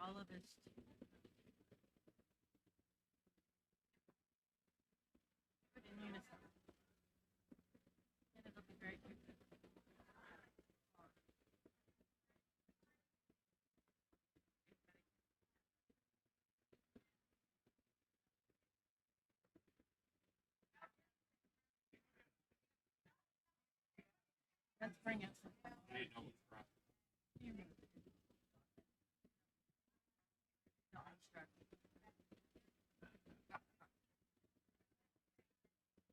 all of us. Put in unison. And it'll be very quick. Let's bring out some. No, I'm struggling.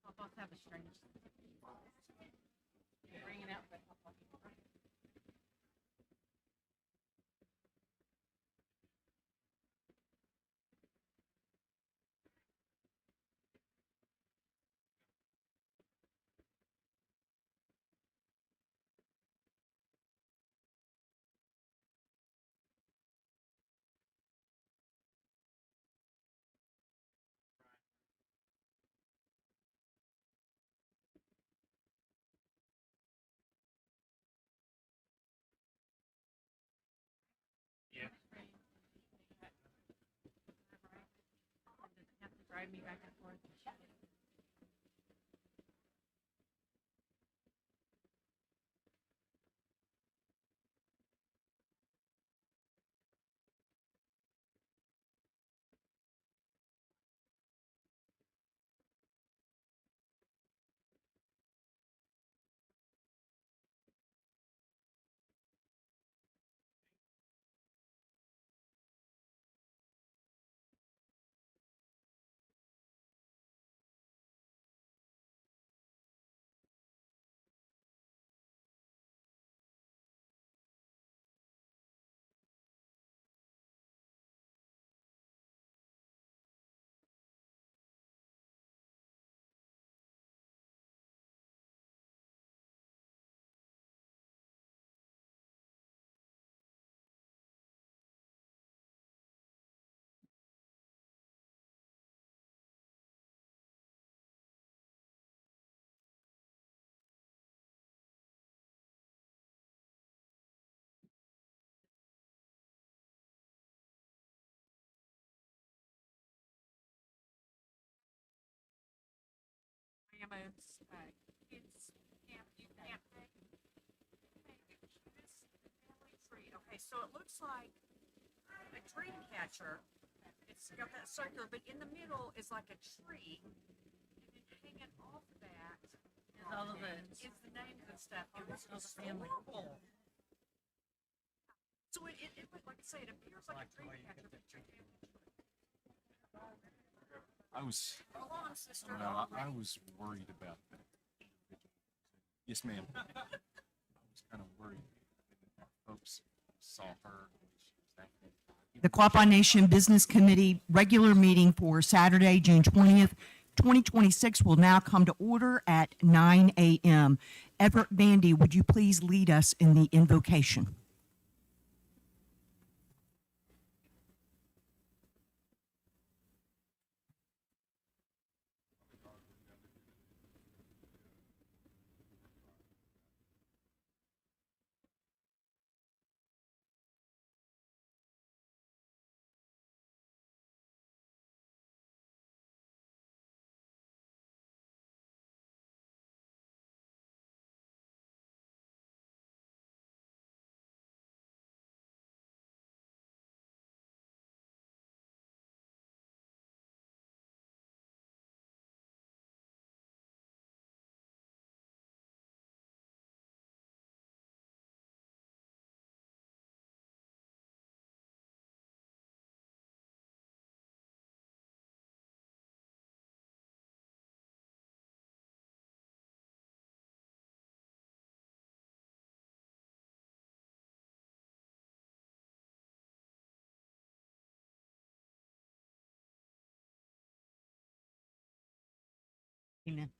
I'll both have a strange. Bring it out, but Yeah. have to drive me back and forth. Grandma's kids camp, youth camp day. Family tree. Okay, so it looks like a dream catcher. It's got that circular, but in the middle is like a tree. And then hanging off that Is all of it. is the names and stuff. It was All the family. adorable. So like I say, it appears like a dream catcher, but it's a family tree. I was, Hold on, sister. well, I was worried about that. Yes, ma'am. I was kind of worried that folks saw her. The Quapaw Nation Business Committee regular meeting for Saturday, June 20th, 2026 will now come to order at 9 a.m. Everett Bandy, would you please lead us in the invocation? Amen.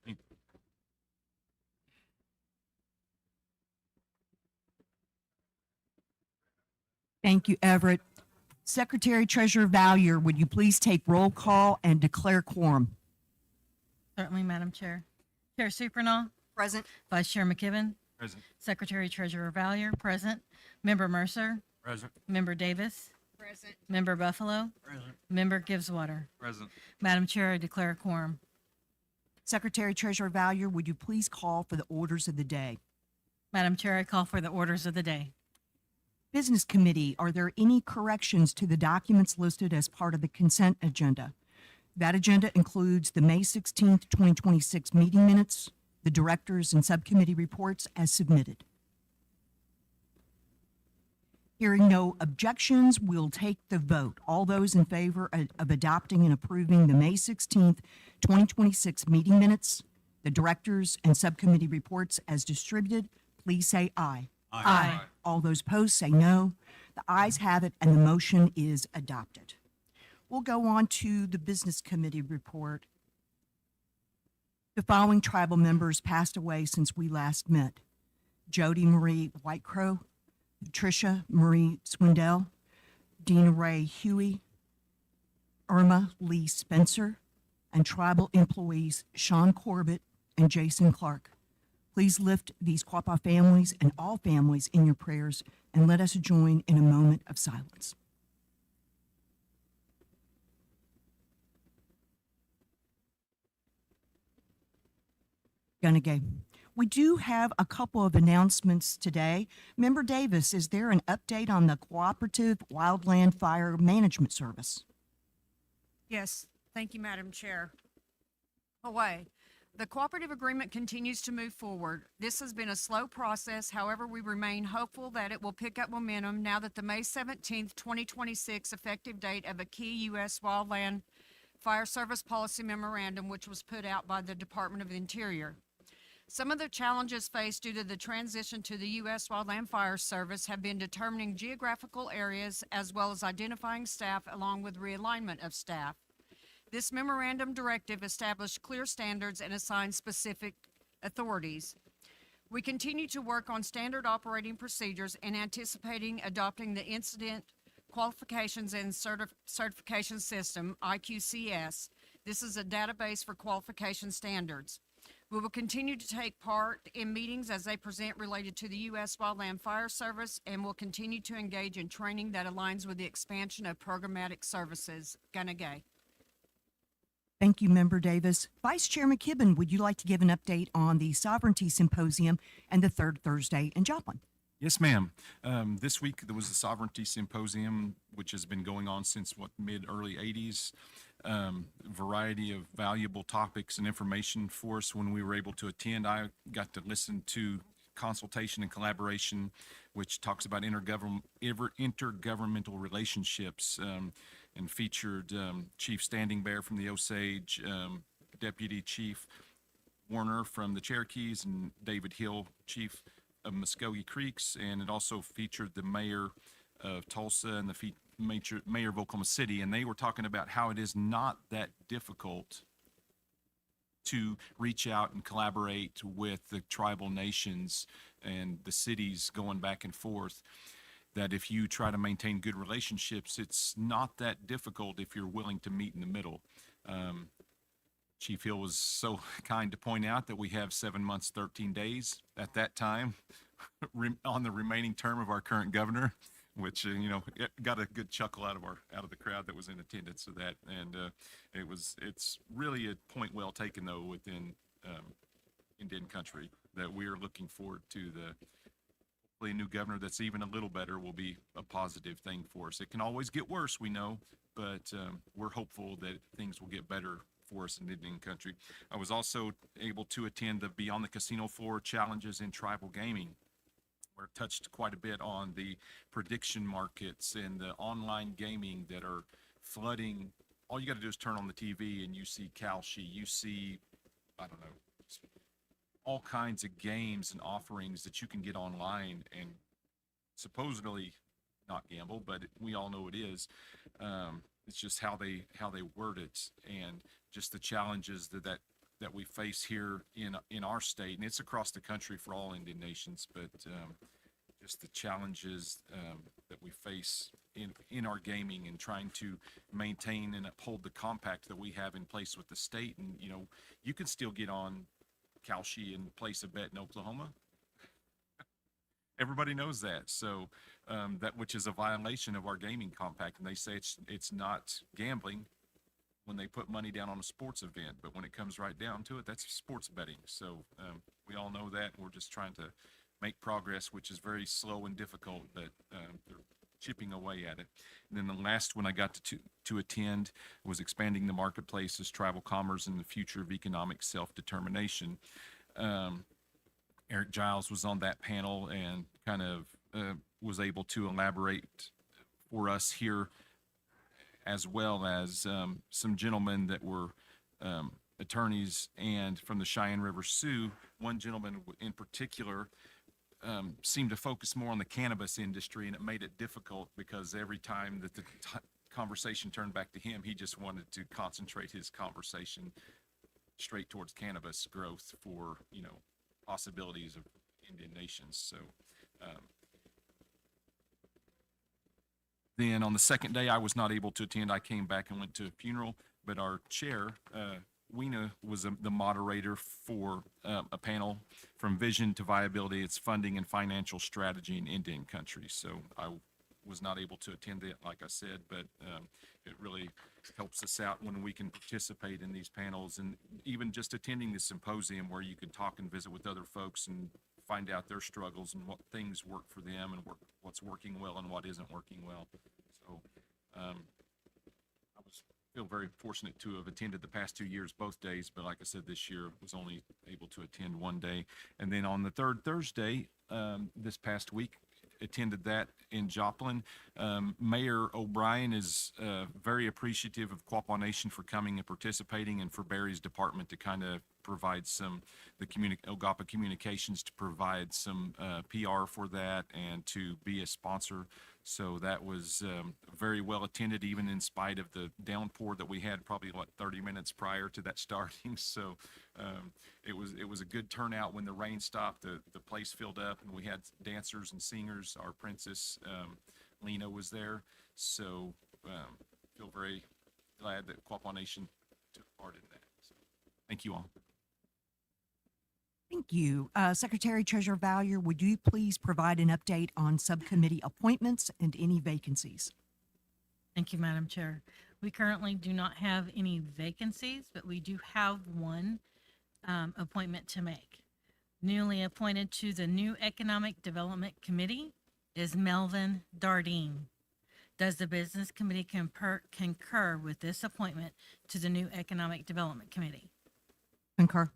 Thank you, Everett. Secretary Treasurer Valier, would you please take roll call and declare quorum? Certainly, Madam Chair. Chair Supranall, Present. Vice Chair McKibben, Present. Secretary Treasurer Valier, present. Member Mercer, Present. Member Davis, Present. Member Buffalo. Present. Member Gibbswater. Present. Madam Chair, I declare a quorum. Secretary Treasurer Valier, would you please call for the orders of the day? Madam Chair, I call for the orders of the day. Business Committee, are there any corrections to the documents listed as part of the consent agenda? That agenda includes the May 16th, 2026 meeting minutes, the directors and subcommittee reports as submitted. Hearing no objections, we'll take the vote. All those in favor of adopting and approving the May 16th, 2026 meeting minutes, the directors and subcommittee reports as distributed, please say aye. Aye. All those opposed say no. The ayes have it, and the motion is adopted. We'll go on to the Business Committee report. The following tribal members passed away since we last met: Jody Marie Whitecrow, Patricia Marie Swindell, Dina Ray Huey, Irma Lee Spencer, and tribal employees Sean Corbett and Jason Clark. Please lift these Quapaw families and all families in your prayers, and let us join in a moment of silence. Gunagay. We do have a couple of announcements today. Member Davis, is there an update on the Cooperative Wildland Fire Management Service? Yes, thank you, Madam Chair. Away. The cooperative agreement continues to move forward. This has been a slow process. However, we remain hopeful that it will pick up momentum now that the May 17th, 2026 effective date of a key U.S. Wildland Fire Service Policy Memorandum, which was put out by the Department of the Interior. Some of the challenges faced due to the transition to the U.S. Wildland Fire Service have been determining geographical areas as well as identifying staff along with realignment of staff. This memorandum directive established clear standards and assigned specific authorities. We continue to work on standard operating procedures and anticipating adopting the Incident Qualifications and Certification System, IQCS. This is a database for qualification standards. We will continue to take part in meetings as they present related to the U.S. Wildland Fire Service, and will continue to engage in training that aligns with the expansion of programmatic services. Gunagay. Thank you, Member Davis. Vice Chair McKibben, would you like to give an update on the Sovereignty Symposium and the third Thursday in Joplin? Yes, ma'am. This week there was the Sovereignty Symposium, which has been going on since mid-early 80s. Variety of valuable topics and information for us when we were able to attend. I got to listen to consultation and collaboration, which talks about intergovernmental relationships, and featured Chief Standing Bear from the Osage, Deputy Chief Warner from the Cherokees, and David Hill, Chief of Muskogee Creeks, and it also featured the mayor of Tulsa and the mayor of Oklahoma City, and they were talking about how it is not that difficult to reach out and collaborate with the tribal nations and the cities going back and forth, that if you try to maintain good relationships, it's not that difficult if you're willing to meet in the middle. Chief Hill was so kind to point out that we have 7 months, 13 days at that time on the remaining term of our current governor, which it got a good chuckle out of the crowd that was in attendance of that. And it's really a point well taken, though, within Indian country, that we are looking forward to hopefully a new governor that's even a little better will be a positive thing for us. It can always get worse, we know, but we're hopeful that things will get better for us in Indian country. I was also able to attend the Beyond the Casino Floor Challenges in Tribal Gaming, where it touched quite a bit on the prediction markets and the online gaming that are flooding. All you got to do is turn on the TV and you see Kalshi, you see, I don't know, all kinds of games and offerings that you can get online and supposedly not gamble, but we all know it is. It's just how they word it, and just the challenges that we face here in our state, and it's across the country for all Indian nations, but just the challenges that we face in our gaming and trying to maintain and uphold the compact that we have in place with the state. And you can still get on Kalshi and place a bet in Oklahoma, everybody knows that. So that which is a violation of our gaming compact, and they say it's not gambling when they put money down on a sports event, but when it comes right down to it, that's sports betting. So we all know that. We're just trying to make progress, which is very slow and difficult, but they're chipping away at it. And then the last one I got to attend was expanding the marketplaces, tribal commerce, and the future of economic self-determination. Eric Giles was on that panel and kind of was able to elaborate for us here, as well as some gentlemen that were attorneys and from the Cheyenne River Sioux. One gentleman in particular seemed to focus more on the cannabis industry, and it made it difficult because every time that the conversation turned back to him, he just wanted to concentrate his conversation straight towards cannabis growth for, possibilities of Indian nations. So then on the second day, I was not able to attend. I came back and went to a funeral, but our chair, Weena, was the moderator for a panel from vision to viability, its funding and financial strategy in Indian countries. So I was not able to attend it, like I said, but it really helps us out when we can participate in these panels, and even just attending the symposium where you can talk and visit with other folks and find out their struggles and what things work for them and what's working well and what isn't working well. So I feel very fortunate to have attended the past 2 years, both days, but like I said, this year was only able to attend one day. And then on the third Thursday, this past week, attended that in Joplin. Mayor O'Brien is very appreciative of Quapaw Nation for coming and participating, and for Barry's department to kind of provide the O-Guah-Pah Communications to provide some PR for that and to be a sponsor. So that was very well attended, even in spite of the downpour that we had probably 30 minutes prior to that starting. So it was a good turnout. When the rain stopped, the place filled up, and we had dancers and singers. Our princess Lena was there. So feel very glad that Quapaw Nation took part in that. So, thank you all. Thank you. Secretary Treasurer Valier, would you please provide an update on subcommittee appointments and any vacancies? Thank you, Madam Chair. We currently do not have any vacancies, but we do have one appointment to make. Newly appointed to the new Economic Development Committee is Melvin Dardine. Does the Business Committee concur with this appointment to the new Economic Development Committee? Concur.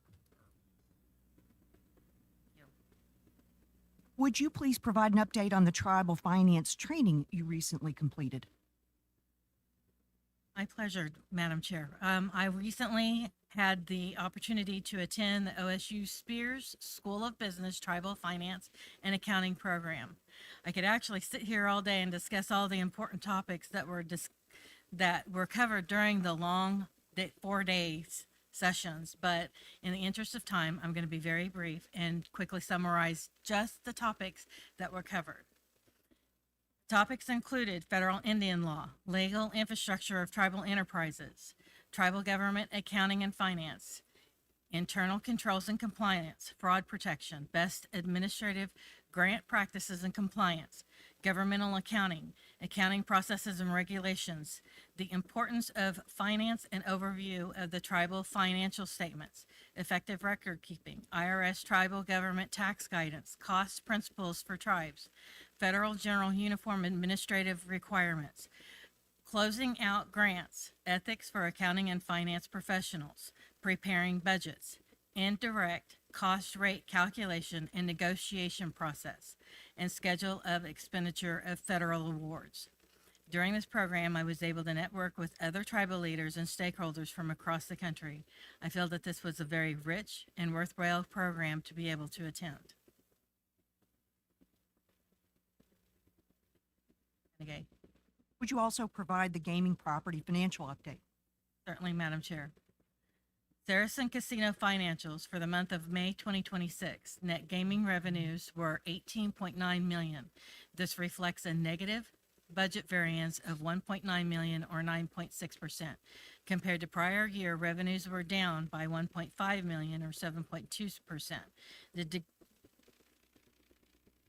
Would you please provide an update on the tribal finance training you recently completed? My pleasure, Madam Chair. I recently had the opportunity to attend the OSU Spears School of Business Tribal Finance and Accounting Program. I could actually sit here all day and discuss all the important topics that were covered during the long 4 days sessions, but in the interest of time, I'm going to be very brief and quickly summarize just the topics that were covered. Topics included federal Indian law, legal infrastructure of tribal enterprises, tribal government accounting and finance, internal controls and compliance, fraud protection, best administrative grant practices and compliance, governmental accounting, accounting processes and regulations, the importance of finance and overview of the tribal financial statements, effective record keeping, IRS tribal government tax guidance, cost principles for tribes, federal general uniform administrative requirements, closing out grants, ethics for accounting and finance professionals, preparing budgets, indirect cost rate calculation and negotiation process, and schedule of expenditure of federal awards. During this program, I was able to network with other tribal leaders and stakeholders from across the country. I feel that this was a very rich and worthwhile program to be able to attend. Okay. Would you also provide the gaming property financial update? Certainly, Madam Chair. Saracen Casino financials for the month of May 2026. Net gaming revenues were $18.9 million. This reflects a negative budget variance of $1.9 million or 9.6%. Compared to prior year, revenues were down by $1.5 million or 7.2%.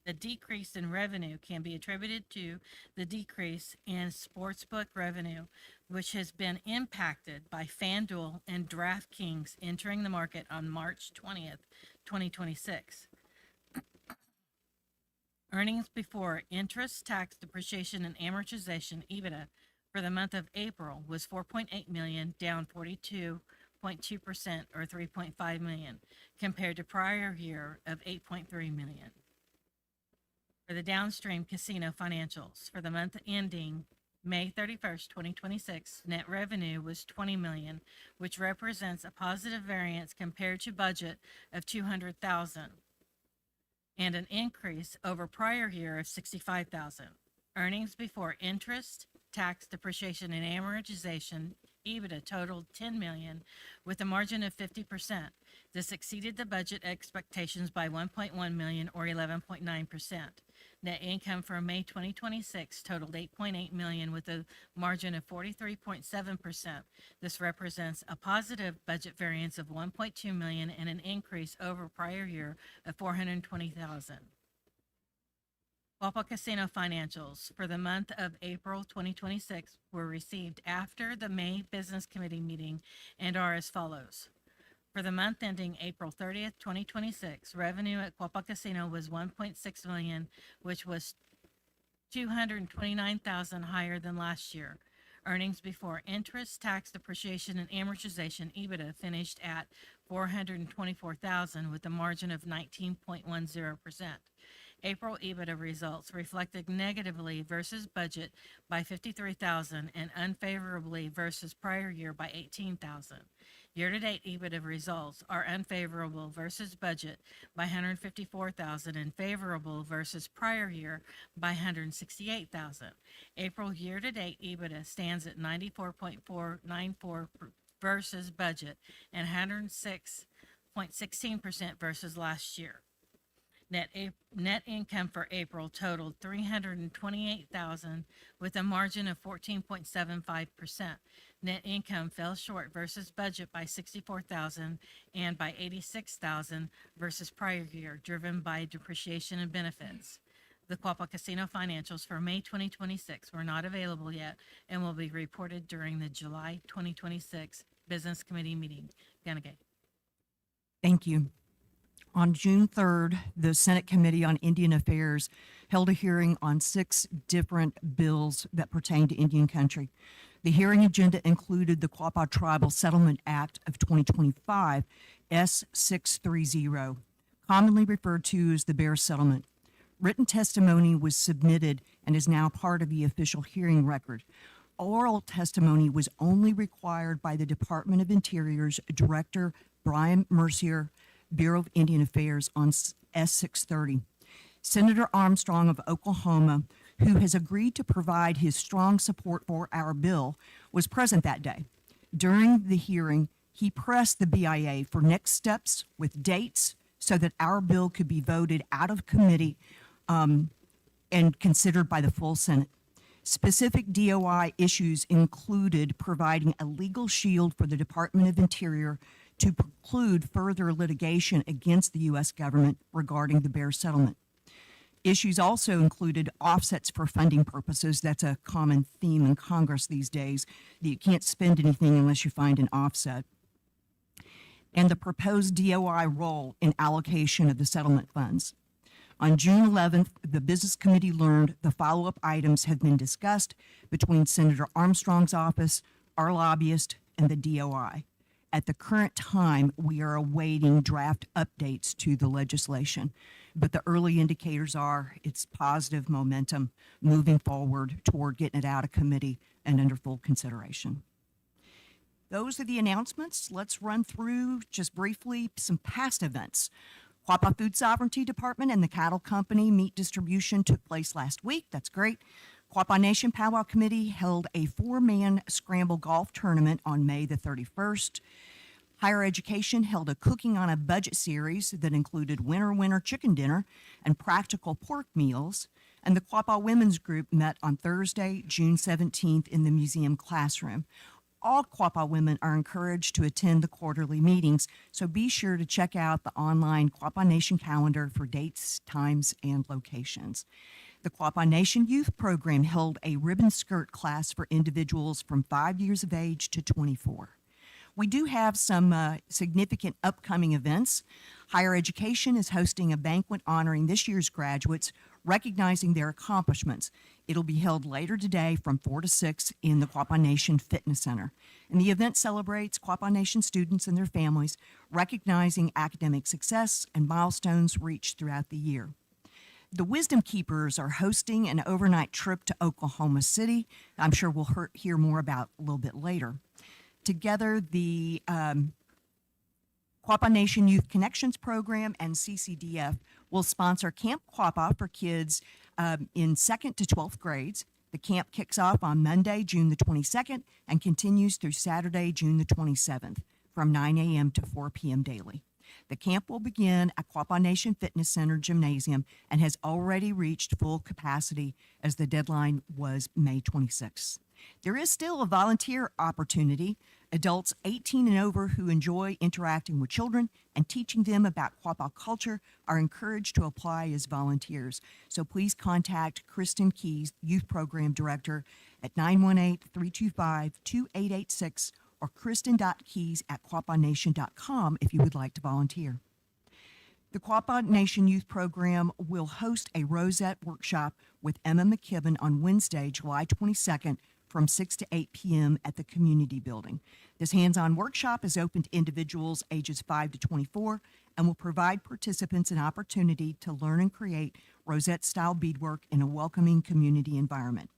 The decrease in revenue can be attributed to the decrease in sportsbook revenue, which has been impacted by FanDuel and DraftKings entering the market on March 20th, 2026. Earnings before interest, tax, depreciation, and amortization, EBITDA, for the month of April was 4.8 million, down 42.2% or 3.5 million, compared to prior year of 8.3 million. For the downstream casino financials, for the month ending May 31st, 2026, net revenue was 20 million, which represents a positive variance compared to budget of 200,000 and an increase over prior year of 65,000. Earnings before interest, tax, depreciation, and amortization, EBITDA, totaled 10 million with a margin of 50%. This exceeded the budget expectations by 1.1 million or 11.9%. Net income for May 2026 totaled 8.8 million with a margin of 43.7%. This represents a positive budget variance of 1.2 million and an increase over prior year of 420,000. Quapaw Casino financials for the month of April 2026 were received after the May Business Committee meeting and are as follows. For the month ending April 30th, 2026, revenue at Quapaw Casino was 1.6 million, which was 229,000 higher than last year. Earnings before interest, tax, depreciation, and amortization, EBITDA, finished at 424,000 with a margin of 19.10%. April EBITDA results reflected negatively versus budget by 53,000 and unfavorably versus prior year by 18,000. Year-to-date EBITDA results are unfavorable versus budget by 154,000 and favorable versus prior year by 168,000. April year-to-date EBITDA stands at 94.494 versus budget and 106.16% versus last year. Net income for April totaled 328,000 with a margin of 14.75%. Net income fell short versus budget by 64,000 and by 86,000 versus prior year, driven by depreciation and benefits. The Quapaw Casino financials for May 2026 were not available yet and will be reported during the July 2026 Business Committee meeting. Ganagay. Thank you. On June 3rd, the Senate Committee on Indian Affairs held a hearing on 6 different bills that pertain to Indian country. The hearing agenda included the Quapaw Tribal Settlement Act of 2025, S630, commonly referred to as the Bear Settlement. Written testimony was submitted and is now part of the official hearing record. Oral testimony was only required by the Department of Interior's Director Brian Mercier, Bureau of Indian Affairs, on S630. Senator Armstrong of Oklahoma, who has agreed to provide his strong support for our bill, was present that day. During the hearing, he pressed the BIA for next steps with dates so that our bill could be voted out of committee and considered by the full Senate. Specific DOI issues included providing a legal shield for the Department of Interior to preclude further litigation against the U.S. government regarding the Bear Settlement. Issues also included offsets for funding purposes. That's a common theme in Congress these days, that you can't spend anything unless you find an offset. And the proposed DOI role in allocation of the settlement funds. On June 11th, the Business Committee learned the follow-up items have been discussed between Senator Armstrong's office, our lobbyist, and the DOI. At the current time, we are awaiting draft updates to the legislation, but the early indicators are it's positive momentum moving forward toward getting it out of committee and under full consideration. Those are the announcements. Let's run through just briefly some past events. Quapaw Food Sovereignty Department and the Cattle Company meat distribution took place last week. That's great. Quapaw Nation Powwow Committee held a 4-man scramble golf tournament on May the 31st. Higher Education held a Cooking on a Budget series that included Winter Chicken Dinner and practical pork meals. And the Quapaw Women's Group met on Thursday, June 17th in the museum classroom. all Quapaw women are encouraged to attend the quarterly meetings, so be sure to check out the online Quapaw Nation calendar for dates, times, and locations. The Quapaw Nation Youth Program held a ribbon skirt class for individuals from 5 years of age to 24. We do have some significant upcoming events. Higher Education is hosting a banquet honoring this year's graduates, recognizing their accomplishments. It'll be held later today from 4 to 6 in the Quapaw Nation Fitness Center. And the event celebrates Quapaw Nation students and their families, recognizing academic success and milestones reached throughout the year. The Wisdom Keepers are hosting an overnight trip to Oklahoma City. I'm sure we'll hear more about a little bit later. Together, the Quapaw Nation Youth Connections Program and CCDF will sponsor Camp Quapaw for kids in 2nd to 12th grades. The camp kicks off on Monday, June the 22nd, and continues through Saturday, June the 27th, from 9 a.m. to 4 p.m. daily. The camp will begin at Quapaw Nation Fitness Center Gymnasium and has already reached full capacity as the deadline was May 26th. There is still a volunteer opportunity. Adults 18 and over who enjoy interacting with children and teaching them about Quapaw culture are encouraged to apply as volunteers. So please contact Kristen Keys, Youth Program Director, at 918-325-2886 or kristen.keys@quapawnation.com if you would like to volunteer. The Quapaw Nation Youth Program will host a Rosette workshop with Emma McKibben on Wednesday, July 22nd from 6 to 8 p.m. at the community building. This hands-on workshop is open to individuals ages 5 to 24 and will provide participants an opportunity to learn and create Rosette-style beadwork in a welcoming community environment.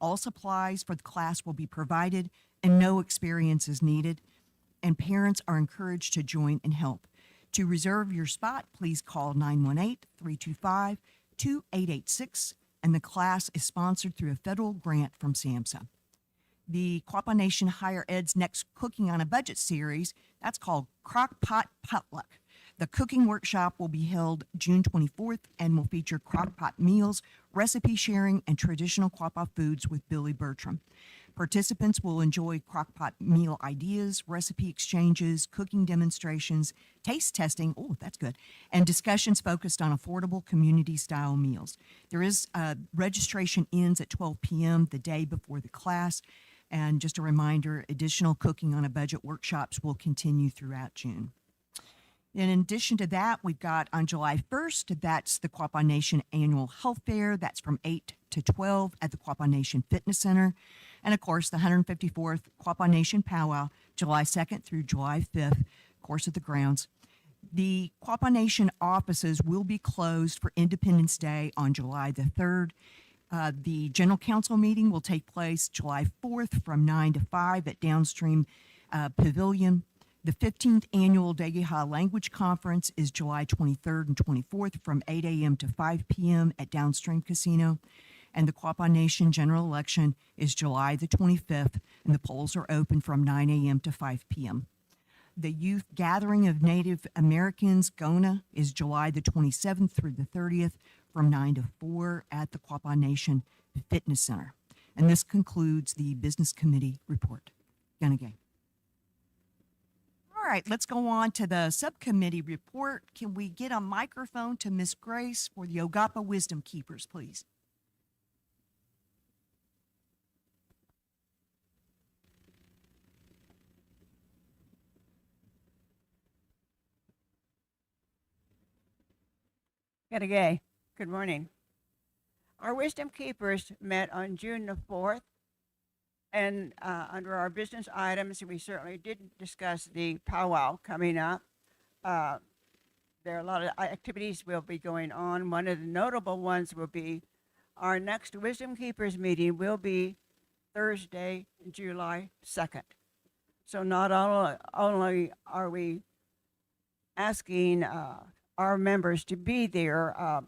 All supplies for the class will be provided and no experience is needed, and parents are encouraged to join and help. To reserve your spot, please call 918-325-2886, and the class is sponsored through a federal grant from SAMHSA. The Quapaw Nation Higher Ed's next Cooking on a Budget series, that's called Crock Pot Potluck. The cooking workshop will be held June 24th and will feature crock pot meals, recipe sharing, and traditional Quapaw foods with Billy Bertram. Participants will enjoy crockpot meal ideas, recipe exchanges, cooking demonstrations, taste testing, oh, that's good, and discussions focused on affordable community-style meals. There is registration ends at 12 p.m. the day before the class, and just a reminder, additional Cooking on a Budget workshops will continue throughout June. In addition to that, we've got on July 1st, that's the Quapaw Nation Annual Health Fair. That's from 8 to 12 at the Quapaw Nation Fitness Center. And of course, the 154th Quapaw Nation Powwow, July 2nd through July 5th, of course, at the grounds. The Quapaw Nation offices will be closed for Independence Day on July the 3rd. The General Council meeting will take place July 4th from 9 to 5 at Downstream Pavilion. The 15th Annual O-gah-pah Language Conference is July 23rd and 24th from 8 a.m. to 5 p.m. at Downstream Casino. And the Quapaw Nation General Election is July the 25th, and the polls are open from 9 a.m. to 5 p.m. The Youth Gathering of Native Americans, GONA, is July the 27th through the 30th from 9 to 4 at the Quapaw Nation Fitness Center. And this concludes the Business Committee report. Gunagay. All right, let's go on to the subcommittee report. Can we get a microphone to Miss Grace for the O-gah-pah Wisdom Keepers, please? G'day. Good morning. Our Wisdom Keepers met on June the 4th, and under our business items, we certainly did discuss the powwow coming up. There are a lot of activities will be going on. One of the notable ones will be our next Wisdom Keepers meeting will be Thursday, July 2nd. So not only are we asking our members to be there,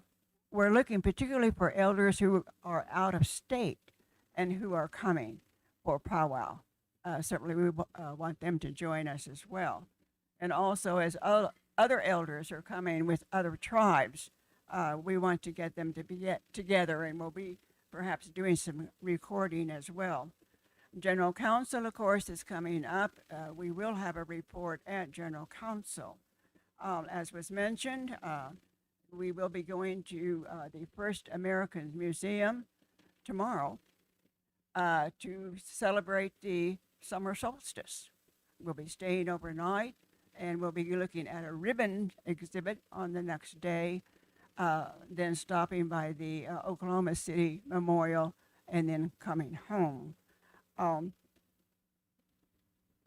we're looking particularly for elders who are out of state and who are coming for powwow. Certainly we want them to join us as well. And also as other elders are coming with other tribes, we want to get them to be together, and we'll be perhaps doing some recording as well. General Council, of course, is coming up. We will have a report at General Council. As was mentioned, we will be going to the First American Museum tomorrow to celebrate the summer solstice. We'll be staying overnight and we'll be looking at a ribbon exhibit on the next day, then stopping by the Oklahoma City Memorial and then coming home.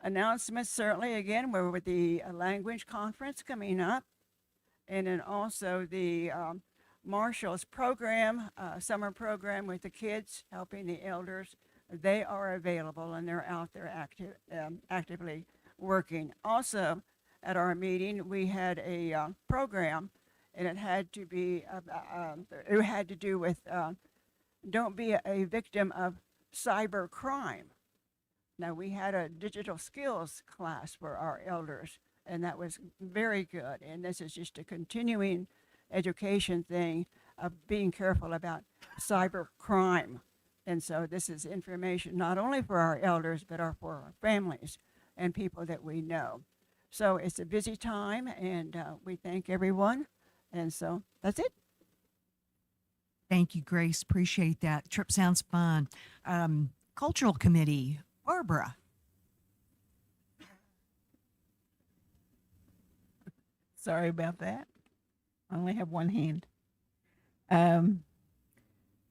Announcements certainly again, we're with the language conference coming up, and then also the Marshall's program, summer program with the kids helping the elders. They are available and they're out there actively working. Also, at our meeting, we had a program, and it had to do with don't be a victim of cyber crime. Now, we had a digital skills class for our elders, and that was very good. And this is just a continuing education thing of being careful about cyber crime. And so this is information not only for our elders, but for our families and people that we know. So it's a busy time, and we thank everyone. And so that's it. Thank you, Grace. Appreciate that. Trip sounds fun. Cultural Committee, Barbara. Sorry about that. I only have one hand.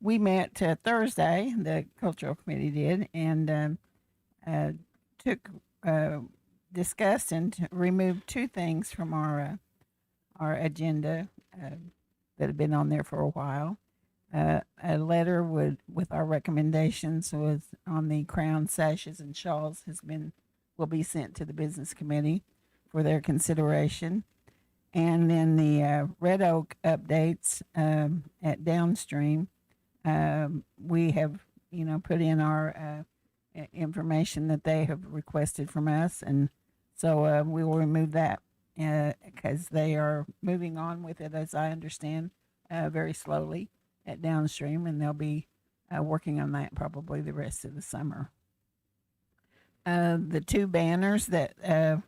We met Thursday, the Cultural Committee did, and discussed and removed two things from our agenda that had been on there for a while. A letter with our recommendations was on the crown sashes and shawls will be sent to the business committee for their consideration. And then the Red Oak updates at Downstream, we have put in our information that they have requested from us, and so we will remove that because they are moving on with it, as I understand, very slowly at Downstream, and they'll be working on that probably the rest of the summer. The two banners that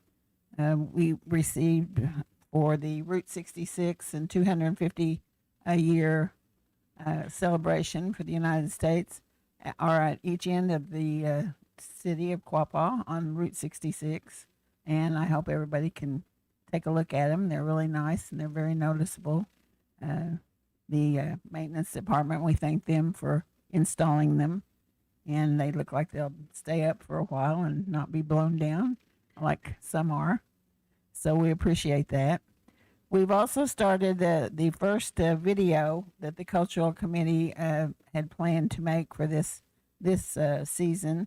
we received for the Route 66 and 250 a year celebration for the United States are at each end of the city of Quapaw on Route 66, and I hope everybody can take a look at them. They're really nice and they're very noticeable. The maintenance department, we thank them for installing them, and they look like they'll stay up for a while and not be blown down like some are. So we appreciate that. We've also started the first video that the Cultural Committee had planned to make for this season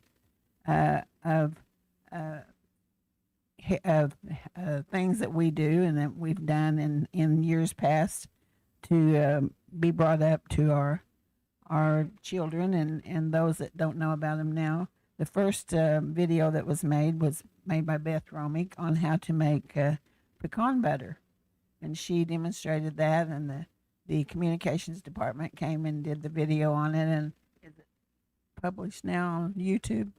of things that we do and that we've done in years past to be brought up to our children and those that don't know about them now. The first video that was made by Beth Romick on how to make pecan butter. And she demonstrated that, and the communications department came and did the video on it, and is it published now on YouTube?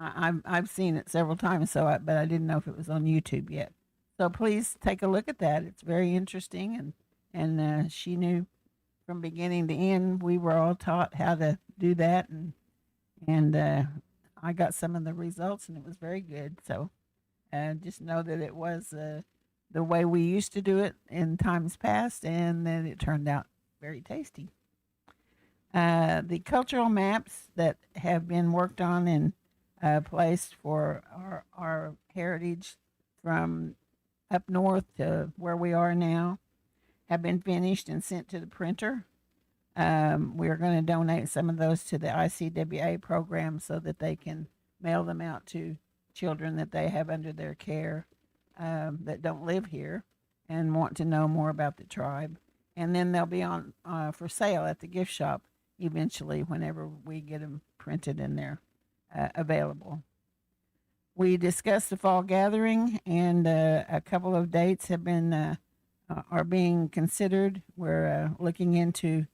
I've seen it several times, but I didn't know if it was on YouTube yet. So please take a look at that. It's very interesting, and she knew from beginning to end. We were all taught how to do that, and I got some of the results, and it was very good. So just know that it was the way we used to do it in times past, and then it turned out very tasty. The cultural maps that have been worked on and placed for our heritage from up north to where we are now have been finished and sent to the printer. We are going to donate some of those to the ICWA program so that they can mail them out to children that they have under their care that don't live here and want to know more about the tribe. And then they'll be on for sale at the gift shop eventually whenever we get them printed and they're available. We discussed the fall gathering, and a couple of dates have been are being considered. We're looking into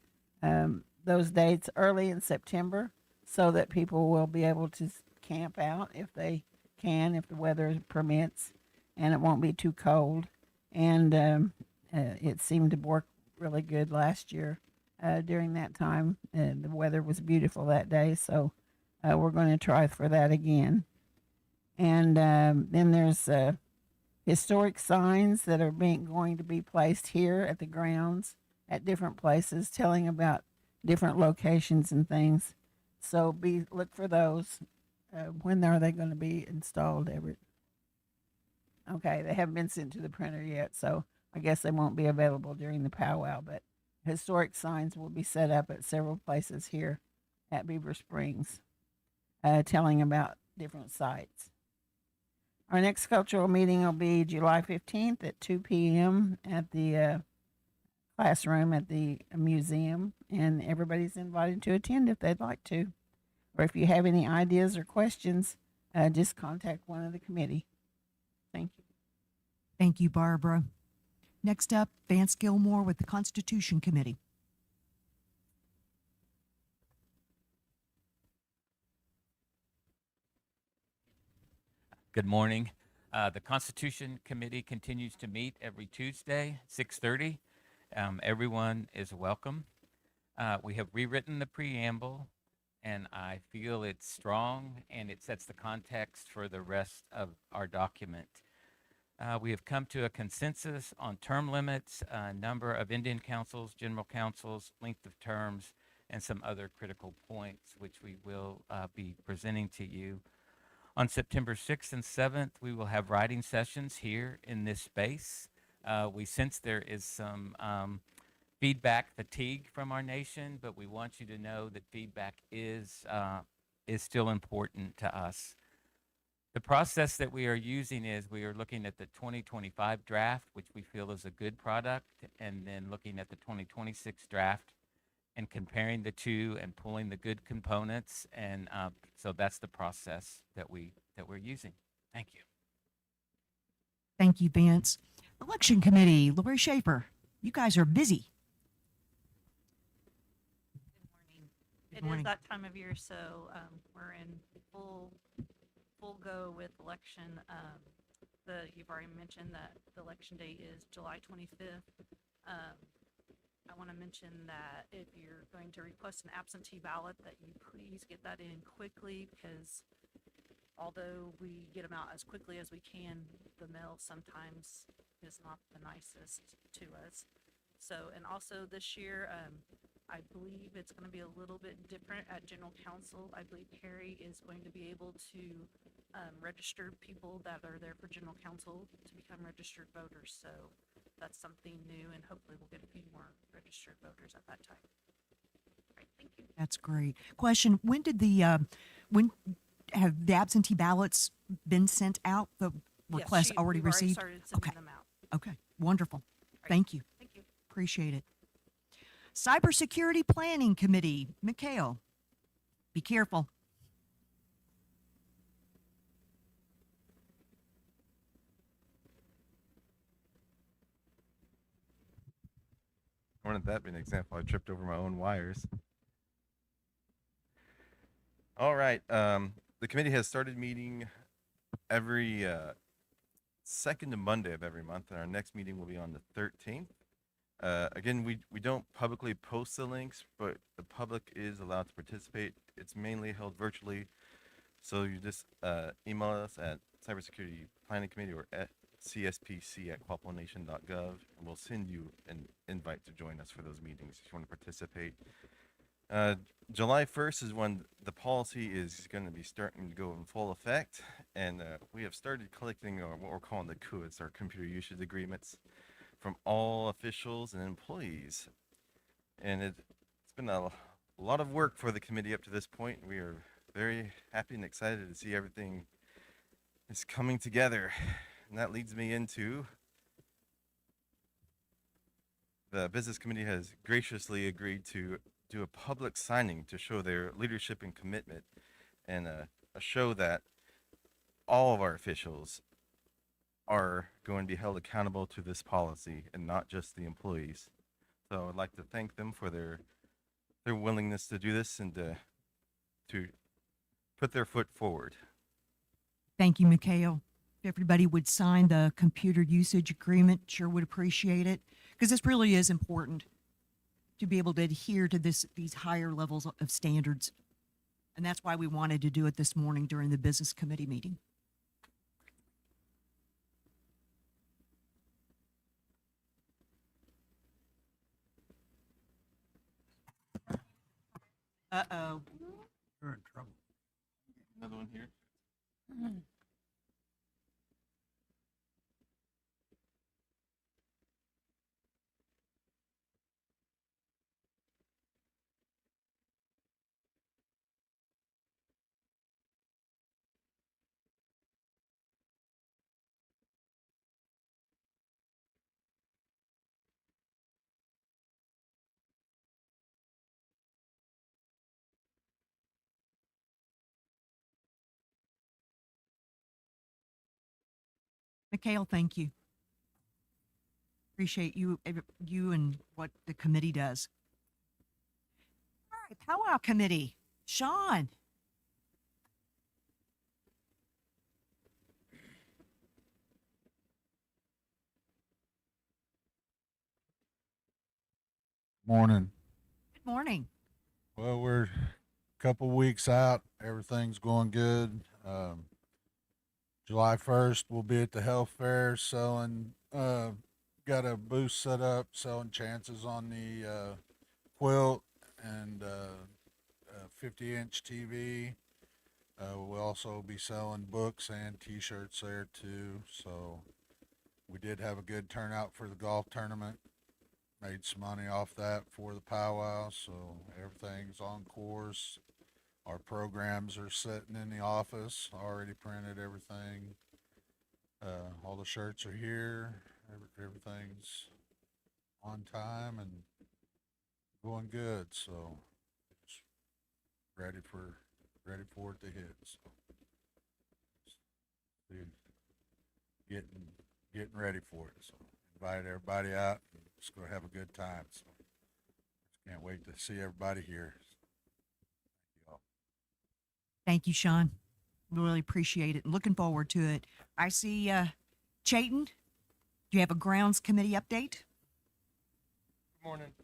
those dates early in September so that people will be able to camp out if they can, if the weather permits, and it won't be too cold. And it seemed to work really good last year during that time. The weather was beautiful that day, so we're going to try for that again. And then there's historic signs that are going to be placed here at the grounds at different places, telling about different locations and things. So look for those. When are they going to be installed, Everett? Okay, they haven't been sent to the printer yet, so I guess they won't be available during the powwow. But historic signs will be set up at several places here at Beaver Springs, telling about different sites. Our next cultural meeting will be July 15th at 2 p.m. at the classroom at the museum, and everybody's invited to attend if they'd like to. Or if you have any ideas or questions, just contact one of the committee. Thank you. Thank you, Barbara. Next up, Vance Gilmore with the Constitution Committee. Good morning. The Constitution Committee continues to meet every Tuesday, 6:30. Everyone is welcome. We have rewritten the preamble, and I feel it's strong and it sets the context for the rest of our document. We have come to a consensus on term limits, number of Indian councils, general councils, length of terms, and some other critical points, which we will be presenting to you. On September 6th and 7th, we will have writing sessions here in this space. We sense there is some feedback fatigue from our nation, but we want you to know that feedback is still important to us. The process that we are using is we are looking at the 2025 draft, which we feel is a good product, and then looking at the 2026 draft and comparing the two and pulling the good components. And so that's the process that we're using. Thank you. Thank you, Vance. Election Committee, Lori Schaefer. You guys are busy. It morning. is that time of year, so we're in full go with election. You've already mentioned that the election date is July 25th. I want to mention that if you're going to request an absentee ballot, that you please get that in quickly, because although we get them out as quickly as we can, the mail sometimes is not the nicest to us. So, and also this year, I believe it's going to be a little bit different at General Council. I believe Harry is going to be able to register people that are there for General Council to become registered voters. So that's something new, and hopefully we'll get a few more registered voters at that time. All right, thank you. That's great. Question: when when have the absentee ballots been sent out? The requests Yes, already we've received? started sending Okay. them out. Okay, wonderful. right. Thank you. Thank you. Appreciate it. Cybersecurity Planning Committee, Mikhail. Be careful. Wouldn't that be an example? I tripped over my own wires. All right. The committee has started meeting every second Monday of every month, and our next meeting will be on the 13th. Again, we don't publicly post the links, but the public is allowed to participate. It's mainly held virtually, so you just email us at Cybersecurity Planning Committee or at cspc@quapawnation.gov, and we'll send you an invite to join us for those meetings if you want to participate. July 1st is when the policy is going to be starting to go in full effect, and we have started collecting what we're calling the CUIs, our computer usage agreements, from all officials and employees. And it's been a lot of work for the committee up to this point. We are very happy and excited to see everything is coming together. And that leads me into the business committee has graciously agreed to do a public signing to show their leadership and commitment, and show that all of our officials are going to be held accountable to this policy and not just the employees. So I'd like to thank them for their willingness to do this and to to put their foot forward. Thank you, Mikhail. If everybody would sign the computer usage agreement, sure would appreciate it, because this really is important to be able to adhere to these higher levels of standards. And that's why we wanted to do it this morning during the business committee meeting. Uh-oh. You're in trouble. Another one here. Mikhail, thank you. Appreciate you and what the committee does. All right, powwow committee. Sean. Morning. Good morning. Well, we're a couple weeks out. Everything's going good. July 1st, we'll be at the health fair selling, got a booth set up selling chances on the quilt and 50-inch TV. We'll also be selling books and T-shirts there too. So we did have a good turnout for the golf tournament. Made some money off that for the powwow, so everything's on course. Our programs are sitting in the office, already printed everything. All the shirts are here. Everything's on time and going good, so just ready for it to hit. So getting ready for it. So invite everybody out. Just gonna have a good time. So can't wait to see everybody here. Thank you all. Thank you, Sean. Really appreciate it. Looking forward to it. I see Chayton. Do you have a grounds committee update? Good morning.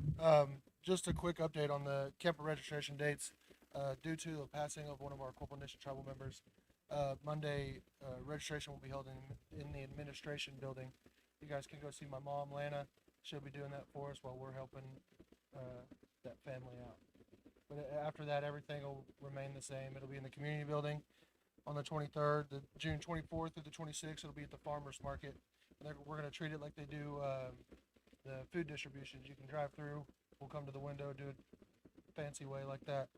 Just a quick update on the camper registration dates. Due to the passing of one of our Quapaw Nation tribal members, Monday registration will be held in the administration building. You guys can go see my mom, Lana. She'll be doing that for us while we're helping that family out. But after that, everything will remain the same. It'll be in the community building on the 23rd, the June 24th through the 26th. It'll be at the farmers market. And we're going to treat it like they do the food distributions. You can drive through. We'll come to the window, do it fancy way like that.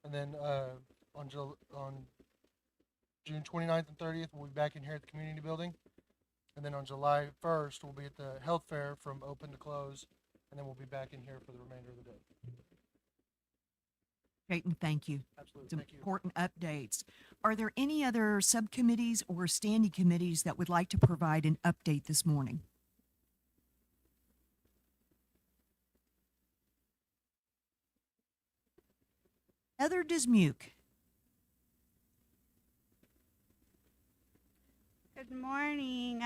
And then on June 29th and 30th, we'll be back in here at the community building. And then on July 1st, we'll be at the health fair from open to close. And then we'll be back in here for the remainder of the day. Chayton, thank you. Absolutely. It's Thank you. important updates. Are there any other subcommittees or standing committees that would like to provide an update this morning? Heather Dismuke. Good morning.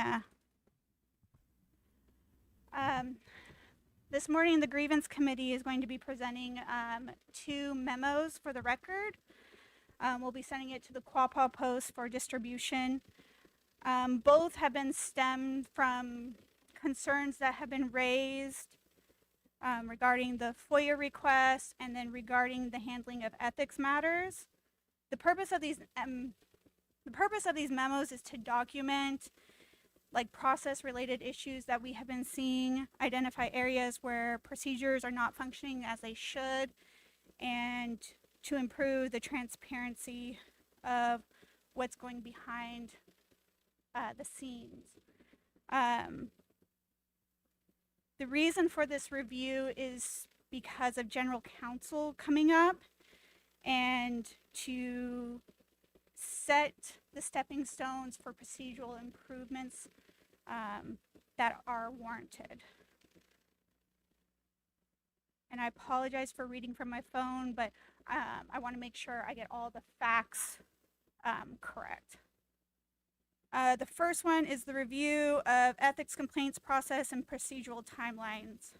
This morning, the Grievance Committee is going to be presenting 2 memos for the record. We'll be sending it to the Quapaw Post for distribution. Both have been stemmed from concerns that have been raised regarding the FOIA request and then regarding the handling of ethics matters. The purpose of these memos is to document process related issues that we have been seeing, identify areas where procedures are not functioning as they should, and to improve the transparency of what's going behind the scenes. The reason for this review is because of General Counsel coming up and to set the stepping stones for procedural improvements that are warranted. And I apologize for reading from my phone, but I want to make sure I get all the facts correct. The first one is the review of ethics complaints process and procedural timelines.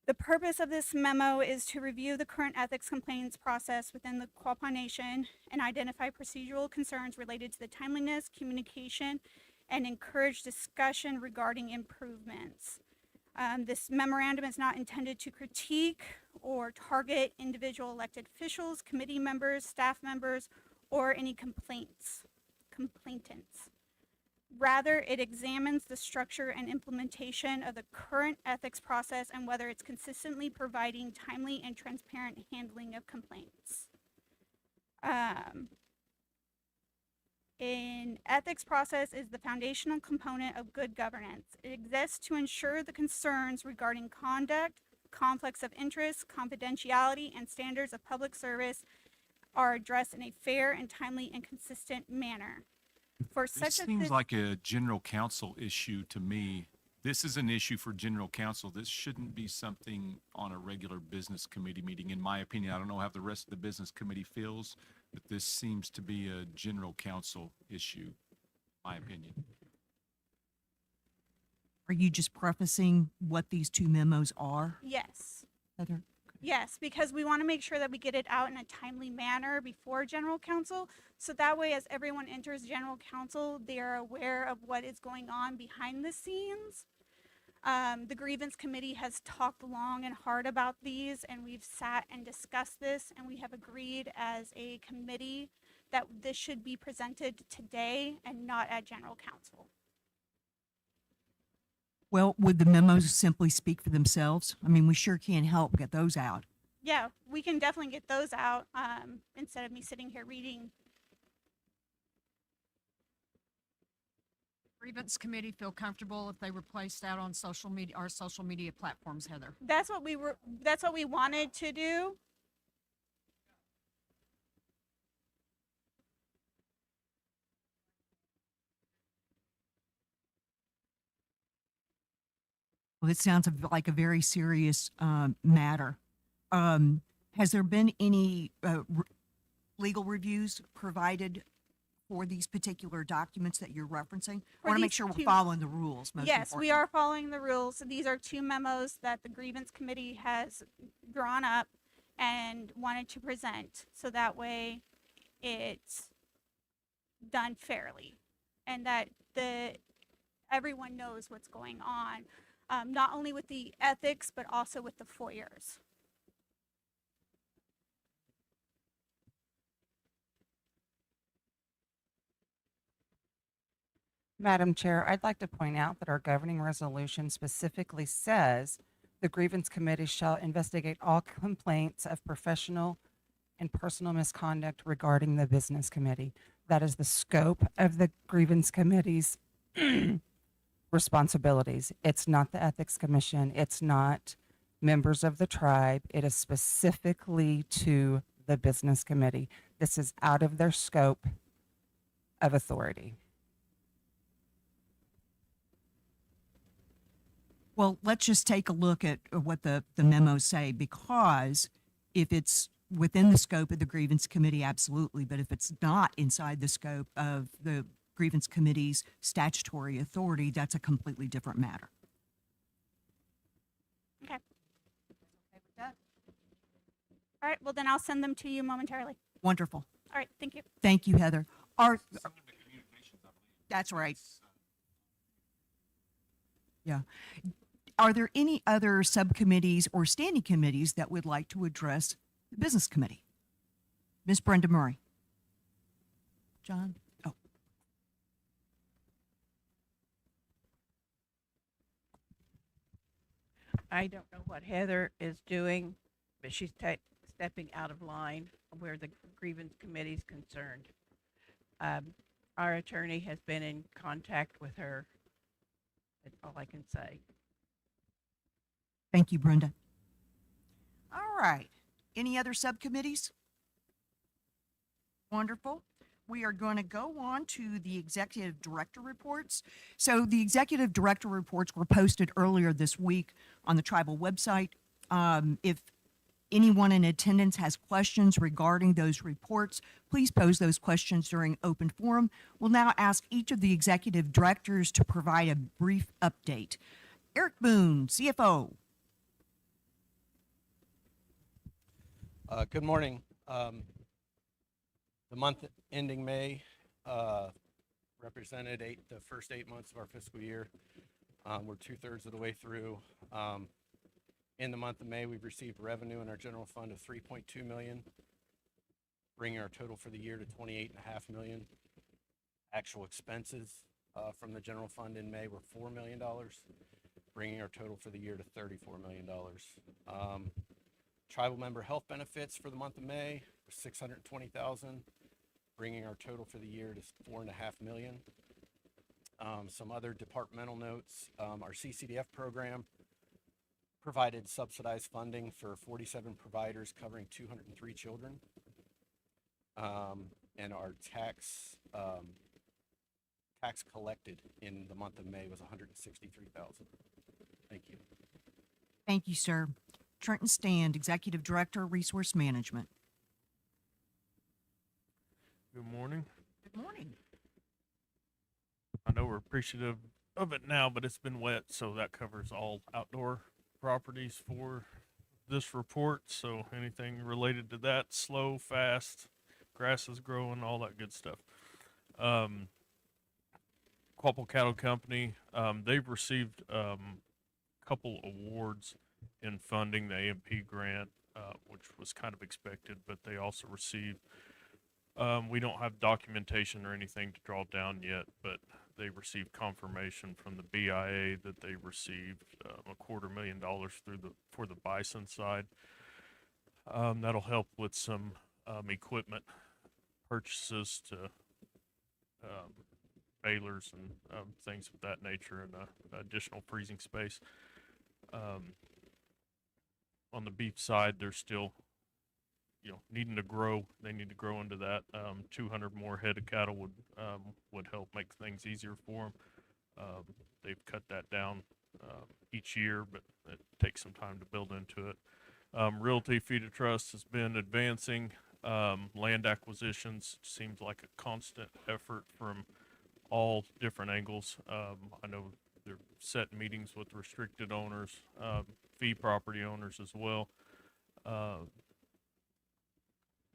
The purpose of this memo is to review the current ethics complaints process within the Quapaw Nation and identify procedural concerns related to the timeliness, communication, and encourage discussion regarding improvements. This memorandum is not intended to critique or target individual elected officials, committee members, staff members, or any complainants. Rather, it examines the structure and implementation of the current ethics process and whether it's consistently providing timely and transparent handling of complaints. An ethics process is the foundational component of good governance. It exists to ensure the concerns regarding conduct, conflicts of interest, confidentiality, and standards of public service are addressed in a fair and timely and consistent manner. For This seems like a general counsel issue to me. This is an issue for general counsel. This shouldn't be something on a regular business committee meeting, in my opinion. I don't know how the rest of the business committee feels, but this seems to be a general counsel issue, my opinion. Are you just prefacing what these two memos are, Yes. Heather? Yes, because we want to make sure that we get it out in a timely manner before general counsel. So that way, as everyone enters general counsel, they are aware of what is going on behind the scenes. The grievance committee has talked long and hard about these, and we've sat and discussed this, and we have agreed as a committee that this should be presented today and not at general counsel. Well, would the memos simply speak for themselves? I mean, we sure can't help get those out. Yeah, we can definitely get those out instead of me sitting here reading. Grievance committee feel comfortable if they were placed out on social media, our social media platforms, Heather? That's what we wanted to do. Well, it sounds like a very serious matter. Has there been any legal reviews provided for these particular documents that you're referencing? I For want to make these sure we're two- following the rules. Most Yes, we importantly. are following the rules. These are two memos that the grievance committee has drawn up and wanted to present. So that way it's done fairly and that everyone knows what's going on, not only with the ethics, but also with the FOIAs. Madam Chair, I'd like to point out that our governing resolution specifically says the grievance committee shall investigate all complaints of professional and personal misconduct regarding the business committee. That is the scope of the grievance committee's responsibilities. It's not the ethics commission. It's not members of the tribe. It is specifically to the business committee. This is out of their scope of authority. Well, let's just take a look at what the memos say, because if it's within the scope of the grievance committee, absolutely. But if it's not inside the scope of the grievance committee's statutory authority, that's a completely different matter. Okay. All right, well then I'll send them to you momentarily. Wonderful. All right, thank you. Thank you, Heather. That's right. Yeah. Are there any other subcommittees or standing committees that would like to address the business committee? Ms. Brenda Murray. John? Oh. I don't know what Heather is doing, but she's stepping out of line where the grievance committee is concerned. Our attorney has been in contact with her. That's all I can say. Thank you, Brenda. All right. Any other subcommittees? Wonderful. We are going to go on to the executive director reports. So the executive director reports were posted earlier this week on the tribal website. If anyone in attendance has questions regarding those reports, please pose those questions during open forum. We'll now ask each of the executive directors to provide a brief update. Eric Boone, CFO. Good morning. The month ending May represented the first 8 months of our fiscal year. We're 2/3 of the way through. In the month of May, we've received revenue in our general fund of $3.2 million, bringing our total for the year to $28.5 million. Actual expenses from the general fund in May were $4 million, bringing our total for the year to $34 million. Tribal member health benefits for the month of May was $620,000, bringing our total for the year to $4.5 million. Some other departmental notes, our CCDF program provided subsidized funding for 47 providers covering 203 children. And our tax collected in the month of May was $163,000. Thank you. Thank you, sir. Trenton Stand, Executive Director, Resource Management. Good morning. Good morning. I know we're appreciative of it now, but it's been wet, so that covers all outdoor properties for this report. So anything related to that, slow, fast, grass is growing, all that good stuff. Quapaw Cattle Company, they've received a couple awards in funding the AMP grant, which was kind of expected, but they also received, we don't have documentation or anything to draw down yet, but they received confirmation from the BIA that they received $250,000 for the bison side. That'll help with some equipment purchases to balers and things of that nature, and additional freezing space. On the beef side, they're still, needing to grow. They need to grow into that. 200 more head of cattle would help make things easier for them. They've cut that down each year, but it takes some time to build into it. Realty Feeder Trust has been advancing. Land acquisitions seems like a constant effort from all different angles. I know they're set meetings with restricted owners, fee property owners as well.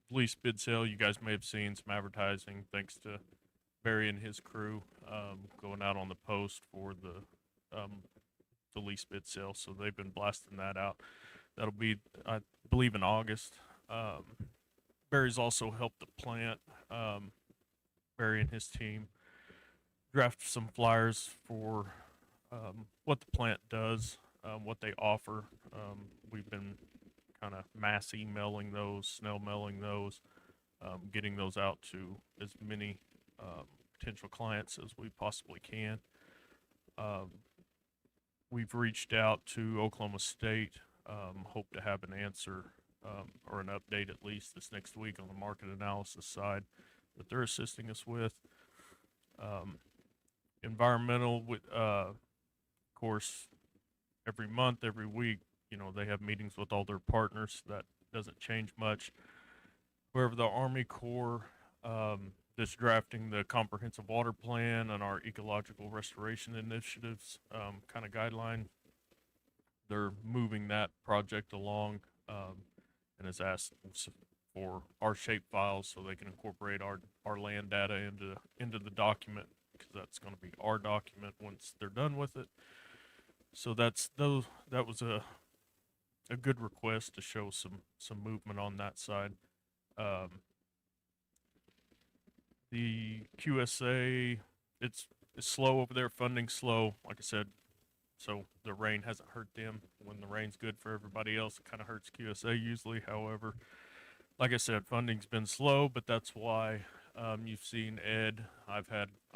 Lease bid sale, you guys may have seen some advertising thanks to Barry and his crew going out on the post for the lease bid sale. So they've been blasting that out. That'll be, I believe, in August. Barry's also helped the plant, Barry and his team, draft some flyers for what the plant does, what they offer. We've been kind of mass emailing those, snail mailing those, getting those out to as many potential clients as we possibly can. We've reached out to Oklahoma State, hope to have an answer or an update at least this next week on the market analysis side that they're assisting us with. Environmental, of course, every month, every week, they have meetings with all their partners. That doesn't change much. However, the Army Corps that's drafting the comprehensive water plan and our ecological restoration initiatives kind of guideline, they're moving that project along and has asked for our shape files so they can incorporate our land data into the document, because that's going to be our document once they're done with it. So that was a good request to show some movement on that side. The QSA, it's slow over there, funding slow, like I said. So the rain hasn't hurt them. When the rain's good for everybody else, it kind of hurts QSA usually. However, like I said, funding's been slow, but that's why you've seen Ed. I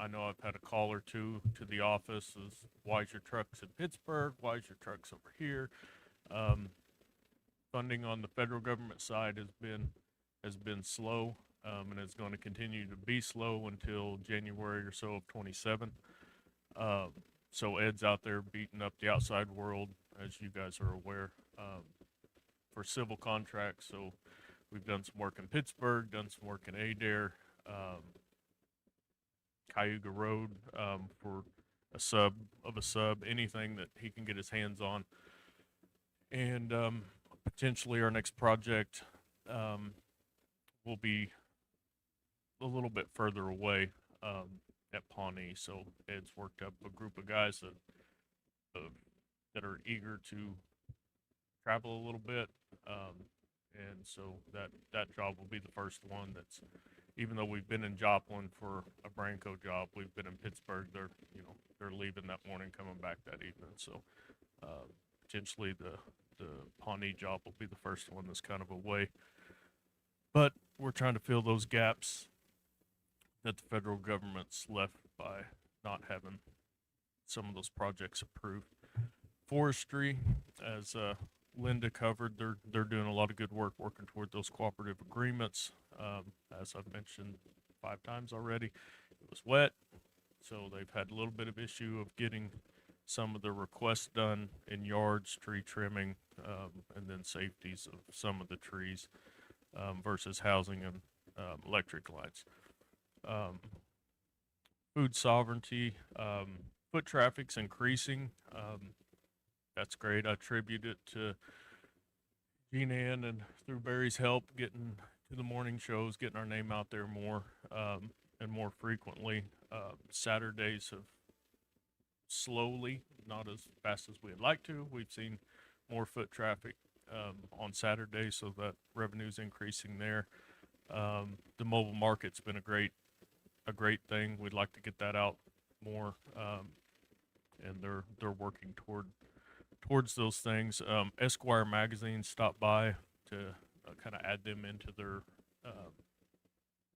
know I've had a call or two to the office. Why is your trucks in Pittsburgh? Why is your trucks over here? Funding on the federal government side has been slow, and is going to continue to be slow until January or so of 27. So Ed's out there beating up the outside world, as you guys are aware. for civil contracts. So we've done some work in Pittsburgh, done some work in Adair, Cayuga Road, for a sub of a sub, anything that he can get his hands on. And potentially our next project will be a little bit further away at Pawnee. So Ed's worked up a group of guys that are eager to travel a little bit, and so that job will be the first one. That's, even though we've been in Joplin for a Branco job, we've been in Pittsburgh. They're leaving that morning, coming back that evening. So potentially the Pawnee job will be the first one that's kind of away. But we're trying to fill those gaps that the federal government's left by not having some of those projects approved. Forestry, as Linda covered, they're doing a lot of good work working toward those cooperative agreements. As I've mentioned 5 times already, it was wet, so they've had a little bit of issue of getting some of the requests done in yards, tree trimming, and then safeties of some of the trees, versus housing and electric lights. Food sovereignty, foot traffic's increasing. That's great. I attribute it to Jean Ann and through Barry's help getting to the morning shows, getting our name out there more, and more frequently. Saturdays have slowly, not as fast as we'd like to. We've seen more foot traffic on Saturdays, so that revenue's increasing there. The mobile market's been a great thing. We'd like to get that out more, and they're working towards those things. Esquire magazine stopped by to kind of add them into their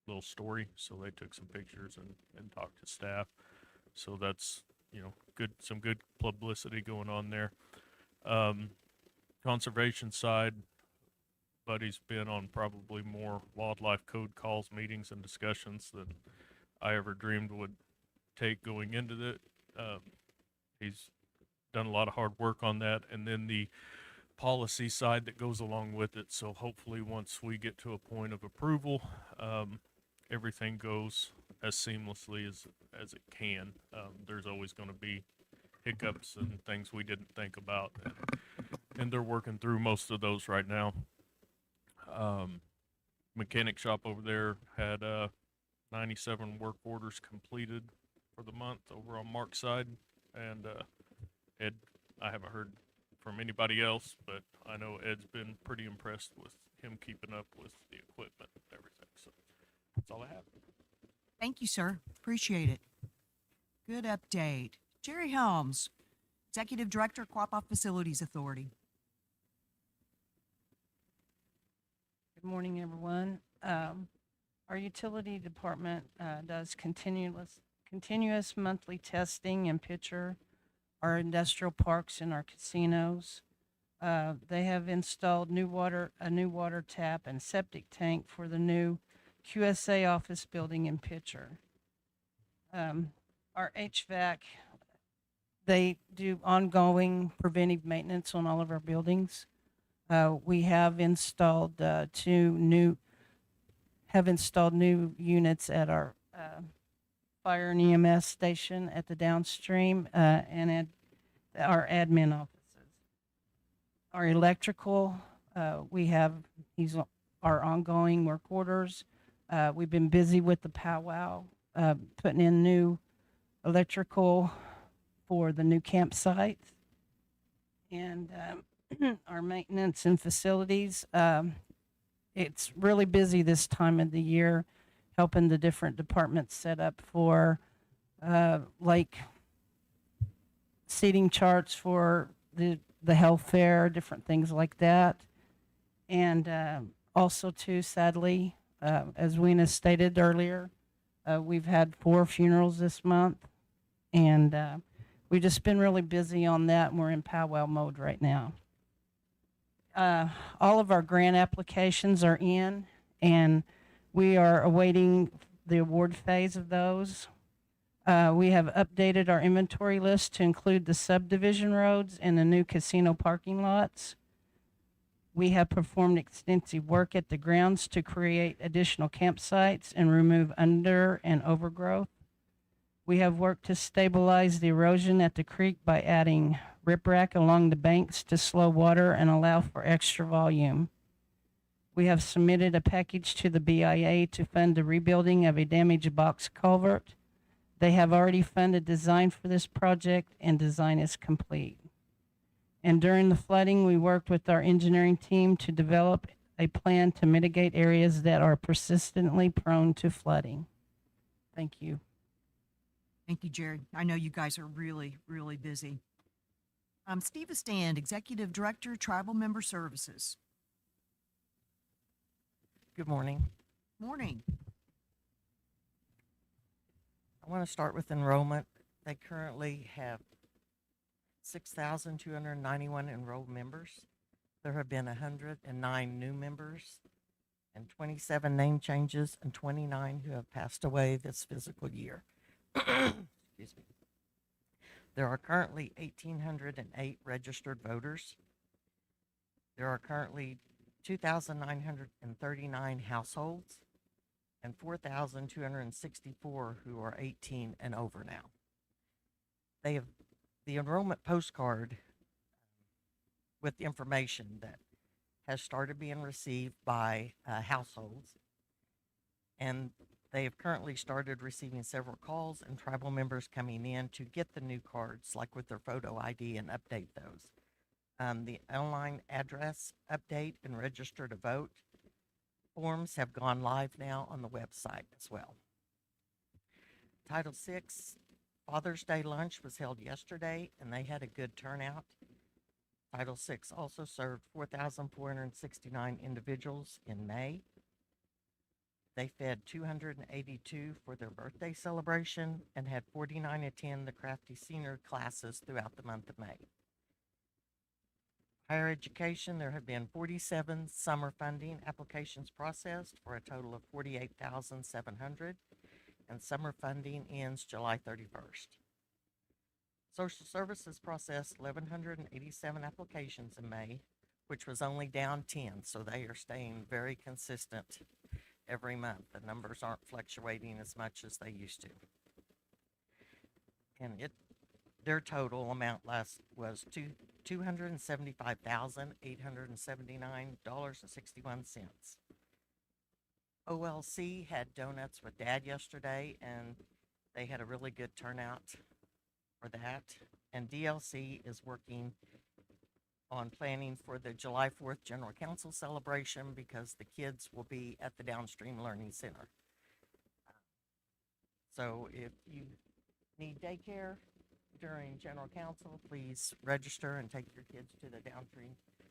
little story, so they took some pictures and talked to staff. So that's some good publicity going on there. Conservation side, Buddy's been on probably more wildlife code calls, meetings, and discussions than I ever dreamed would take going into it. He's done a lot of hard work on that, and then the policy side that goes along with it. So hopefully once we get to a point of approval, everything goes as seamlessly as it can. There's always going to be hiccups and things we didn't think about, and they're working through most of those right now. Mechanic shop over there had 97 work orders completed for the month over on Mark's side, and Ed, I haven't heard from anybody else, but I know Ed's been pretty impressed with him keeping up with the equipment and everything. So that's all I have. Thank you, sir. Appreciate it. Good update. Jerry Helms, Executive Director, Quapaw Facilities Authority. Good morning, everyone. Our utility department does continuous monthly testing and picture our industrial parks and our casinos. They have installed a new water tap and septic tank for the new QSA office building in Pitcher. Our HVAC, they do ongoing preventive maintenance on all of our buildings. We have installed new units at our fire and EMS station at the downstream, and at our admin offices. Our electrical, these are our ongoing work orders. We've been busy with the powwow, putting in new electrical for the new campsite, and our maintenance and facilities. It's really busy this time of the year, helping the different departments set up for like seating charts for the health fair, different things like that. And also too, sadly, as Weena stated earlier, we've had 4 funerals this month, and we've just been really busy on that, and we're in powwow mode right now. All of our grant applications are in, and we are awaiting the award phase of those. We have updated our inventory list to include the subdivision roads and the new casino parking lots. We have performed extensive work at the grounds to create additional campsites and remove under and overgrowth. We have worked to stabilize the erosion at the creek by adding riprap along the banks to slow water and allow for extra volume. We have submitted a package to the BIA to fund the rebuilding of a damaged box culvert. They have already funded design for this project and design is complete. And during the flooding, we worked with our engineering team to develop a plan to mitigate areas that are persistently prone to flooding. Thank you. Thank you, Jerry. I know you guys are really, really busy. Steve Stand, Executive Director, Tribal Member Services. Good morning. Morning. I want to start with enrollment. They currently have 6,291 enrolled members. There have been 109 new members and 27 name changes and 29 who have passed away this physical year. Excuse me. There are currently 1,808 registered voters. There are currently 2,939 households and 4,264 who are 18 and over now. They have the enrollment postcard with information that has started being received by households, and they have currently started receiving several calls and tribal members coming in to get the new cards, like with their photo ID, and update those. The online address update and register to vote forms have gone live now on the website as well. Title VI Father's Day lunch was held yesterday, and they had a good turnout. Title VI also served 4,469 individuals in May. They fed 282 for their birthday celebration and had 49 attend the Crafty Senior classes throughout the month of May. Higher education, there have been 47 summer funding applications processed for a total of 48,700, and summer funding ends July 31st. Social services processed 1,187 applications in May, which was only down 10, so they are staying very consistent every month. The numbers aren't fluctuating as much as they used to. And their total amount was $275,879.61. OLC had donuts with Dad yesterday, and they had a really good turnout for that. And DLC is working on planning for the July 4th General Council celebration because the kids will be at the Downstream Learning Center. So if you need daycare during General Council, please register and take your kids to the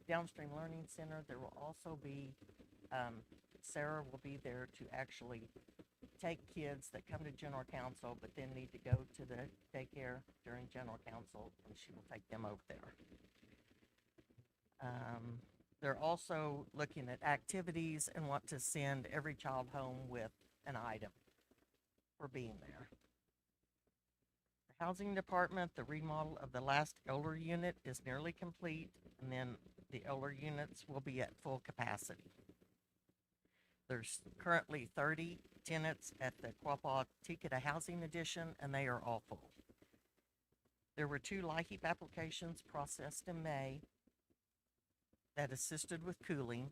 Downstream Learning Center. There will also be, Sarah will be there to actually take kids that come to General Council but then need to go to the daycare during General Council, and she will take them over there. They're also looking at activities and want to send every child home with an item for being there. The Housing Department, the remodel of the last elder unit is nearly complete, and then the elder units will be at full capacity. There's currently 30 tenants at the Quapaw Tikita Housing Edition, and they are all full. There were 2 LIHEAP applications processed in May that assisted with cooling.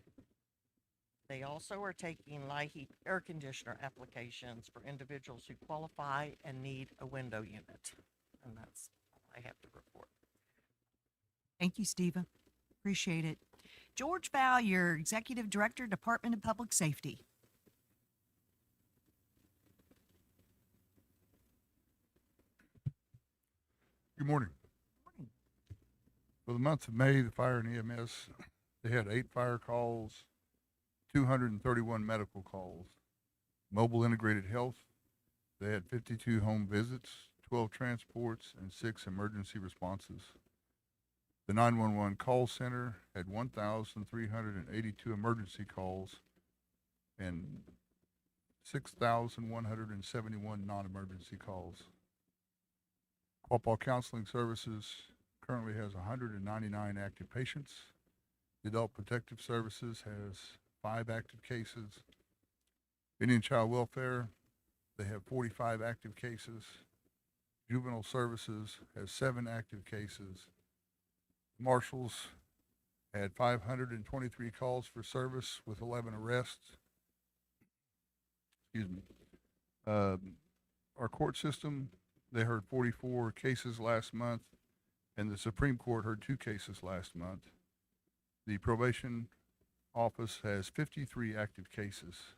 They also are taking LIHEAP air conditioner applications for individuals who qualify and need a window unit. And that's all I have to report. Thank you, Steva. Appreciate it. George Valier, Executive Director, Department of Public Safety. Good morning. For the month of May, the fire and EMS, they had 8 fire calls, 231 medical calls. Mobile integrated health, they had 52 home visits, 12 transports, and 6 emergency responses. The 911 call center had 1,382 emergency calls and 6,171 non-emergency calls. Quapaw Counseling Services currently has 199 active patients The Adult Protective Services has 5 active cases. Indian Child Welfare, they have 45 active cases. Juvenile Services has 7 active cases. Marshals had 523 calls for service with 11 arrests. Excuse me. Our court system, they heard 44 cases last month, and the Supreme Court heard 2 cases last month. The probation office has 53 active cases.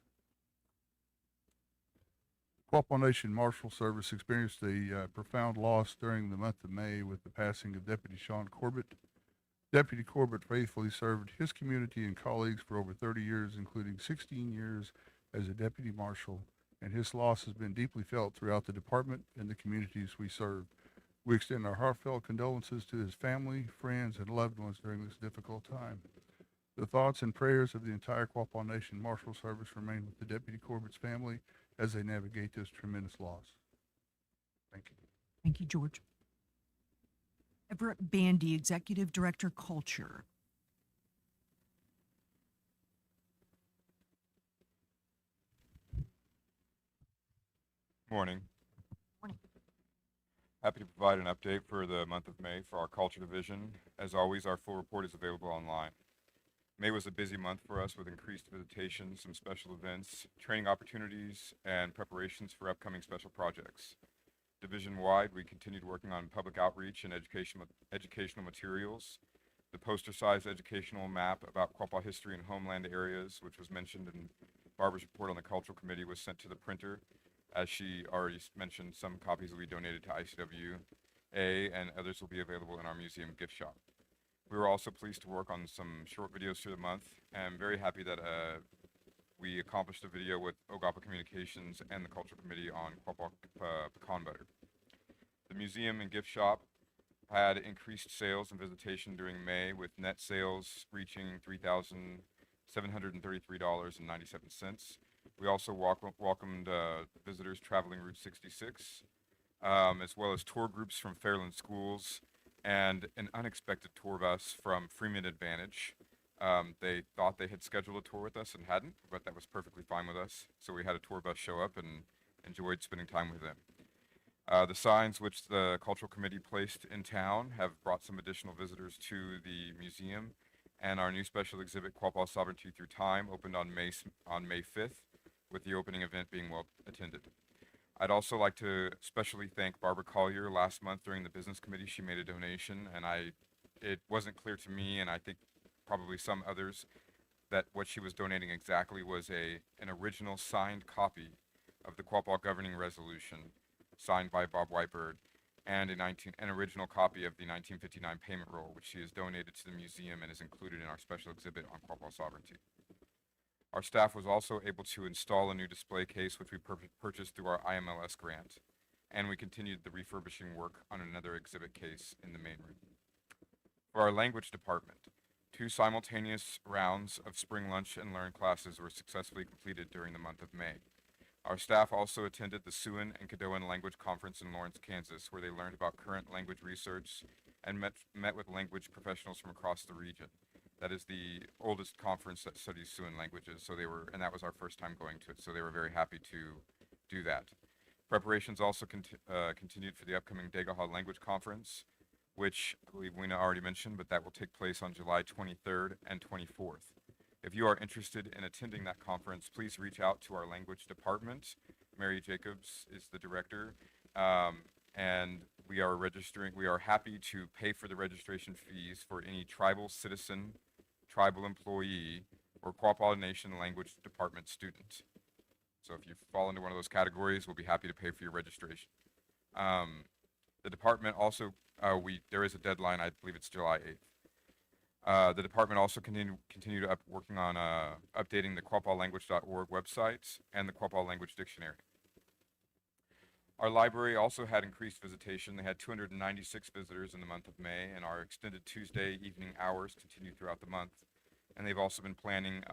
Quapaw Nation Marshal Service experienced a profound loss during the month of May with the passing of Deputy Sean Corbett. Deputy Corbett faithfully served his community and colleagues for over 30 years, including 16 years as a deputy marshal, and his loss has been deeply felt throughout the department and the communities we serve. We extend our heartfelt condolences to his family, friends, and loved ones during this difficult time. The thoughts and prayers of the entire Quapaw Nation Marshal Service remain with the Deputy Corbett's family as they navigate this tremendous loss. Thank you. Thank you, George. Everett Bandy, Executive Director, Culture. Morning. Morning. Happy to provide an update for the month of May for our Culture Division. As always, our full report is available online. May was a busy month for us with increased visitation, some special events, training opportunities, and preparations for upcoming special projects. Division-wide, we continued working on public outreach and educational materials. The poster-sized educational map about Quapaw history and homeland areas, which was mentioned in Barbara's report on the Cultural Committee, was sent to the printer. As she already mentioned, some copies will be donated to ICWA, and others will be available in our museum gift shop. We were also pleased to work on some short videos through the month, and I'm very happy that we accomplished a video with O-Guah-Pah Communications and the Cultural Committee on Quapaw pecan butter. The museum and gift shop had increased sales and visitation during May, with net sales reaching $3,733.97. We also welcomed visitors traveling Route 66, as well as tour groups from Fairland Schools and an unexpected tour bus from Freeman Advantage. They thought they had scheduled a tour with us and hadn't, but that was perfectly fine with us. So we had a tour bus show up and enjoyed spending time with them. The signs which the Cultural Committee placed in town have brought some additional visitors to the museum, and our new special exhibit, Quapaw Sovereignty Through Time, opened on May 5th, with the opening event being well attended. I'd also like to especially thank Barbara Collier. Last month during the business committee, she made a donation, and it wasn't clear to me, and I think probably some others, that what she was donating exactly was an original signed copy of the Quapaw Governing Resolution, signed by Bob Whitebird, and an original copy of the 1959 payment roll, which she has donated to the museum and is included in our special exhibit on Quapaw sovereignty. Our staff was also able to install a new display case, which we purchased through our IMLS grant, and we continued the refurbishing work on another exhibit case in the main room. For our language department, 2 simultaneous rounds of spring lunch and learn classes were successfully completed during the month of May. Our staff also attended the Siouan and Caddoan Language Conference in Lawrence, Kansas, where they learned about current language research and met with language professionals from across the region. That is the oldest conference that studies Siouan languages, and that was our first time going to it, so they were very happy to do that. Preparations also continued for the upcoming Dagaha Language Conference, which I believe Weena already mentioned, but that will take place on July 23rd and 24th. If you are interested in attending that conference, please reach out to our language department. Mary Jacobs is the director, and we are happy to pay for the registration fees for any tribal citizen, tribal employee, or Quapaw Nation Language Department student. So if you fall into one of those categories, we'll be happy to pay for your registration. The department also, there is a deadline, I believe it's July 8th. The department also continued working on updating the quapawlanguage.org website and the Quapaw Language Dictionary. Our library also had increased visitation. They had 296 visitors in the month of May, and our extended Tuesday evening hours continued throughout the month. And they've also been planning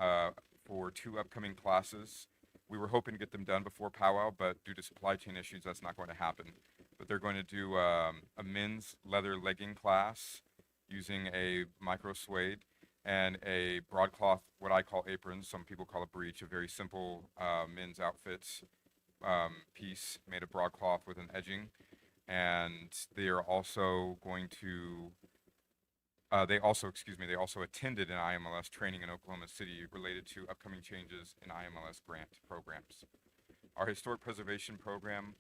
for 2 upcoming classes. We were hoping to get them done before powwow, but due to supply chain issues, that's not going to happen. But they're going to do a men's leather legging class using a micro suede, and a broadcloth, what I call aprons, some people call it breech, a very simple men's outfits piece made of broadcloth with an edging. And they are also going to, they also attended an IMLS training in Oklahoma City related to upcoming changes in IMLS grant programs. Our historic preservation program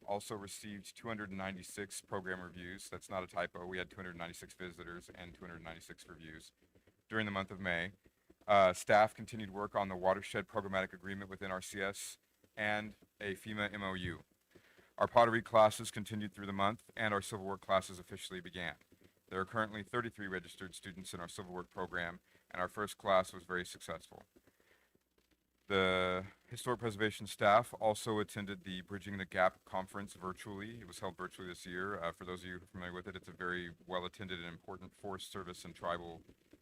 also received 296 program reviews. That's not a typo. We had 296 visitors and 296 reviews during the month of May. Staff continued work on the watershed programmatic agreement with NRCS and a FEMA MOU. Our pottery classes continued through the month, and our civil work classes officially began. There are currently 33 registered students in our civil work program, and our first class was very successful. The historic preservation staff also attended the Bridging the Gap conference virtually. It was held virtually this year. For those of you familiar with it, it's a very well-attended and important Forest Service and Tribal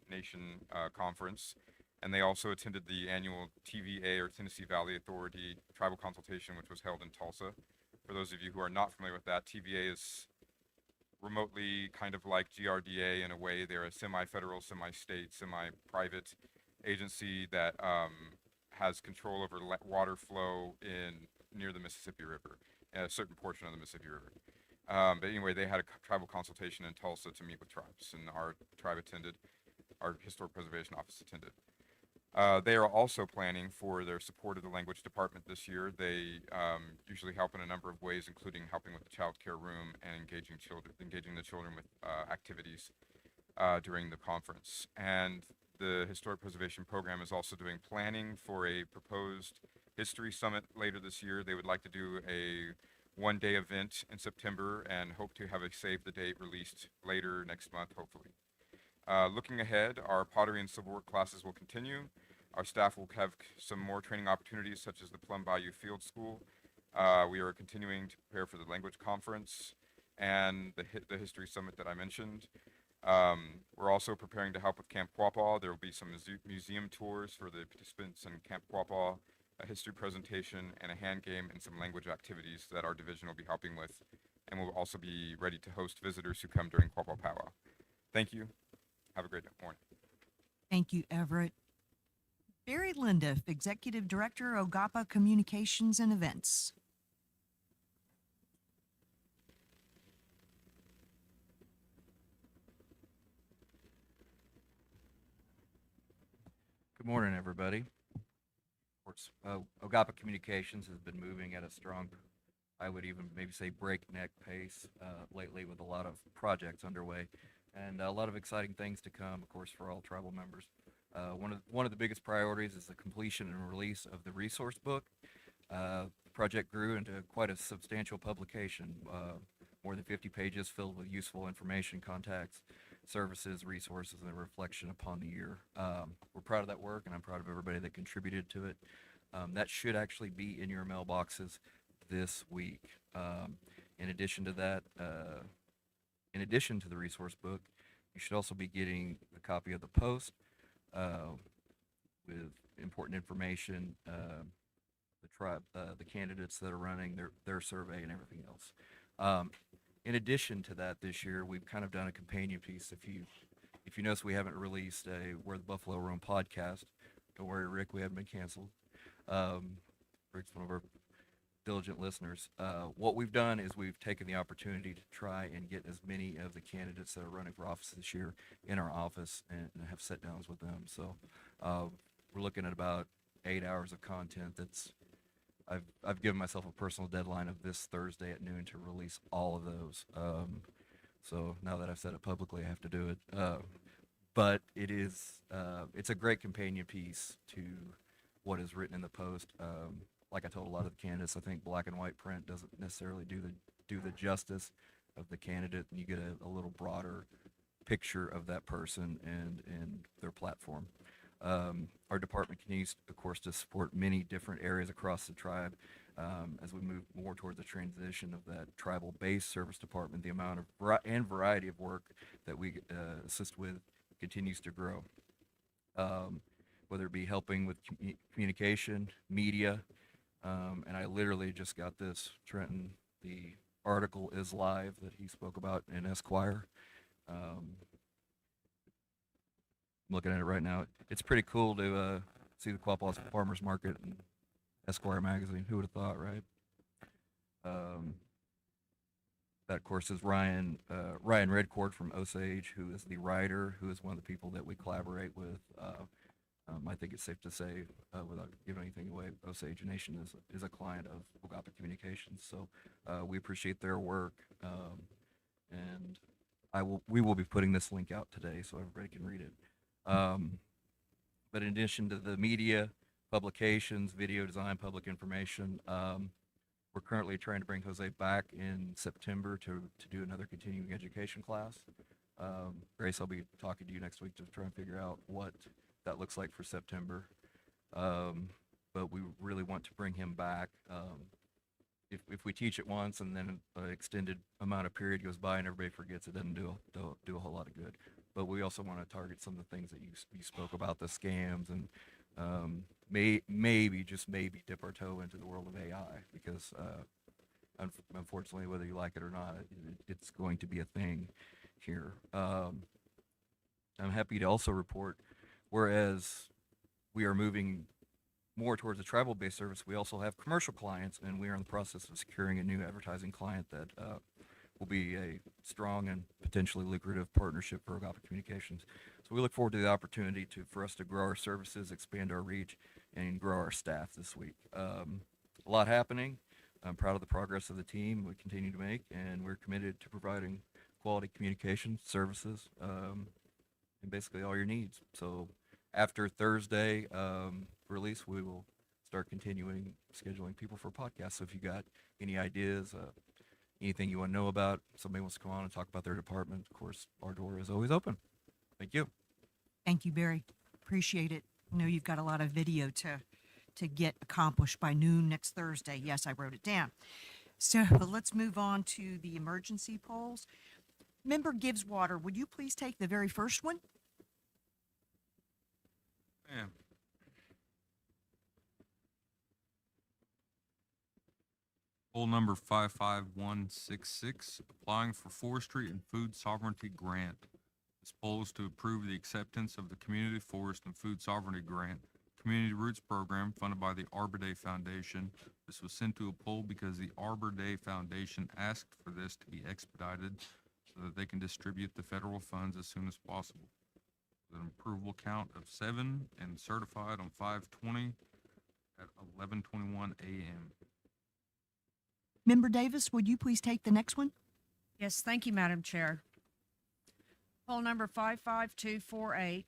Nation conference. And they also attended the annual TVA, or Tennessee Valley Authority, tribal consultation, which was held in Tulsa. For those of you who are not familiar with that, TVA is remotely kind of like GRDA in a way. They're a semi-federal, semi-state, semi-private agency that has control over water flow near the Mississippi River, a certain portion of the Mississippi River. But anyway, they had a tribal consultation in Tulsa to meet with tribes, and our tribe attended, our historic preservation office attended. They are also planning for their support of the language department this year. They usually help in a number of ways, including helping with the child care room and engaging the children with activities during the conference. And the Historic Preservation Program is also doing planning for a proposed history summit later this year. They would like to do a one-day event in September and hope to have a save the date released later next month, hopefully. Looking ahead, our pottery and civil work classes will continue. Our staff will have some more training opportunities, such as the Plum Bayou Field School. We are continuing to prepare for the language conference and the history summit that I mentioned. We're also preparing to help with Camp Quapaw. There will be some museum tours for the participants in Camp Quapaw, a history presentation, and a hand game, and some language activities that our division will be helping with. And we'll also be ready to host visitors who come during Quapaw Powwow. Thank you. Have a great morning. Thank you, Everett. Barry Lindiff, Executive Director, O-gah-pah Communications and Events. Good morning, everybody. Of course, O-gah-pah Communications has been moving at a strong, I would even maybe say breakneck pace lately, with a lot of projects underway and a lot of exciting things to come, of course, for all tribal members. One of the biggest priorities is the completion and release of the resource book. The project grew into quite a substantial publication, more than 50 pages filled with useful information, contacts, services, resources, and a reflection upon the year. We're proud of that work, and I'm proud of everybody that contributed to it. That should actually be in your mailboxes this week. In addition to that, in addition to the resource book, you should also be getting a copy of the Post with important information, the candidates that are running, their survey, and everything else. In addition to that, this year we've kind of done a companion piece. If you notice, we haven't released a Where the Buffalo Roam podcast. Don't worry, Rick, we haven't been canceled. Rick's one of our diligent listeners. What we've done is we've taken the opportunity to try and get as many of the candidates that are running for office this year in our office and have sit downs with them. So we're looking at about 8 hours of content. I've given myself a personal deadline of this Thursday at noon to release all of those. So now that I've said it publicly, I have to do it. But it's a great companion piece to what is written in the Post. Like I told a lot of the candidates, I think black and white print doesn't necessarily do the justice of the candidate, and you get a little broader picture of that person and their platform. Our department continues, of course, to support many different areas across the tribe as we move more toward the transition of that tribal-based service department. The amount of variety of work that we assist with continues to grow, whether it be helping with communication, media, and I literally just got this, Trenton, the article is live that he spoke about in Esquire. I'm looking at it right now. It's pretty cool to see the Quapaw Farmers Market in Esquire magazine. Who would have thought, right? That, of course, is Ryan Redcord from Osage, who is the writer, who is one of the people that we collaborate with. I think it's safe to say, without giving anything away, Osage Nation is a client of O-Guah-Pah Communications. So we appreciate their work, and we will be putting this link out today so everybody can read it. But in addition to the media, publications, video design, public information, we're currently trying to bring Jose back in September to do another continuing education class. Grace, I'll be talking to you next week to try and figure out what that looks like for September. But we really want to bring him back. If we teach it once and then an extended amount of period goes by and everybody forgets, it doesn't do a whole lot of good. But we also want to target some of the things that you spoke about, the scams, and maybe, just maybe, dip our toe into the world of AI, because unfortunately, whether you like it or not, it's going to be a thing here. I'm happy to also report, whereas we are moving more towards a tribal-based service, we also have commercial clients, and we are in the process of securing a new advertising client that will be a strong and potentially lucrative partnership for O-Guah-Pah Communications. So we look forward to the opportunity for us to grow our services, expand our reach, and grow our staff this week. A lot happening. I'm proud of the progress of the team we continue to make, and we're committed to providing quality communication services and basically all your needs. So after Thursday release, we will start continuing scheduling people for podcasts. So if you got any ideas, anything you want to know about, somebody wants to come on and talk about their department, of course, our door is always open. Thank you. Thank you, Barry. Appreciate it. I know you've got a lot of video to get accomplished by noon next Thursday. Yes, I wrote it down. So let's move on to the emergency polls. Member Gibbs Water, would you please take the very first one? Ma'am. Poll number 55166, applying for forestry and food sovereignty grant. This poll is to approve the acceptance of the Community Forest and Food Sovereignty Grant, Community Roots Program funded by the Arbor Day Foundation. This was sent to a poll because the Arbor Day Foundation asked for this to be expedited so that they can distribute the federal funds as soon as possible. With an approval count of 7 and certified on 5/20 at 11:21 a.m. Member Davis, would you please take the next one? Yes, thank you, Madam Chair. Poll number 55248,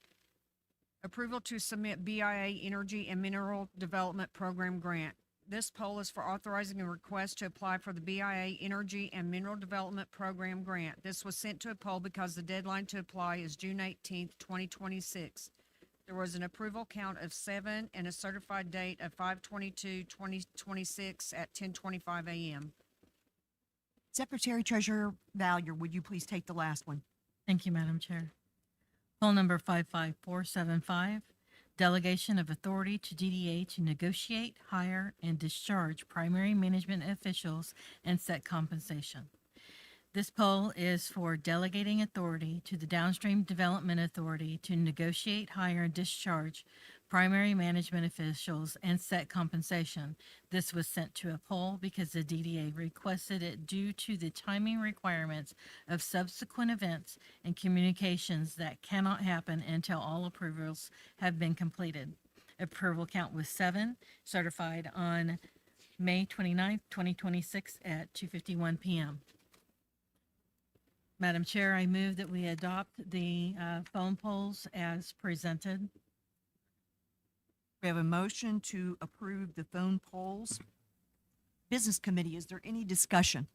approval to submit BIA Energy and Mineral Development Program grant. This poll is for authorizing a request to apply for the BIA Energy and Mineral Development Program grant. This was sent to a poll because the deadline to apply is June 18th, 2026. There was an approval count of 7 and a certified date of 5/22/2026 at 10:25 a.m. Secretary Treasurer Valier, would you please take the last one? Thank you, Madam Chair. Poll number 55475, delegation of authority to DDA to negotiate, hire, and discharge primary management officials and set compensation. This poll is for delegating authority to the Downstream Development Authority to negotiate, hire, and discharge primary management officials and set compensation. This was sent to a poll because the DDA requested it due to the timing requirements of subsequent events and communications that cannot happen until all approvals have been completed. Approval count was 7, certified on May 29th, 2026 at 2:51 p.m. Madam Chair, I move that we adopt the phone polls as presented. We have a motion to approve the phone polls. Business Committee, is there any discussion?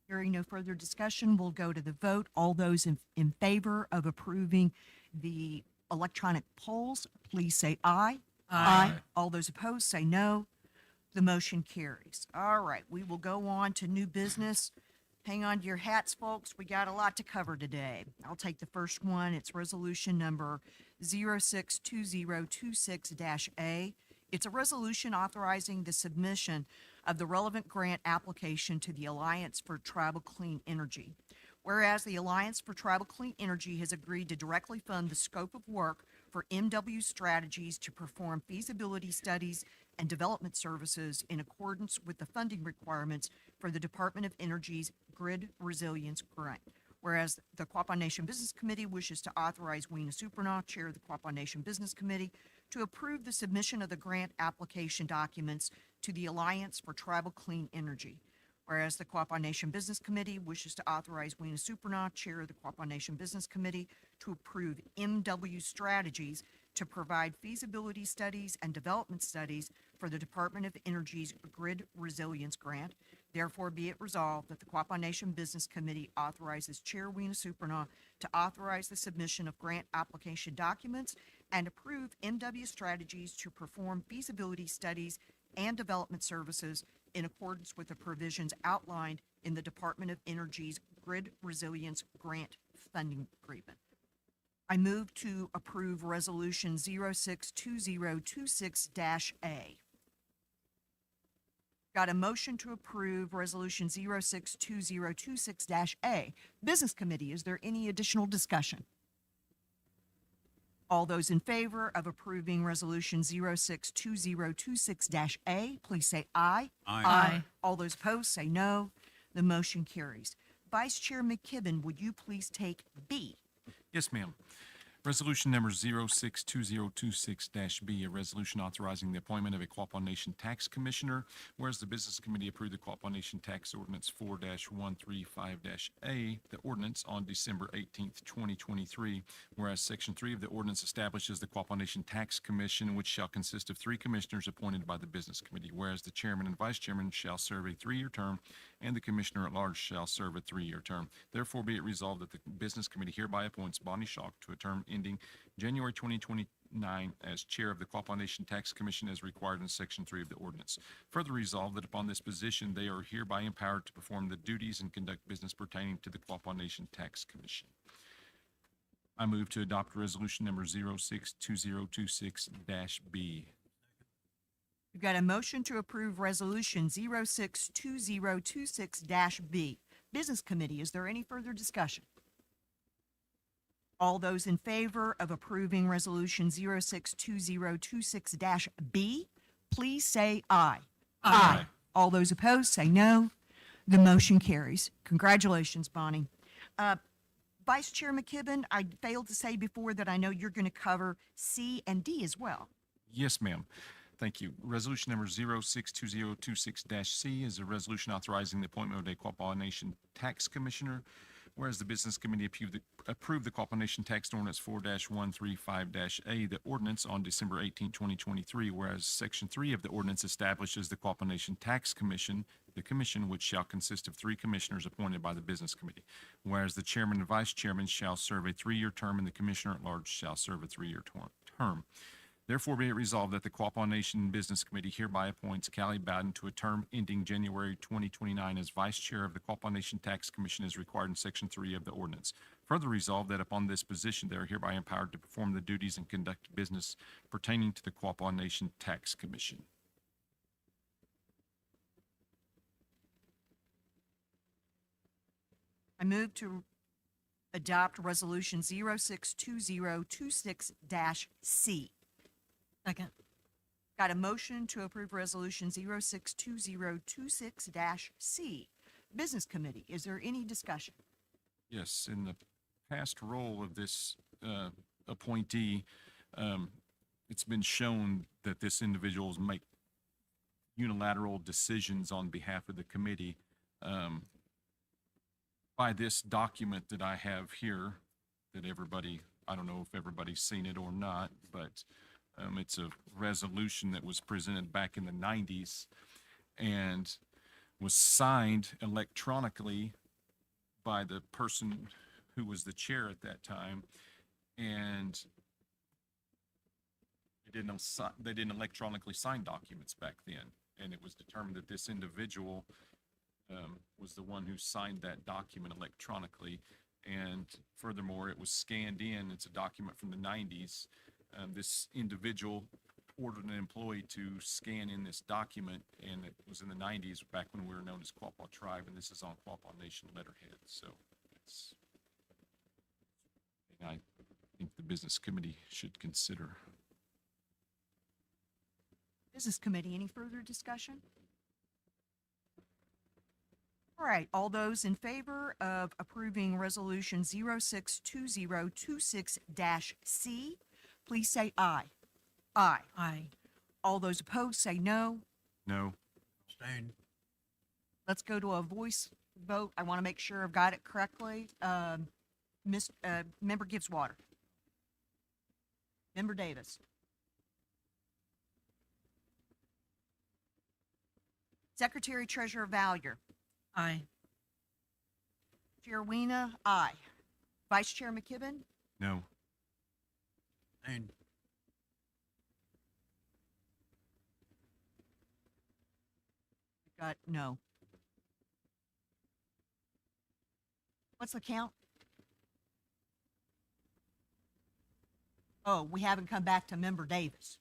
Hearing no further discussion, we'll go to the vote. All those in favor of approving the electronic polls, please say aye. Aye. All those opposed, say no. The motion carries. All right, we will go on to new business. Hang on to your hats, folks. We got a lot to cover today. I'll take the first one. It's resolution number 062026-A. It's a resolution authorizing the submission of the relevant grant application to the Alliance for Tribal Clean Energy. Whereas the Alliance for Tribal Clean Energy has agreed to directly fund the scope of work for MW Strategies to perform feasibility studies and development services in accordance with the funding requirements for the Department of Energy's Grid Resilience Grant. Whereas the Quapaw Nation Business Committee wishes to authorize Weena Supernaw, Chair of the Quapaw Nation Business Committee, to approve the submission of the grant application documents to the Alliance for Tribal Clean Energy. Whereas the Quapaw Nation Business Committee wishes to authorize Weena Supernaw, Chair of the Quapaw Nation Business Committee, to approve MW Strategies to provide feasibility studies and development studies for the Department of Energy's Grid Resilience Grant. Therefore, be it resolved that the Quapaw Nation Business Committee authorizes Chair Weena Supernaw to authorize the submission of grant application documents and approve MW Strategies to perform feasibility studies and development services in accordance with the provisions outlined in the Department of Energy's Grid Resilience Grant Funding Agreement. I move to approve Resolution 062026-A. Got a motion to approve Resolution 062026-A. Business Committee, is there any additional discussion? All those in favor of approving Resolution 062026-A, please say aye. Aye. All those opposed, say no. The motion carries. Vice Chair McKibben, would you please take B? Yes, ma'am. Resolution number 062026-B, a resolution authorizing the appointment of a Quapaw Nation Tax Commissioner, whereas the Business Committee approved the Quapaw Nation Tax Ordinance 4-135-A, the ordinance on December 18th, 2023, whereas Section 3 of the ordinance establishes the Quapaw Nation Tax Commission, which shall consist of 3 commissioners appointed by the Business Committee, whereas the chairman and vice chairman shall serve a 3-year term, and the commissioner at large shall serve a 3-year term. Therefore, be it resolved that the Business Committee hereby appoints Bonnie Schalk to a term ending January 2029 as chair of the Quapaw Nation Tax Commission as required in Section 3 of the ordinance. Further resolved that upon this position, they are hereby empowered to perform the duties and conduct business pertaining to the Quapaw Nation Tax Commission. I move to adopt resolution number 062026-B. We've got a motion to approve Resolution 062026-B. Business Committee, is there any further discussion? All those in favor of approving Resolution 062026-B, please say aye. Aye. All those opposed, say no. The motion carries. Congratulations, Bonnie. Vice Chair McKibben, I failed to say before that I know you're going to cover C and D as well. Yes, ma'am. Thank you. Resolution number 062026-C is a resolution authorizing the appointment of a Quapaw Nation Tax Commissioner, whereas the Business Committee approved the Quapaw Nation Tax Ordinance 4-135-A, the ordinance on December 18, 2023, whereas Section 3 of the ordinance establishes the Quapaw Nation Tax Commission, the commission which shall consist of 3 commissioners appointed by the Business Committee, whereas the chairman and vice chairman shall serve a 3-year term and the commissioner at large shall serve a 3-year term. Therefore, be it resolved that the Quapaw Nation Business Committee hereby appoints Callie Bowden to a term ending January 2029 as Vice Chair of the Quapaw Nation Tax Commission as required in Section 3 of the ordinance. Further resolved that upon this position, they are hereby empowered to perform the duties and conduct business pertaining to the Quapaw Nation Tax Commission. I move to adopt Resolution 062026-C. Second. Got a motion to approve Resolution 062026-C. Business Committee, is there any discussion? Yes, in the past role of this appointee, it's been shown that this individuals make unilateral decisions on behalf of the committee. By this document that I have here, that everybody, I don't know if everybody's seen it or not, but it's a resolution that was presented back in the 90s and was signed electronically by the person who was the chair at that time. And they didn't electronically sign documents back then. And it was determined that this individual was the one who signed that document electronically. And furthermore, it was scanned in. It's a document from the 90s. This individual ordered an employee to scan in this document, and it was in the 90s, back when we were known as Quapaw Tribe, and this is on Quapaw Nation letterhead. So It's, I think the business committee should consider. Business Committee, any further discussion? All right, all those in favor of approving Resolution 062026-C, please say aye. Aye. Aye. All those opposed say no. No. Abstain. Let's go to a voice vote. I want to make sure I've got it correctly. Member Gibbswater. Member Davis. Secretary Treasurer Valier. Aye. Chair Weena, aye. Vice Chair McKibben. No. Abstain. Got no. What's the count? Oh, we haven't come back to Member Davis.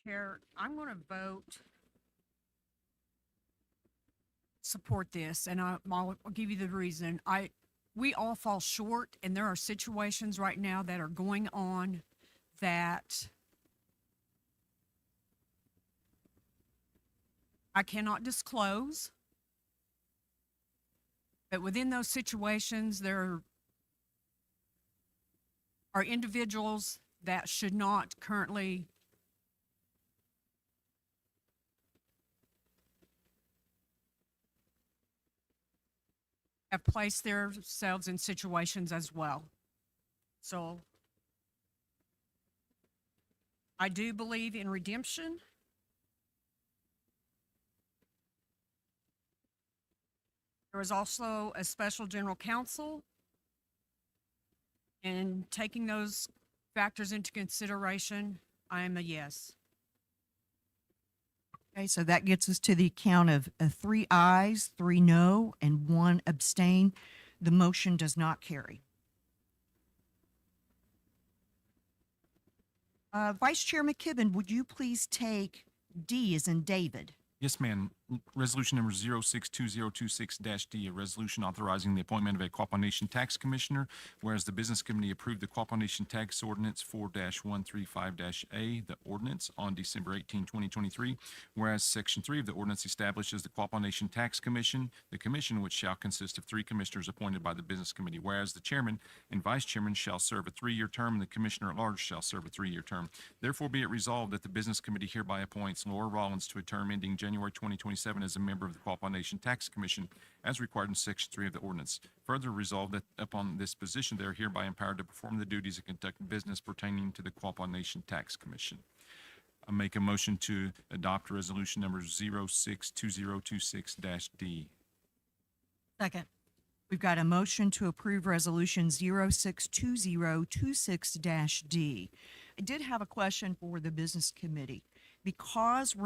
Chair, I'm going to vote support this, and I'll give you the reason. We all fall short, and there are situations right now that are going on that I cannot disclose. But within those situations, there are individuals that should not currently have placed themselves in situations as well. So I do believe in redemption. There was also a special general counsel, and taking those factors into consideration, I am a yes. Okay, so that gets us to the count of 3 ayes, 3 no, and 1 abstain. The motion does not carry. Vice Chair McKibben, would you please take D as in David? Yes, ma'am. Resolution number 062026-D, a resolution authorizing the appointment of a Quapaw Nation Tax Commissioner, whereas the Business Committee approved the Quapaw Nation Tax Ordinance 4-135-A, the ordinance, on December 18, 2023, whereas Section 3 of the ordinance establishes the Quapaw Nation Tax Commission, the commission which shall consist of 3 commissioners appointed by the Business Committee, whereas the chairman and vice chairman shall serve a 3-year term and the commissioner at large shall serve a 3-year term. Therefore be it resolved that the Business Committee hereby appoints Laura Rollins to a term ending January 2027 as a member of the Quapaw Nation Tax Commission as required in Section 3 of the ordinance. Further resolved that upon this position, they are hereby empowered to perform the duties and conduct business pertaining to the Quapaw Nation Tax Commission. I make a motion to adopt resolution number 062026-D. Second. We've got a motion to approve resolution 062026-D. I did have a question for the Business Committee. Because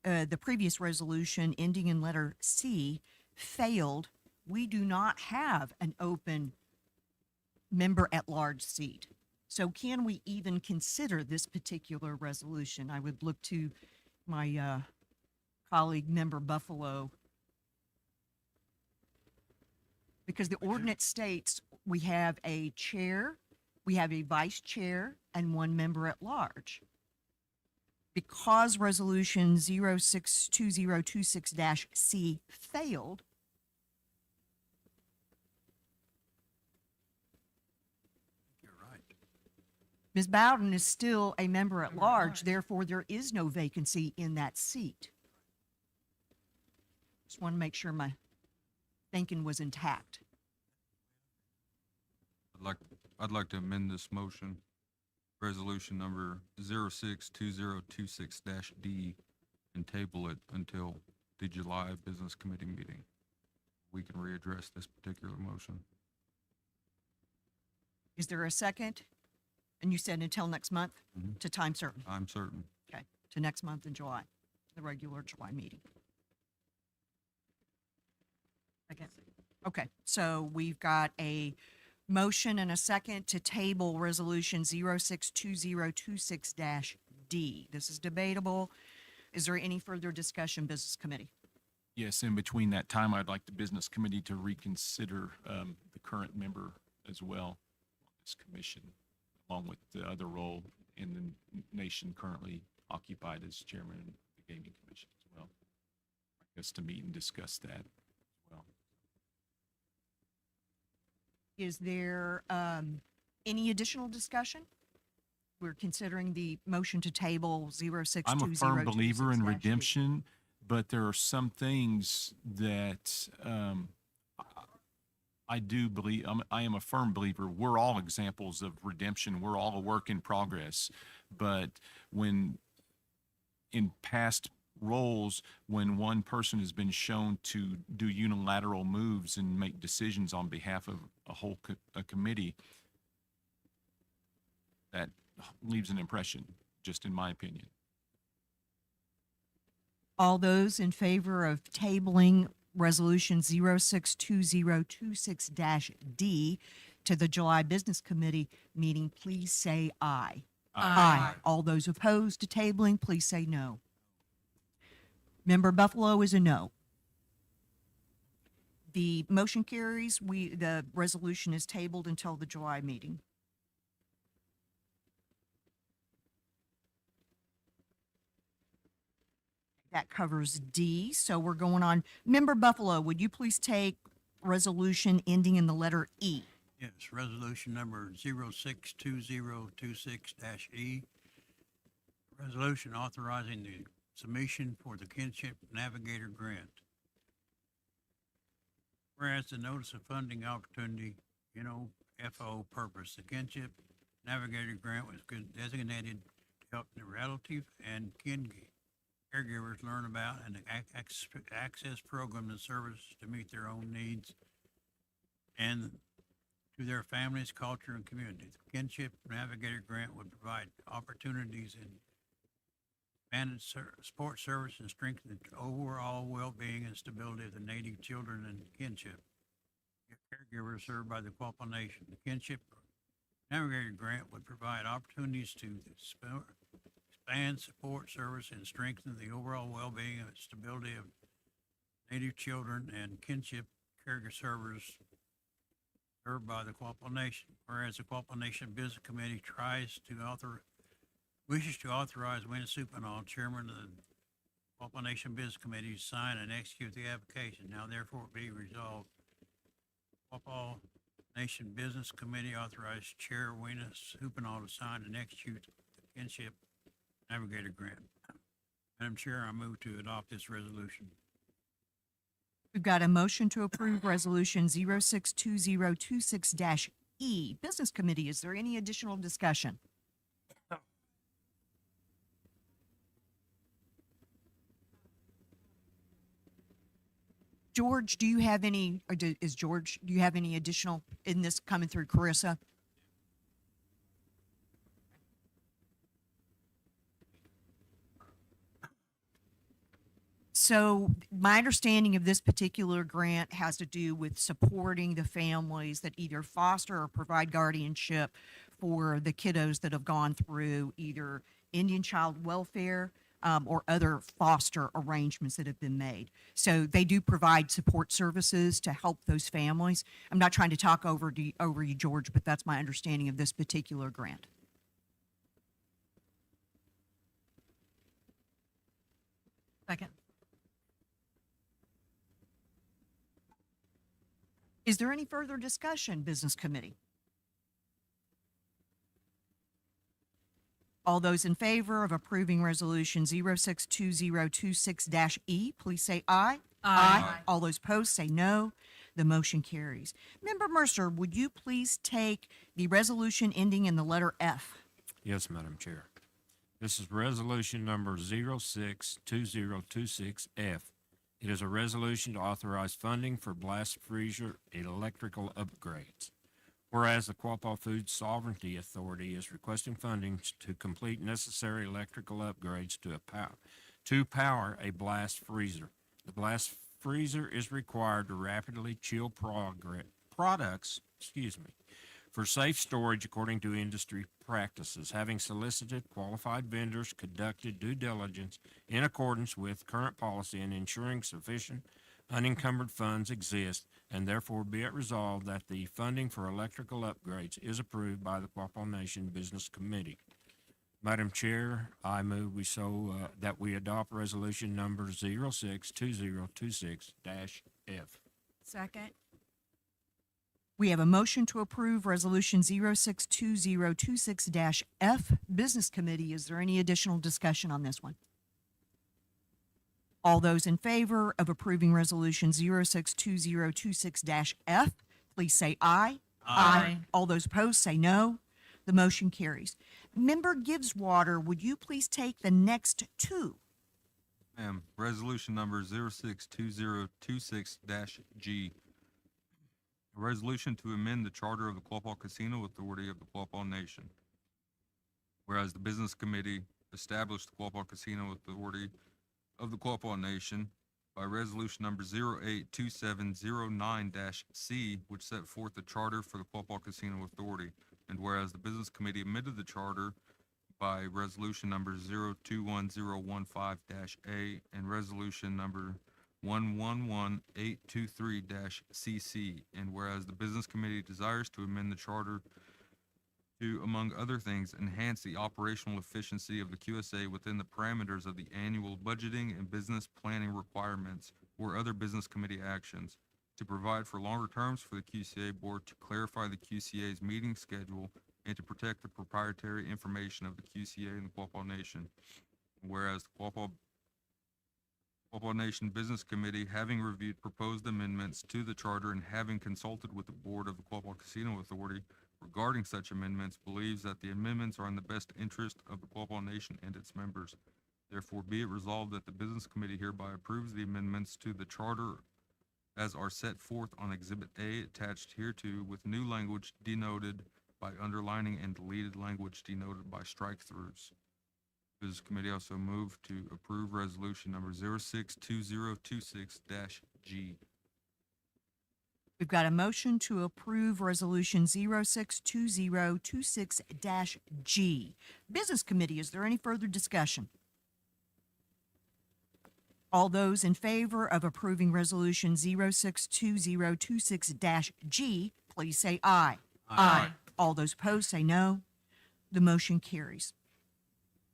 the previous resolution ending in letter C failed, we do not have an open member at large seat. So can we even consider this particular resolution? I would look to my colleague, Member Buffalo. Because the ordinance states we have a chair, we have a vice chair, and one member at large. Because resolution 062026-C failed, You're right. Ms. Bowden is still a member at large, therefore there is no vacancy in that seat. Just want to make sure my thinking was intact. I'd like to amend this motion, resolution number 062026-D, and table it until the July Business Committee meeting. We can readdress this particular motion. Is there a second? And you said until next month to time certain? I'm certain. Okay, to next month in July, the regular July meeting. Second. Okay, so we've got a motion and a second to table resolution 062026-D. This is debatable. Is there any further discussion, Business Committee? Yes, in between that time, I'd like the business committee to reconsider the current member as well on this commission, along with the other role in the nation currently occupied as chairman of the gaming commission as well. I guess to meet and discuss that as well. Is there any additional discussion? We're considering the motion to table 062026-D. I'm a firm believer in redemption, but there are some things that I do believe, I am a firm believer. We're all examples of redemption. We're all a work in progress. But when in past roles, when one person has been shown to do unilateral moves and make decisions on behalf of a whole committee, that leaves an impression, just in my opinion. All those in favor of tabling resolution 062026-D to the July Business Committee meeting, please say aye. Aye. All those opposed to tabling, please say no. Member Buffalo is a no. The motion carries. The resolution is tabled until the July meeting. That covers D, so we're going on. Member Buffalo, would you please take resolution ending in the letter E? Yes, resolution number 062026-E. Resolution authorizing the submission for the Kinship Navigator Grant. Whereas the notice of funding opportunity, FO purpose, the Kinship Navigator Grant was designated to help the relative and caregivers learn about and access programs and services to meet their own needs and to their families, culture, and community. The Kinship Navigator Grant would provide opportunities in expanded support service and strengthen the overall well-being and stability of the Native children and kinship caregivers served by the Quapaw Nation. The Kinship Navigator Grant would provide opportunities to expand support service and strengthen the overall well-being and stability of Native children and kinship caregivers served by the Quapaw Nation. Whereas the Quapaw Nation Business Committee wishes to authorize Wayne Supinall, chairman of the Quapaw Nation Business Committee, to sign and execute the application. Now therefore be resolved. Quapaw Nation Business Committee authorized Chair Wayne Supinall to sign and execute the Kinship Navigator Grant. Madam Chair, I move to adopt this resolution. We've got a motion to approve resolution 062026-E. Business Committee, is there any additional discussion? George, do you have any, do you have any additional in this coming through Carissa? So my understanding of this particular grant has to do with supporting the families that either foster or provide guardianship for the kiddos that have gone through either Indian child welfare or other foster arrangements that have been made. So they do provide support services to help those families. I'm not trying to talk over you, George, but that's my understanding of this particular grant. Second. Is there any further discussion, Business Committee? All those in favor of approving Resolution 062026-E, please say aye. Aye. All those opposed say no. The motion carries. Member Mercer, would you please take the resolution ending in the letter F? Yes, Madam Chair. This is resolution number 062026F. It is a resolution to authorize funding for blast freezer electrical upgrades. Whereas the Quapaw Food Sovereignty Authority is requesting funding to complete necessary electrical upgrades to power a blast freezer. The blast freezer is required to rapidly chill products, for safe storage according to industry practices. Having solicited qualified vendors, conducted due diligence in accordance with current policy, and ensuring sufficient unencumbered funds exist, and therefore be it resolved that the funding for electrical upgrades is approved by the Quapaw Nation Business Committee. Madam Chair, I move that we adopt resolution number 062026-F. Second. We have a motion to approve Resolution 062026-F. Business Committee, is there any additional discussion on this one? All those in favor of approving Resolution 062026-F, please say aye. Aye. All those opposed say no. The motion carries. Member Gibbswater, would you please take the next two? Ma'am, resolution number 062026-G. A resolution to amend the charter of the Quapaw Casino Authority of the Quapaw Nation. Whereas the Business Committee established the Quapaw Casino Authority of the Quapaw Nation by resolution number 082709-C, which set forth the charter for the Quapaw Casino Authority. And whereas the Business Committee amended the charter by resolution number 021015-A and resolution number 111823-CC, and whereas the Business Committee desires to amend the charter to, among other things, enhance the operational efficiency of the QSA within the parameters of the annual budgeting and business planning requirements or other Business Committee actions, to provide for longer terms for the QCA Board, to clarify the QCA's meeting schedule, and to protect the proprietary information of the QCA and the Quapaw Nation. Whereas the Quapaw Nation Business Committee, having reviewed proposed amendments to the charter and having consulted with the Board of the Quapaw Casino Authority regarding such amendments, believes that the amendments are in the best interest of the Quapaw Nation and its members. Therefore, be it resolved that the Business Committee hereby approves the amendments to the charter as are set forth on Exhibit A attached hereto, with new language denoted by underlining and deleted language denoted by strike-throughs. Business Committee also moved to approve resolution number 062026-G. We've got a motion to approve Resolution 062026-G. Business Committee, is there any further discussion? All those in favor of approving Resolution 062026-G, please say aye. Aye. All those opposed say no. The motion carries.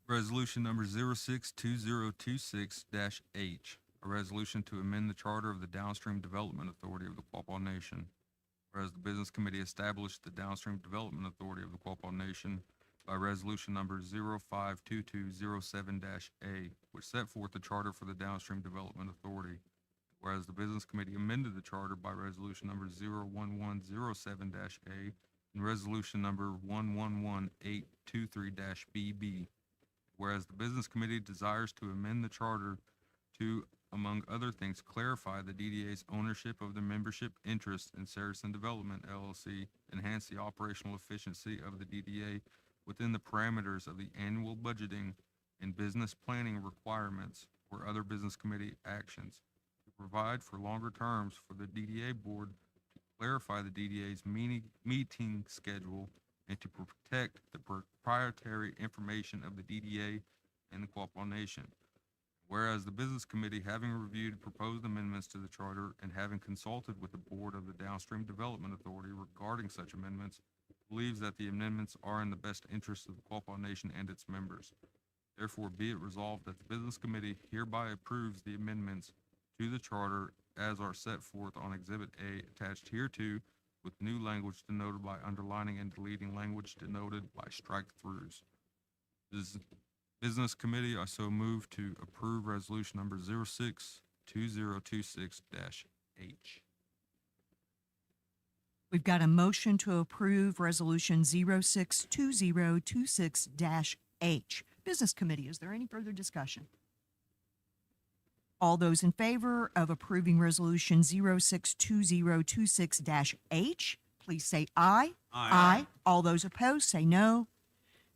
Resolution number 062026-H, a resolution to amend the charter of the Downstream Development Authority of the Quapaw Nation. Whereas the Business Committee established the Downstream Development Authority of the Quapaw Nation by resolution number 052207-A, which set forth the charter for the Downstream Development Authority. Whereas the Business Committee amended the charter by resolution number 01107-A and resolution number 111823-BB. Whereas the Business Committee desires to amend the charter to, among other things, clarify the DDA's ownership of the membership interest in Saracen Development LLC, enhance the operational efficiency of the DDA within the parameters of the annual budgeting and business planning requirements or other Business Committee actions, to provide for longer terms for the DDA Board, to clarify the DDA's meeting schedule, and to protect the proprietary information of the DDA and the Quapaw Nation. Whereas the Business Committee, having reviewed proposed amendments to the charter and having consulted with the Board of the Downstream Development Authority regarding such amendments, believes that the amendments are in the best interest of the Quapaw Nation and its members. Therefore, be it resolved that the Business Committee hereby approves the amendments to the charter as are set forth on Exhibit A attached hereto, with new language denoted by underlining and deleting language denoted by strike-throughs. Business Committee, I so move to approve resolution number 062026-H. We've got a motion to approve resolution 062026-H. Business Committee, is there any further discussion? All those in favor of approving resolution 062026-H, please say aye. Aye. All those opposed, say no.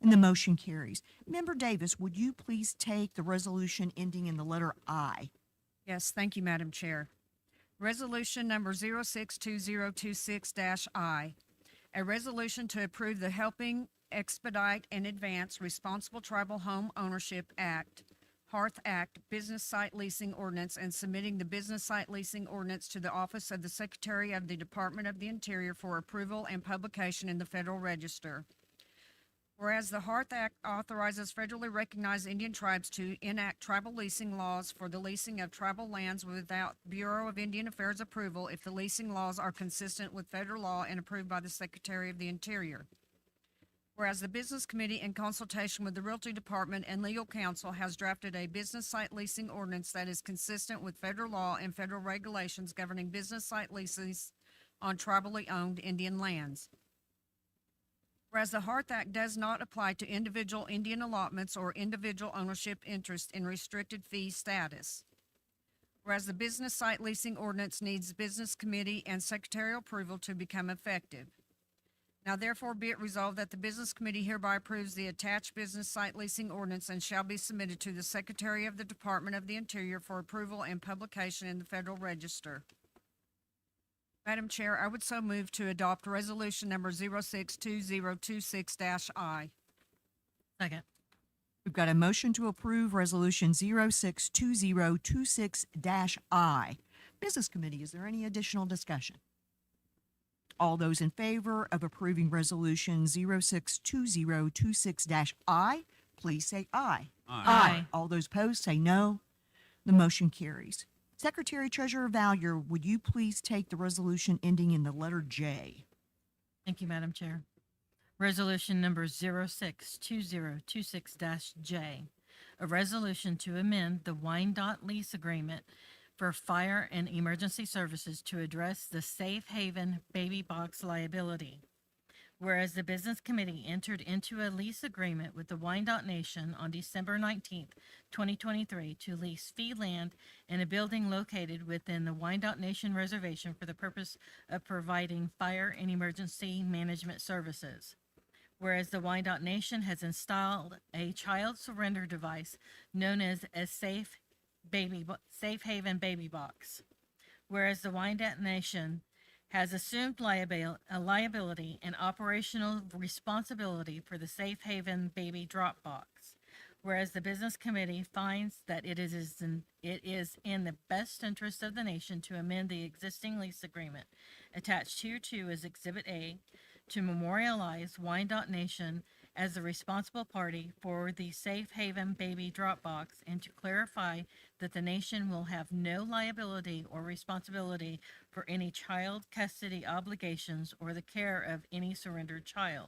And the motion carries. Member Davis, would you please take the resolution ending in the letter I? Yes, thank you, Madam Chair. Resolution number 062026-I, a resolution to approve the Helping Expedite and Advance Responsible Tribal Home Ownership Act, Hearth Act, Business Site Leasing Ordinance, and submitting the Business Site Leasing Ordinance to the Office of the Secretary of the Department of the Interior for approval and publication in the Federal Register. Whereas the Hearth Act authorizes federally recognized Indian tribes to enact tribal leasing laws for the leasing of tribal lands without Bureau of Indian Affairs approval if the leasing laws are consistent with federal law and approved by the Secretary of the Interior. Whereas the Business Committee, in consultation with the Realty Department and Legal Counsel, has drafted a business site leasing ordinance that is consistent with federal law and federal regulations governing business site leases on tribally owned Indian lands. Whereas the Hearth Act does not apply to individual Indian allotments or individual ownership interest in restricted fee status. Whereas the business site leasing ordinance needs Business Committee and secretarial approval to become effective. Now therefore be it resolved that the Business Committee hereby approves the attached business site leasing ordinance and shall be submitted to the Secretary of the Department of the Interior for approval and publication in the Federal Register. Madam Chair, I would so move to adopt resolution number 062026-I. Second. We've got a motion to approve resolution 062026-I. Business Committee, is there any additional discussion? All those in favor of approving resolution 062026-I, please say aye. Aye. All those opposed, say no. The motion carries. Secretary Treasurer Valier, would you please take the resolution ending in the letter J? Thank you, Madam Chair. Resolution number 062026-J, a resolution to amend the Wyandotte lease agreement for fire and emergency services to address the Safe Haven baby box liability. Whereas the Business Committee entered into a lease agreement with the Wyandotte Nation on December 19th, 2023 to lease fee land and a building located within the Wyandotte Nation Reservation for the purpose of providing fire and emergency management services. Whereas the Wyandotte Nation has installed a child surrender device known as a Safe Haven baby box. Whereas the Wyandotte Nation has assumed liability and operational responsibility for the Safe Haven baby drop box. Whereas the Business Committee finds that it is in the best interest of the nation to amend the existing lease agreement attached hereto as Exhibit A to memorialize Wyandotte Nation as the responsible party for the Safe Haven baby drop box and to clarify that the nation will have no liability or responsibility for any child custody obligations or the care of any surrendered child.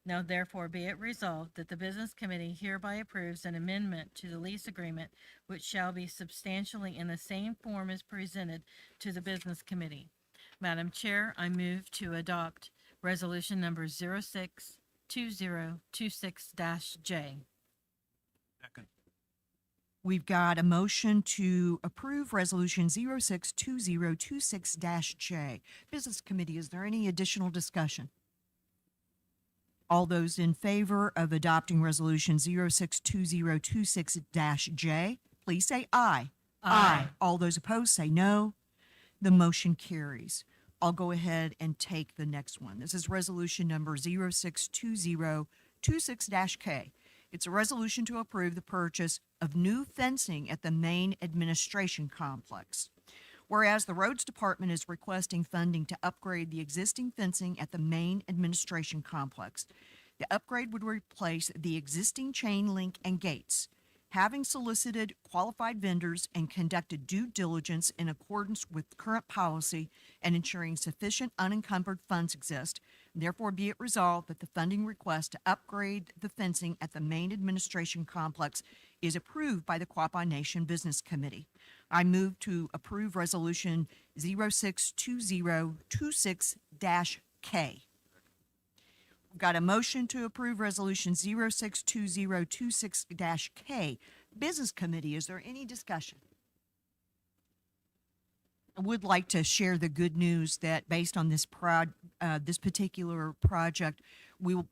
Now therefore be it resolved that the Business Committee hereby approves an amendment to the lease agreement which shall be substantially in the same form as presented to the Business Committee. Madam Chair, I move to adopt resolution number 062026-J. Second. We've got a motion to approve resolution 062026-J. Business Committee, is there any additional discussion? All those in favor of adopting resolution 062026-J, please say aye. Aye. All those opposed, say no. The motion carries. I'll go ahead and take the next one. This is resolution number 062026-K. It's a resolution to approve the purchase of new fencing at the main administration complex. Whereas the Roads Department is requesting funding to upgrade the existing fencing at the main administration complex. The upgrade would replace the existing chain link and gates. Having solicited qualified vendors and conducted due diligence in accordance with current policy and ensuring sufficient unencumbered funds exist, therefore be it resolved that the funding request to upgrade the fencing at the main administration complex is approved by the Quapaw Nation Business Committee. I move to approve Resolution 062026-K. We've got a motion to approve Resolution 062026-K. Business Committee, is there any discussion? I would like to share the good news that based on this particular project, we will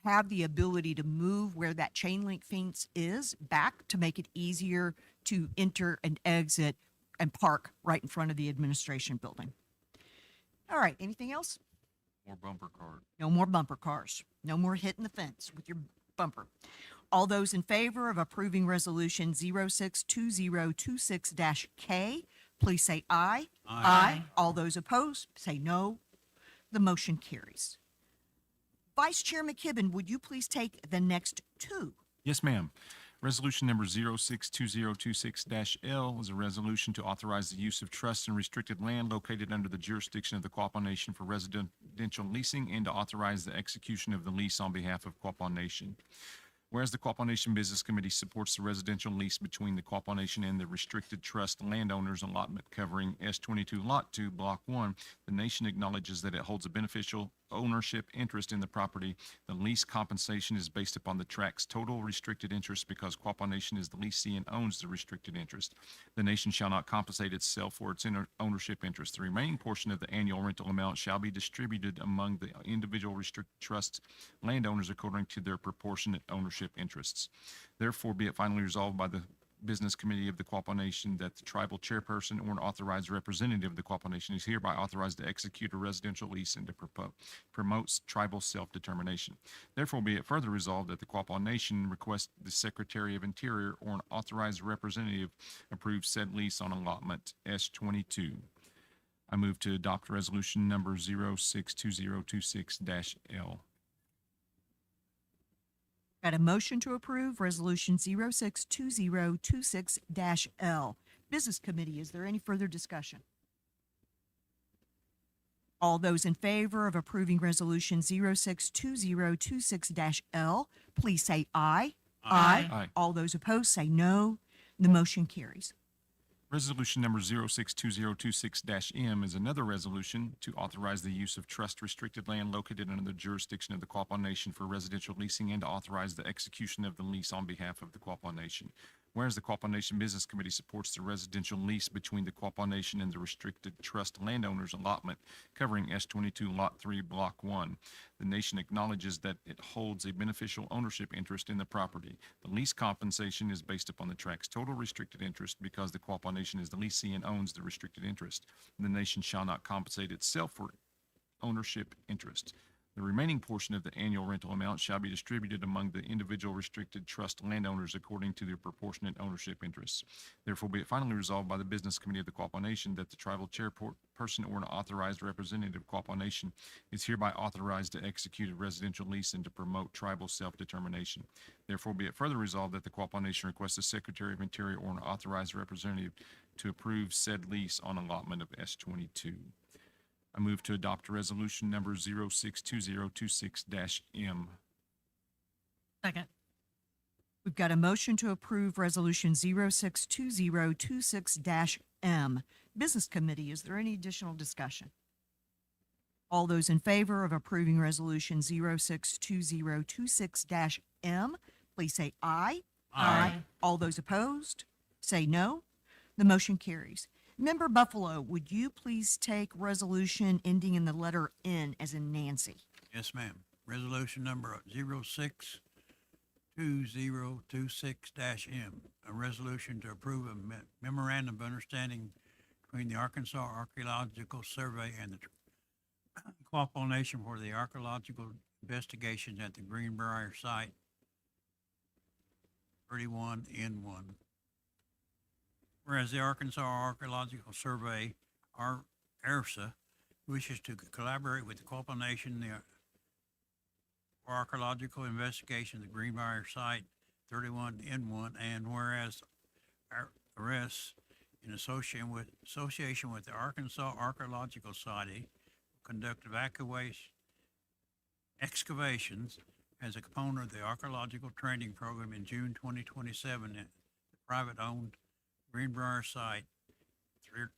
have the ability to move where that chain link fence is back to make it easier to enter and exit and park right in front of the administration building. All right, anything else? More bumper cars. No more bumper cars. No more hitting the fence with your bumper. All those in favor of approving Resolution 062026-K, please say aye. Aye. All those opposed, say no. The motion carries. Vice Chair McKibben, would you please take the next two? Yes, ma'am. Resolution number 062026-L is a resolution to authorize the use of trust and restricted land located under the jurisdiction of the Quapaw Nation for residential leasing and to authorize the execution of the lease on behalf of Quapaw Nation. Whereas the Quapaw Nation Business Committee supports the residential lease between the Quapaw Nation and the restricted trust landowners allotment covering S22 Lot 2, Block 1, the nation acknowledges that it holds a beneficial ownership interest in the property. The lease compensation is based upon the tract's total restricted interest because Quapaw Nation is the lessee and owns the restricted interest. The nation shall not compensate itself for its ownership interest. The remaining portion of the annual rental amount shall be distributed among the individual restricted trusts landowners according to their proportionate ownership interests. Therefore, be it finally resolved by the Business Committee of the Quapaw Nation that the tribal chairperson or an authorized representative of the Quapaw Nation is hereby authorized to execute a residential lease and to promote tribal self-determination. Therefore, be it further resolved that the Quapaw Nation request the Secretary of Interior or an authorized representative approve said lease on allotment S22. I move to adopt resolution number 062026-L. Got a motion to approve Resolution 062026-L. Business Committee, is there any further discussion? All those in favor of approving Resolution 062026-L, please say aye. Aye. All those opposed, say no. The motion carries. Resolution number 062026-M is another resolution to authorize the use of trust restricted land located under the jurisdiction of the Quapaw Nation for residential leasing and to authorize the execution of the lease on behalf of the Quapaw Nation. Whereas the Quapaw Nation Business Committee supports the residential lease between the Quapaw Nation and the restricted trust landowners allotment covering S22 Lot 3, Block 1. The nation acknowledges that it holds a beneficial ownership interest in the property. The lease compensation is based upon the tract's total restricted interest because the Quapaw Nation is the lessee and owns the restricted interest. The nation shall not compensate itself for ownership interest. The remaining portion of the annual rental amount shall be distributed among the individual restricted trust landowners according to their proportionate ownership interests. Therefore, be it finally resolved by the Business Committee of the Quapaw Nation that the tribal chairperson or an authorized representative of Quapaw Nation is hereby authorized to execute a residential lease and to promote tribal self-determination. Therefore, be it further resolved that the Quapaw Nation requests the Secretary of Interior or an authorized representative to approve said lease on allotment of S22. I move to adopt resolution number 062026-M. Second. We've got a motion to approve Resolution 062026-M. Business Committee, is there any additional discussion? All those in favor of approving Resolution 062026-M, please say aye. Aye. All those opposed, say no. The motion carries. Member Buffalo, would you please take resolution ending in the letter N as in Nancy? Yes, ma'am. Resolution number 062026-M, a resolution to approve a memorandum of understanding between the Arkansas Archaeological Survey and the Quapaw Nation for the archaeological investigations at the Greenbrier site 31N1. Whereas the Arkansas Archaeological Survey, ARSA, wishes to collaborate with the Quapaw Nation for archaeological investigation of the Greenbrier Site 31N1, and whereas arrests in association with the Arkansas Archaeological Society will conduct excavations as a component of the archaeological training program in June 2027 at the private-owned Greenbrier Site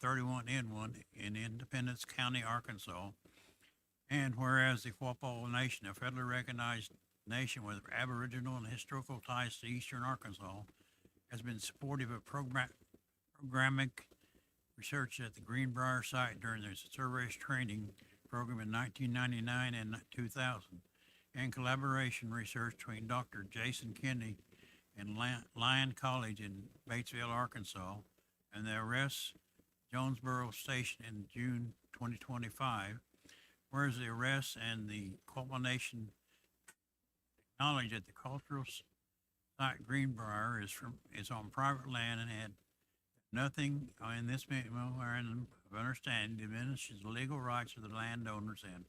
31N1 in Independence County, Arkansas. And whereas the Quapaw Nation, a federally recognized nation with aboriginal and historical ties to eastern Arkansas, has been supportive of programmatic research at the Greenbrier site during the survey's training program in 1999 and 2000, and collaboration research between Dr. Jason Kennedy and Lyon College in Batesville, Arkansas, and the arrests Jonesboro Station in June 2025, whereas the arrests and the Quapaw Nation acknowledge that the cultural site Greenbrier is on private land and had nothing in this memorandum of understanding diminishes the legal rights of the landowners, and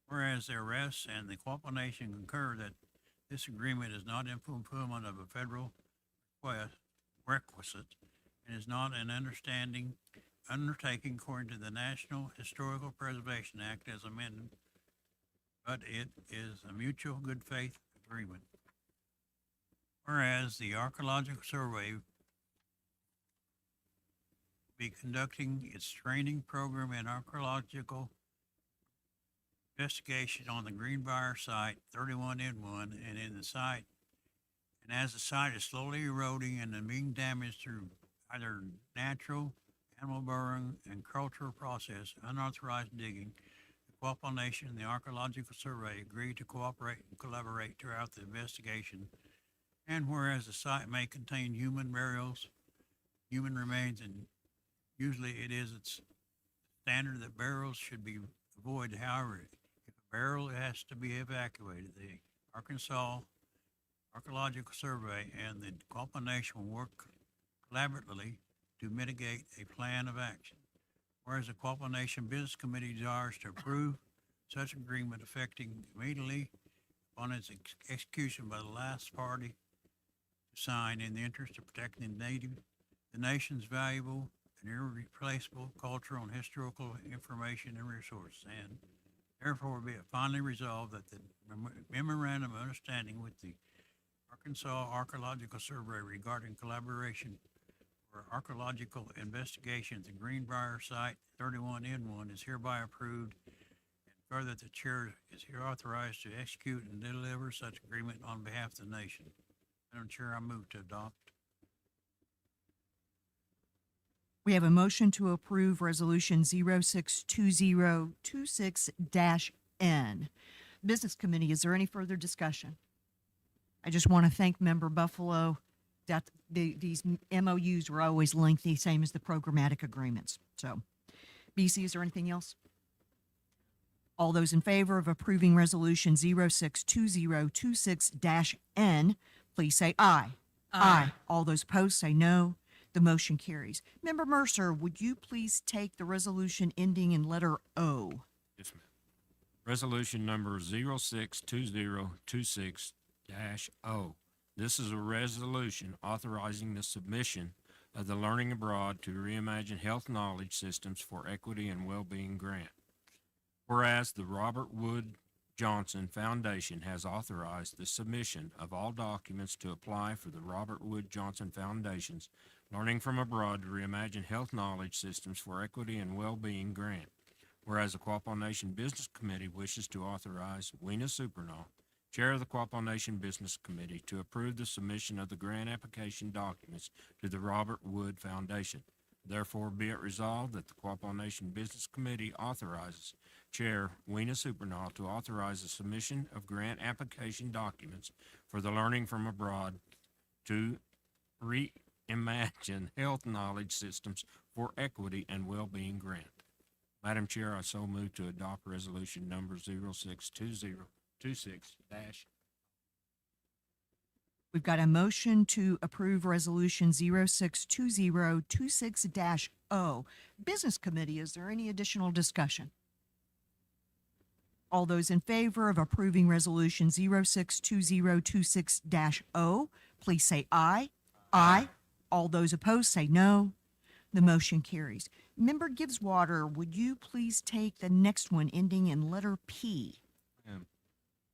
whereas the arrests and the Quapaw Nation concur that this agreement is not in fulfillment of a federal requisite and is not an undertaking according to the National Historical Preservation Act as amended, but it is a mutual good faith agreement. Whereas the Archaeological Survey will be conducting its training program in archaeological investigation on the Greenbrier site 31N1 and in the site, and as the site is slowly eroding and being damaged through either natural, animal burrowing, and cultural process, unauthorized digging, the Quapaw Nation and the Archaeological Survey agreed to cooperate and collaborate throughout the investigation. And whereas the site may contain human burials, human remains, and usually it is its standard that burials should be avoided. However, if a burial has to be evacuated, the Arkansas Archaeological Survey and the Quapaw Nation will work collaboratively to mitigate a plan of action. Whereas the Quapaw Nation Business Committee desires to approve such agreement effecting immediately upon its execution by the last party to sign in the interest of protecting the nation's valuable and irreplaceable cultural and historical information and resources, and therefore be it finally resolved that the memorandum of understanding with the Arkansas Archaeological Survey regarding collaboration for archaeological investigation at the Greenbrier Site 31N1 is hereby approved, and further that the chair is here authorized to execute and deliver such agreement on behalf of the nation. Madam Chair, I move to adopt. We have a motion to approve Resolution 062026-N. Business Committee, is there any further discussion? I just want to thank Member Buffalo that these MOUs were always lengthy, same as the programmatic agreements. So, BC, is there anything else? All those in favor of approving Resolution 062026-N, please say aye. Aye. All those opposed say no. The motion carries. Member Mercer, would you please take the resolution ending in letter O? Yes, ma'am. Resolution number 062026-O. This is a resolution authorizing the submission of the Learning Abroad to Reimagine Health Knowledge Systems for Equity and Wellbeing Grant. Whereas the Robert Wood Johnson Foundation has authorized the submission of all documents to apply for the Robert Wood Johnson Foundation's Learning from Abroad to Reimagine Health Knowledge Systems for Equity and Wellbeing Grant. Whereas the Quapaw Nation Business Committee wishes to authorize Weena Supernall, Chair of the Quapaw Nation Business Committee, to approve the submission of the grant application documents to the Robert Wood Foundation. Therefore, be it resolved that the Quapaw Nation Business Committee authorizes Chair Weena Supernall to authorize the submission of grant application documents for the Learning from Abroad to Reimagine Health Knowledge Systems for Equity and Wellbeing Grant. Madam Chair, I so move to adopt resolution number 062026-. We've got a motion to approve Resolution 062026-0. Business Committee, is there any additional discussion? All those in favor of approving Resolution 062026-0, please say aye. Aye. All those opposed say no. The motion carries. Member Gibbswater, would you please take the next one ending in letter P?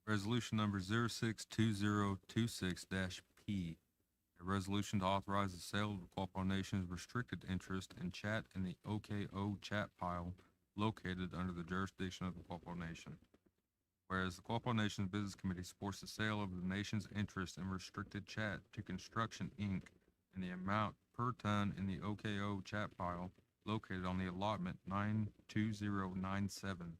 Resolution number 062026-P. A resolution to authorize the sale of the Quapaw Nation's restricted interest in chat in the OKO chat pile located under the jurisdiction of the Quapaw Nation. Whereas the Quapaw Nation's Business Committee supports the sale of the nation's interest in restricted chat to Construction, Inc. in the amount per ton in the OKO chat pile located on the allotment 92097.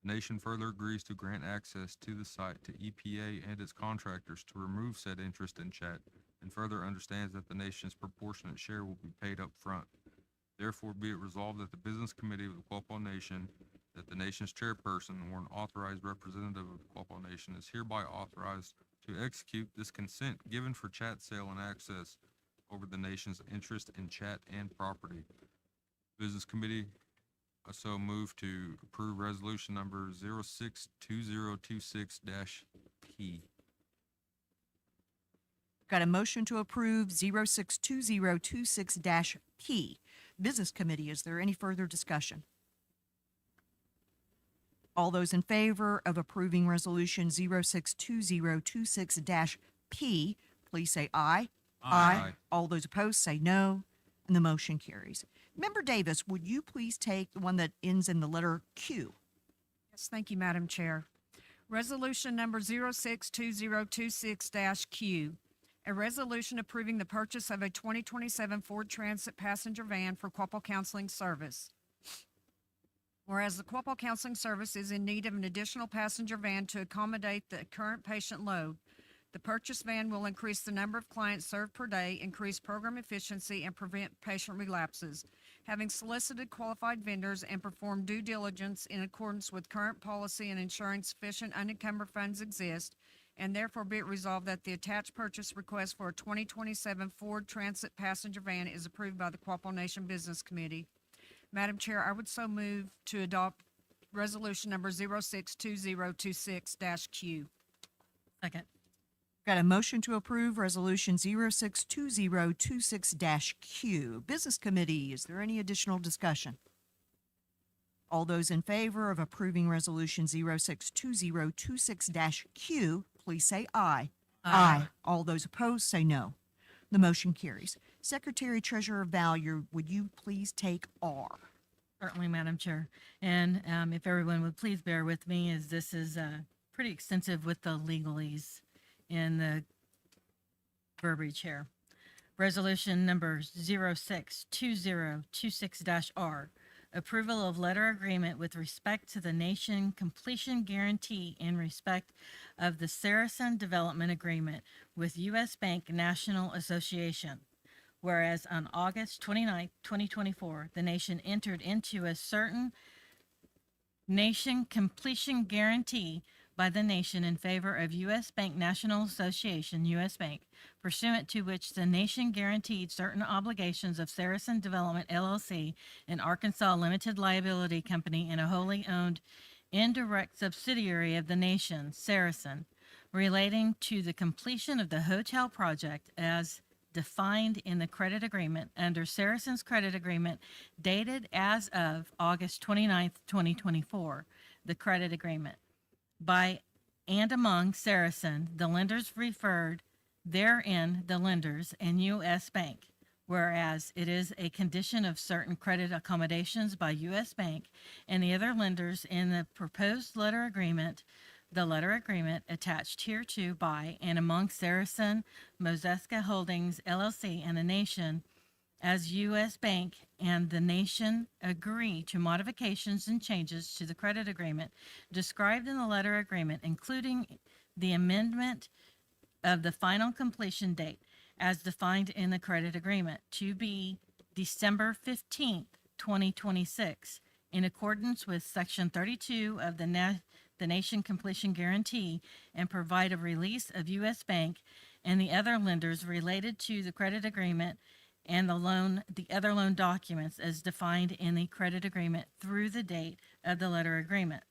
The nation further agrees to grant access to the site to EPA and its contractors to remove said interest in chat, and further understands that the nation's proportionate share will be paid up front. Therefore, be it resolved that the Business Committee of the Quapaw Nation, that the nation's chairperson or an authorized representative of the Quapaw Nation is hereby authorized to execute this consent given for chat sale and access over the nation's interest in chat and property. Business Committee so move to approve resolution number 062026-P. Got a motion to approve 062026-P. Business Committee, is there any further discussion? All those in favor of approving resolution 062026-P, please say aye. Aye. All those opposed say no, and the motion carries. Member Davis, would you please take the one that ends in the letter Q? Yes, thank you, Madam Chair. Resolution number 062026-Q. A resolution approving the purchase of a 2027 Ford Transit passenger van for Quapaw Counseling Service. Whereas the Quapaw Counseling Service is in need of an additional passenger van to accommodate the current patient load, the purchased van will increase the number of clients served per day, increase program efficiency, and prevent patient relapses. Having solicited qualified vendors and performed due diligence in accordance with current policy and ensuring sufficient unencumbered funds exist, and therefore be it resolved that the attached purchase request for a 2027 Ford Transit passenger van is approved by the Quapaw Nation Business Committee. Madam Chair, I would so move to adopt resolution number 062026-Q. Second. Got a motion to approve resolution 062026-Q. Business Committee, is there any additional discussion? All those in favor of approving resolution 062026-Q, please say aye. Aye. All those opposed say no. The motion carries. Secretary Treasurer Valier, would you please take R? Certainly, Madam Chair. And if everyone would please bear with me, as this is pretty extensive with the legalese in the verbiage here. Resolution number 062026-R. Approval of letter agreement with respect to the nation completion guarantee in respect of the Saracen Development Agreement with U.S. Bank National Association. Whereas on August 29, 2024, the nation entered into a certain nation completion guarantee by the nation in favor of U.S. Bank National Association, U.S. Bank, pursuant to which the nation guaranteed certain obligations of Saracen Development LLC, an Arkansas limited liability company and a wholly owned indirect subsidiary of the nation, Saracen, relating to the completion of the hotel project as defined in the credit agreement under Saracen's credit agreement dated as of August 29th, 2024, the credit agreement. By and among Saracen, the lenders referred therein the lenders and U.S. Bank, whereas it is a condition of certain credit accommodations by U.S. Bank and the other lenders in the proposed letter agreement, the letter agreement attached hereto by and among Saracen, Mozeska Holdings, LLC, and the nation as U.S. Bank and the nation agree to modifications and changes to the credit agreement described in the letter agreement, including the amendment of the final completion date as defined in the credit agreement to be December 15th, 2026, in accordance with Section 32 of the Nation Completion Guarantee, and provide a release of U.S. Bank and the other lenders related to the credit agreement and the other loan documents as defined in the credit agreement through the date of the letter agreement.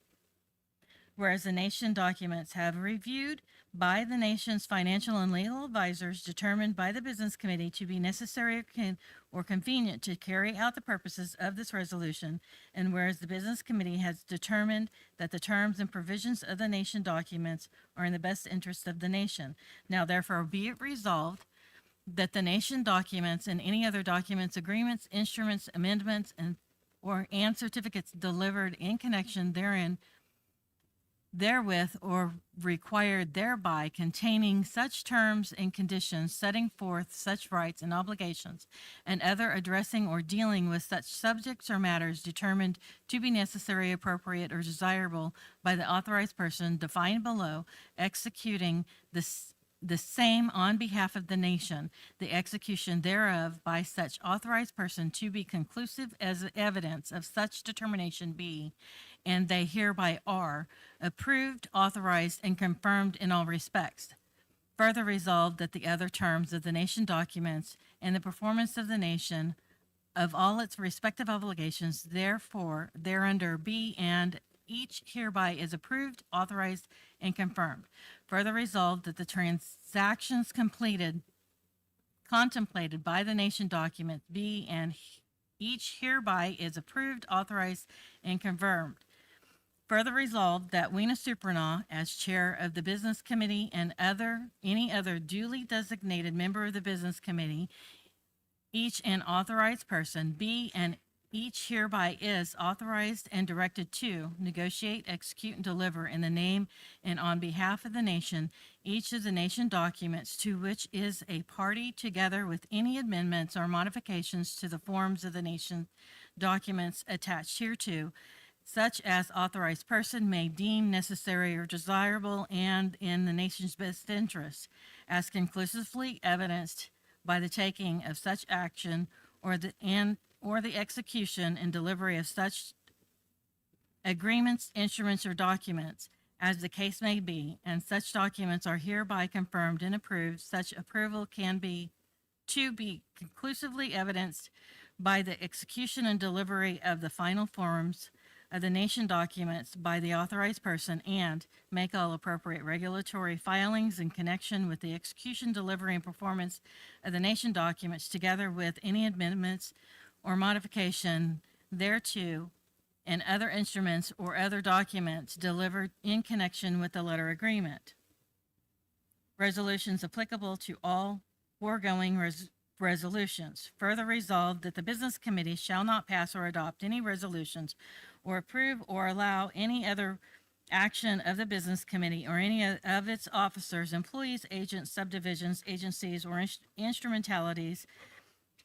Whereas the nation documents have reviewed by the nation's financial and legal advisors determined by the business committee to be necessary or convenient to carry out the purposes of this resolution, and whereas the business committee has determined that the terms and provisions of the nation documents are in the best interest of the nation. Now therefore be it resolved that the nation documents and any other documents, agreements, instruments, amendments, and certificates delivered in connection therewith or required thereby containing such terms and conditions setting forth such rights and obligations and other addressing or dealing with such subjects or matters determined to be necessary, appropriate, or desirable by the authorized person defined below, executing the same on behalf of the nation, the execution thereof by such authorized person to be conclusive as evidence of such determination be, and they hereby are approved, authorized, and confirmed in all respects. Further resolved that the other terms of the nation documents and the performance of the nation of all its respective obligations therefore thereunder be and each hereby is approved, authorized, and confirmed. Further resolved that the transactions contemplated by the nation document be and each hereby is approved, authorized, and confirmed. Further resolved that Weena Supranaw, as chair of the business committee and any other duly designated member of the business committee, each an authorized person, be and each hereby is authorized and directed to negotiate, execute, and deliver in the name and on behalf of the nation each of the nation documents to which is a party, together with any amendments or modifications to the forms of the nation documents attached hereto, such as authorized person may deem necessary or desirable and in the nation's best interest, as conclusively evidenced by the taking of such action or the execution and delivery of such agreements, instruments, or documents as the case may be, and such documents are hereby confirmed and approved. Such approval can be conclusively evidenced by the execution and delivery of the final forms of the nation documents by the authorized person, and make all appropriate regulatory filings in connection with the execution, delivery, and performance of the nation documents, together with any amendments or modification thereto, and other instruments or other documents delivered in connection with the letter agreement. Resolutions applicable to all foregoing resolutions. Further resolved that the business committee shall not pass or adopt any resolutions or approve or allow any other action of the business committee or any of its officers, employees, agents, subdivisions, agencies, or instrumentalities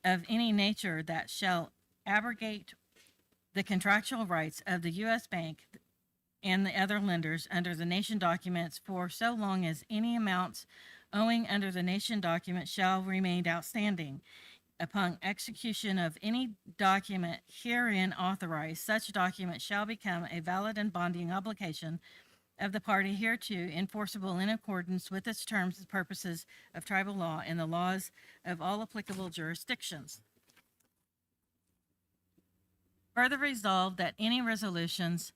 of any nature that shall abrogate the contractual rights of the U.S. Bank and the other lenders under the nation documents for so long as any amounts owing under the nation document shall remain outstanding. Upon execution of any document herein authorized, such document shall become a valid and binding obligation of the party hereto, enforceable in accordance with its terms and purposes of tribal law and the laws of all applicable jurisdictions. Further resolved that any resolutions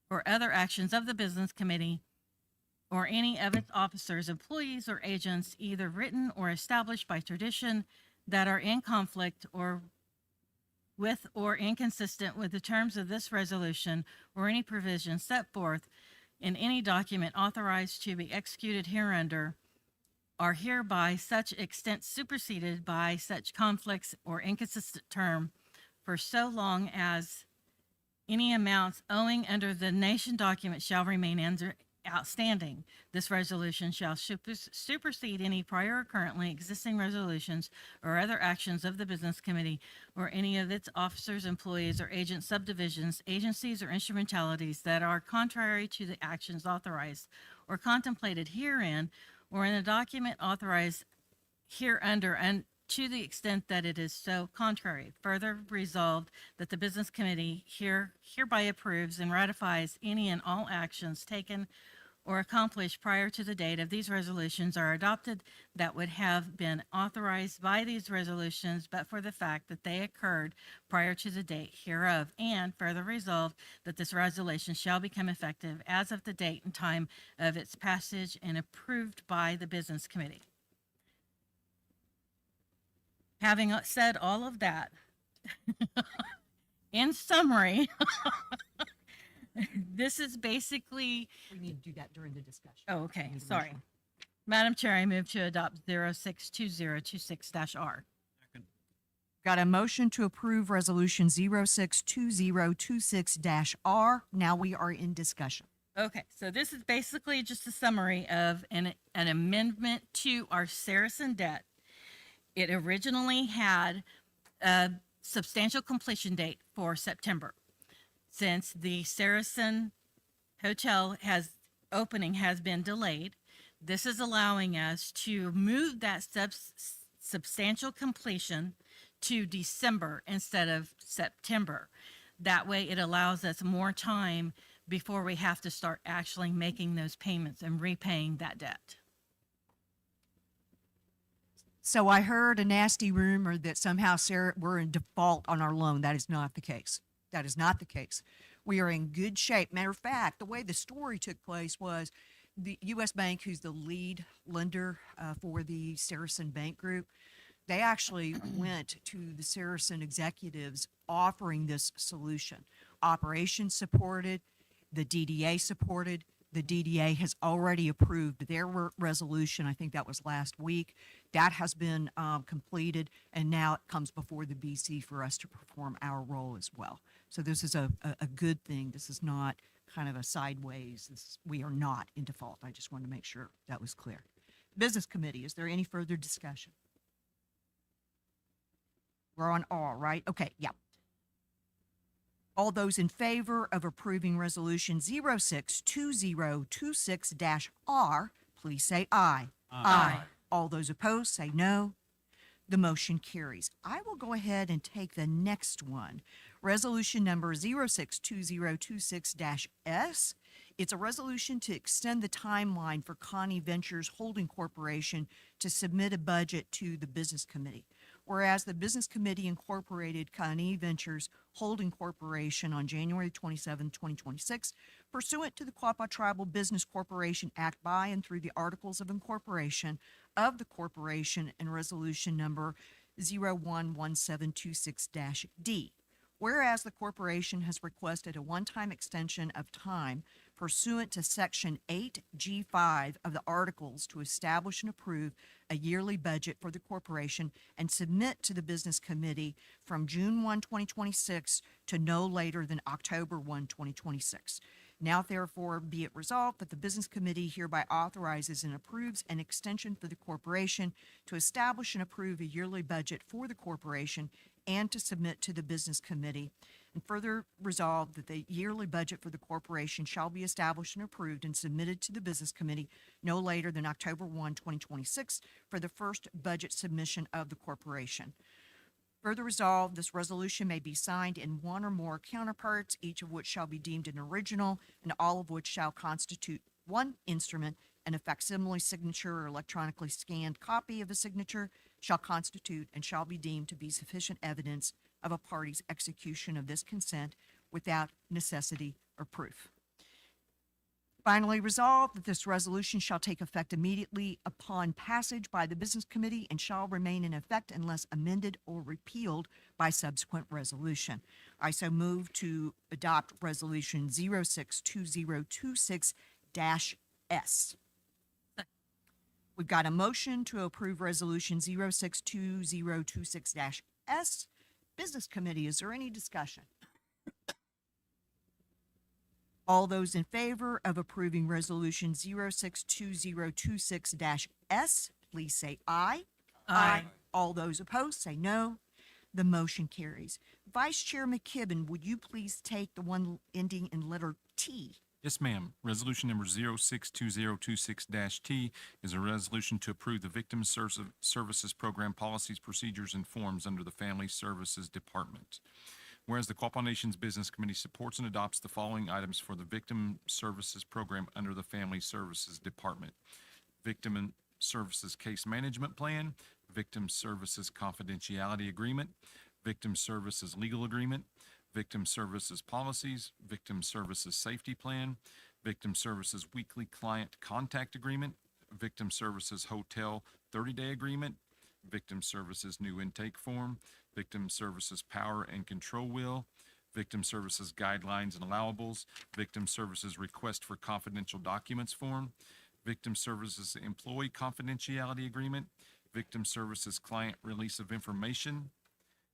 or other actions of the business committee or any of its officers, employees, or agents, either written or established by tradition, that are in conflict or with or inconsistent with the terms of this resolution or any provision set forth in any document authorized to be executed hereunder, are hereby such extent superseded by such conflicts or inconsistent term for so long as any amounts owing under the nation document shall remain outstanding. This resolution shall supersede any prior or currently existing resolutions or other actions of the business committee or any of its officers, employees, or agents, subdivisions, agencies, or instrumentalities that are contrary to the actions authorized or contemplated herein or in the document authorized hereunder, and to the extent that it is so contrary. Further resolved that the business committee hereby approves and ratifies any and all actions taken or accomplished prior to the date of these resolutions are adopted that would have been authorized by these resolutions, but for the fact that they occurred prior to the date hereof, and further resolved that this resolution shall become effective as of the date and time of its passage and approved by the Business Committee. Having said all of that, in summary, this is basically. We need to do that during the discussion. Oh, okay, Need a sorry. motion. Madam Chair, I move to adopt 062026-R. Got a motion to approve Resolution 062026-R. Now we are in discussion. Okay, so this is basically just a summary of an amendment to our Saracen debt. It originally had a substantial completion date for September. Since the Saracen Hotel opening has been delayed, this is allowing us to move that substantial completion to December instead of September. That way it allows us more time before we have to start actually making those payments and repaying that debt. So I heard a nasty rumor that somehow, Sarah, we're in default on our loan. That is not the case. That is not the case. We are in good shape. Matter of fact, the way the story took place was the U.S. Bank, who's the lead lender for the Saracen Bank Group, they actually went to the Saracen executives offering this solution. Operations supported, the DDA supported. The DDA has already approved their resolution. I think that was last week. That has been completed, and now it comes before the BC for us to perform our role as well. So this is a good thing. This is not kind of a sideways. We are not in default. I just wanted to make sure that was clear. Business Committee, is there any further discussion? We're on R, right? Okay, yeah. All those in favor of approving Resolution 062026-R, please say aye. Aye. All those opposed, say no. The motion carries. I will go ahead and take the next one. Resolution number 062026-S. It's a resolution to extend the timeline for Connie Ventures Holding Corporation to submit a budget to the Business Committee. Whereas the Business Committee incorporated Connie Ventures Holding Corporation on January 27, 2026, pursuant to the Quapaw Tribal Business Corporation Act by and through the Articles of Incorporation of the Corporation and Resolution number 011726-D. Whereas the corporation has requested a one-time extension of time pursuant to Section 8G5 of the Articles to establish and approve a yearly budget for the corporation and submit to the Business Committee from June 1, 2026 to no later than October 1, 2026. Now therefore be it resolved that the Business Committee hereby authorizes and approves an extension for the corporation to establish and approve a yearly budget for the corporation and to submit to the Business Committee, and further resolved that the yearly budget for the corporation shall be established and approved and submitted to the Business Committee no later than October 1, 2026 for the first budget submission of the corporation. Further resolved, this resolution may be signed in one or more counterparts, each of which shall be deemed an original, and all of which shall constitute one instrument, and a facsimile signature or electronically scanned copy of a signature shall constitute and shall be deemed to be sufficient evidence of a party's execution of this consent without necessity or proof. Finally, resolved that this resolution shall take effect immediately upon passage by the Business Committee and shall remain in effect unless amended or repealed by subsequent resolution. I so move to adopt Resolution 062026-S. We've got a motion to approve Resolution 062026-S. Business Committee, is there any discussion? All those in favor of approving Resolution 062026-S, please say aye. Aye. All those opposed, say no. The motion carries. Vice Chair McKibben, would you please take the one ending in letter T? Yes, ma'am. Resolution number 062026-T is a resolution to approve the Victim Services Program policies, procedures, and forms under the Family Services Department. Whereas the Quapaw Nation's Business Committee supports and adopts the following items for the Victim Services Program under the Family Services Department: Victim Services Case Management Plan, Victim Services Confidentiality Agreement, Victim Services Legal Agreement, Victim Services Policies, Victim Services Safety Plan, Victim Services Weekly Client Contact Agreement, Victim Services Hotel 30-Day Agreement, Victim Services New Intake Form, Victim Services Power and Control Will, Victim Services Guidelines and Allowables, Victim Services Request for Confidential Documents Form, Victim Services Employee Confidentiality Agreement, Victim Services Client Release of Information.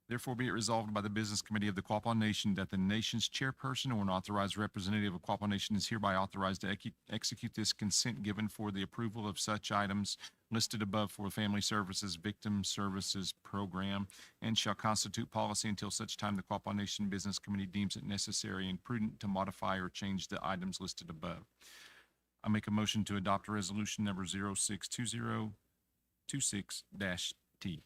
Therefore, be it resolved by the Business Committee of the Quapaw Nation that the nation's chairperson or an authorized representative of Quapaw Nation is hereby authorized to execute this consent given for the approval of such items listed above for Family Services Victim Services Program, and shall constitute policy until such time the Quapaw Nation Business Committee deems it necessary and prudent to modify or change the items listed above. I make a motion to adopt resolution number 062026-T.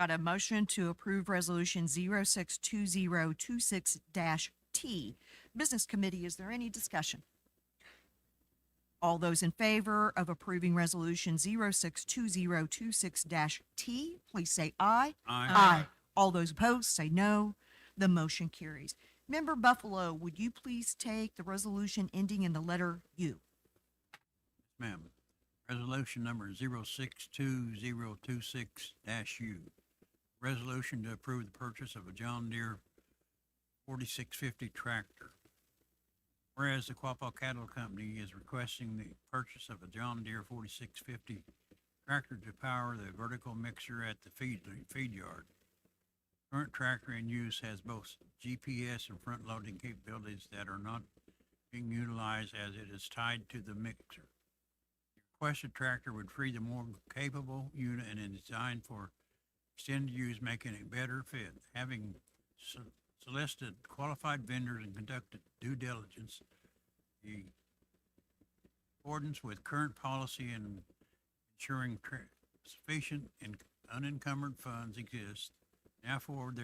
Got a motion to approve resolution 062026-T. Business Committee, is there any discussion? All those in favor of approving resolution 062026-T, please say aye. Aye. All those opposed, say no. The motion carries. Member Buffalo, would you please take the resolution ending in the letter U? Ma'am. Resolution number 062026-U. Resolution to approve the purchase of a John Deere 4650 tractor. Whereas the Quapaw Cattle Company is requesting the purchase of a John Deere 4650 tractor to power the vertical mixer at the feed yard. Current tractor in use has both GPS and front loading capabilities that are not being utilized as it is tied to the mixer. The requested tractor would free the more capable unit and is designed for extended use, making it better fit. Having solicited qualified vendors and conducted due diligence, in accordance with current policy and ensuring sufficient and unencumbered funds exist, therefore be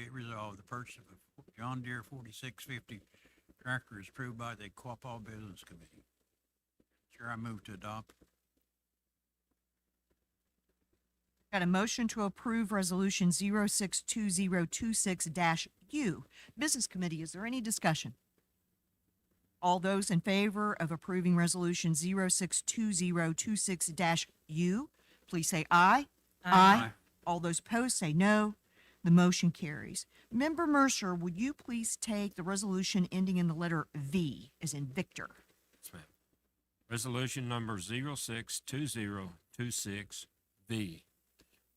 it resolved, the purchase of a John Deere 4650 tractor is approved by the Quapaw Business Committee. Chair, I move to adopt. Got a motion to approve resolution 062026-U. Business Committee, is there any discussion? All those in favor of approving resolution 062026-U, please say aye. Aye. All those opposed, say no. The motion carries. Member Mercer, would you please take the resolution ending in the letter V, as in Victor? Yes, ma'am. Resolution number 062026-V.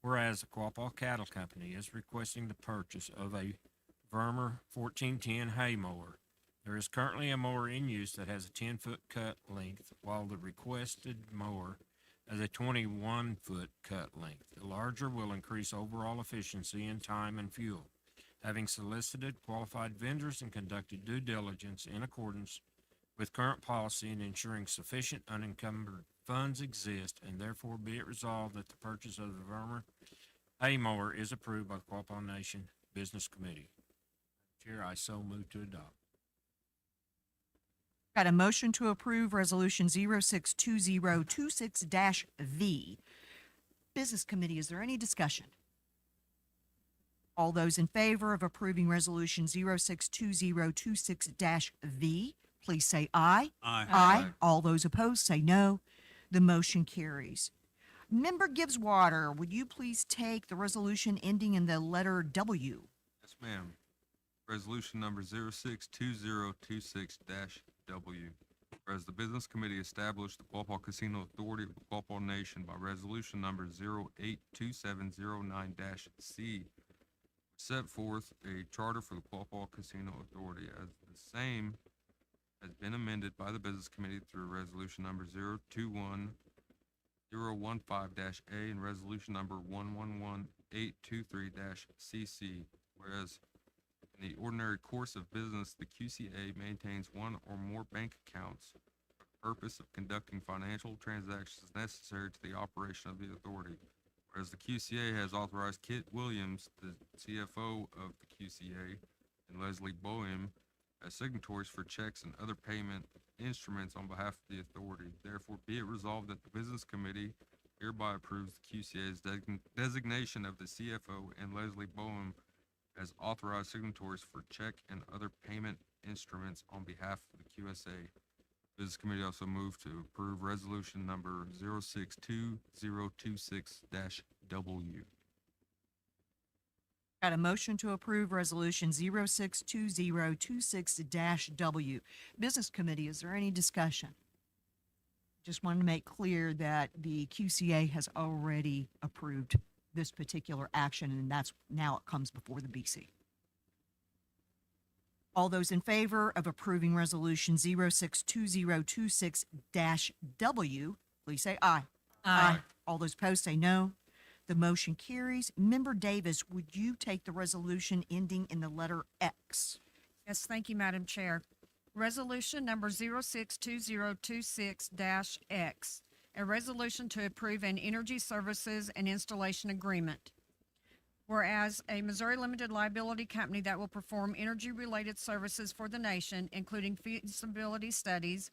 Whereas the Quapaw Cattle Company is requesting the purchase of a Vermeer 1410 hay mower. There is currently a mower in use that has a 10-foot cut length, while the requested mower has a 21-foot cut length. The larger will increase overall efficiency in time and fuel. Having solicited qualified vendors and conducted due diligence in accordance with current policy and ensuring sufficient unencumbered funds exist, and therefore be it resolved that the purchase of the Vermeer hay mower is approved by the Quapaw Nation Business Committee. Chair, I so move to adopt. Got a motion to approve resolution 062026-V. Business Committee, is there any discussion? All those in favor of approving resolution 062026-V, please say aye. Aye. All those opposed, say no. The motion carries. Member Gibbs Water, would you please take the resolution ending in the letter W? Yes, ma'am. Resolution number 062026-W. Whereas the Business Committee established the Quapaw Casino Authority of the Quapaw Nation by resolution number 082709-C, set forth a charter for the Quapaw Casino Authority, as the same has been amended by the Business Committee through resolution number 021015-A and resolution number 111823-CC. Whereas in the ordinary course of business, the QCA maintains one or more bank accounts for the purpose of conducting financial transactions necessary to the operation of the authority. Whereas the QCA has authorized Kit Williams, the CFO of the QCA, and Leslie Boehm as signatories for checks and other payment instruments on behalf of the authority. Therefore, be it resolved that the Business Committee hereby approves the QCA's designation of the CFO and Leslie Boehm as authorized signatories for check and other payment instruments on behalf of the QSA. Business Committee also moved to approve resolution number 062026-W. Got a motion to approve resolution 062026-W. Business Committee, is there any discussion? Just wanted to make clear that the QCA has already approved this particular action, and that's now it comes before the BC. All those in favor of approving resolution 062026-W, please say aye. Aye. All those opposed say no. The motion carries. Member Davis, would you take the resolution ending in the letter X? Yes, thank you, Madam Chair. Resolution number 062026-X, a resolution to approve an energy services and installation agreement. Whereas a Missouri limited liability company that will perform energy-related services for the nation, including feasibility studies,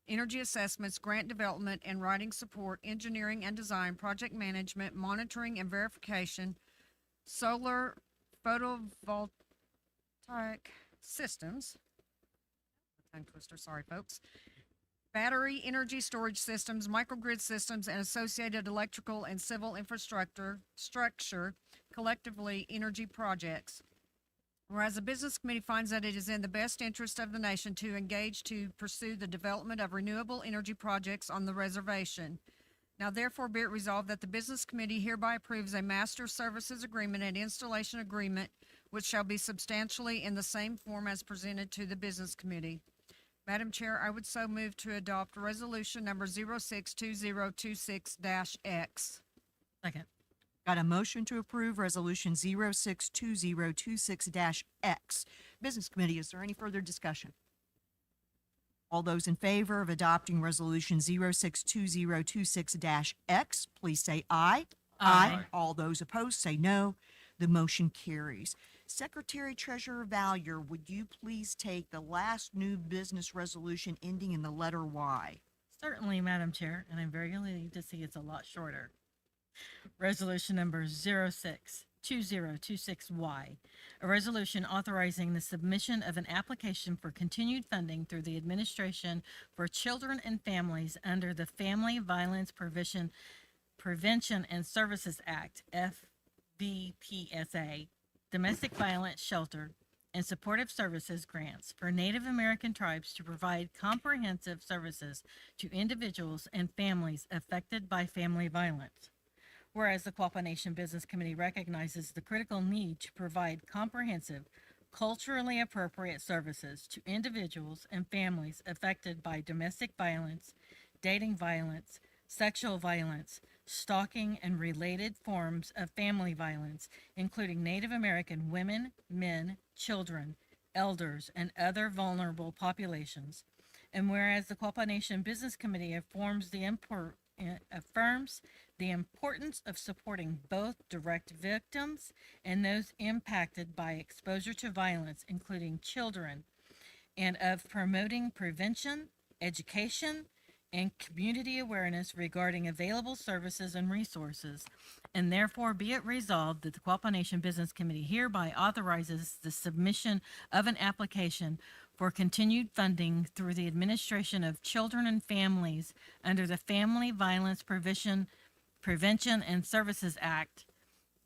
energy assessments, grant development and writing support, engineering and design, project management, monitoring and verification, solar photovoltaic systems, tongue twister, sorry folks, battery energy storage systems, microgrid systems, and associated electrical and civil infrastructure, collectively energy projects. Whereas the Business Committee finds that it is in the best interest of the nation to engage to pursue the development of renewable energy projects on the reservation. Now therefore be it resolved that the Business Committee hereby approves a master services agreement and installation agreement which shall be substantially in the same form as presented to the Business Committee. Madam Chair, I would so move to adopt resolution number 062026-X. Second. Got a motion to approve resolution 062026-X. Business Committee, is there any further discussion? All those in favor of adopting resolution 062026-X, please say aye. Aye. All those opposed say no. The motion carries. Secretary Treasurer Valier, would you please take the last new business resolution ending in the letter Y? Certainly, Madam Chair, and I'm very relieved to see it's a lot shorter. Resolution number 062026Y, a resolution authorizing the submission of an application for continued funding through the Administration for Children and Families under the Family Violence Prevention and Services Act, FVPSA, Domestic Violence Shelter and Supportive Services grants for Native American tribes to provide comprehensive services to individuals and families affected by family violence. Whereas the Quapaw Nation Business Committee recognizes the critical need to provide comprehensive, culturally appropriate services to individuals and families affected by domestic violence, dating violence, sexual violence, stalking, and related forms of family violence, including Native American women, men, children, elders, and other vulnerable populations. And whereas the Quapaw Nation Business Committee affirms the importance of supporting both direct victims and those impacted by exposure to violence, including children, and of promoting prevention, education, and community awareness regarding available services and resources, and therefore be it resolved that the Quapaw Nation Business Committee hereby authorizes the submission of an application for continued funding through the Administration of Children and Families under the Family Violence Prevention and Services Act,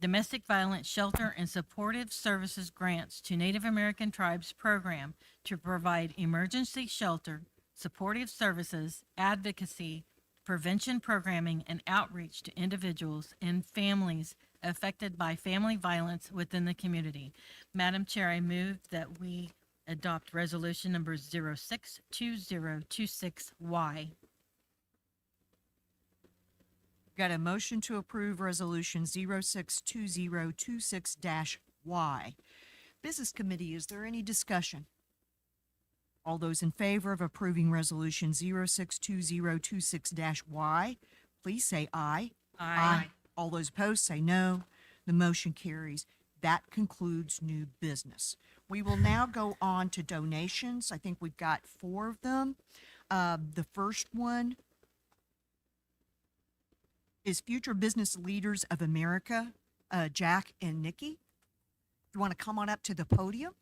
Domestic Violence Shelter and Supportive Services grants to Native American Tribes program to provide emergency shelter, supportive services, advocacy, prevention programming, and outreach to individuals and families affected by family violence within the community. Madam Chair, I move that we adopt resolution number 062026Y. Got a motion to approve resolution 062026-Y. Business Committee, is there any discussion? All those in favor of approving resolution 062026-Y, please say aye. Aye. All those opposed say no. The motion carries. That concludes new business. We will now go on to donations. I think we've got 4 of them. The first one is Future Business Leaders of America, Jack and Nikki. You want to come on up to the podium?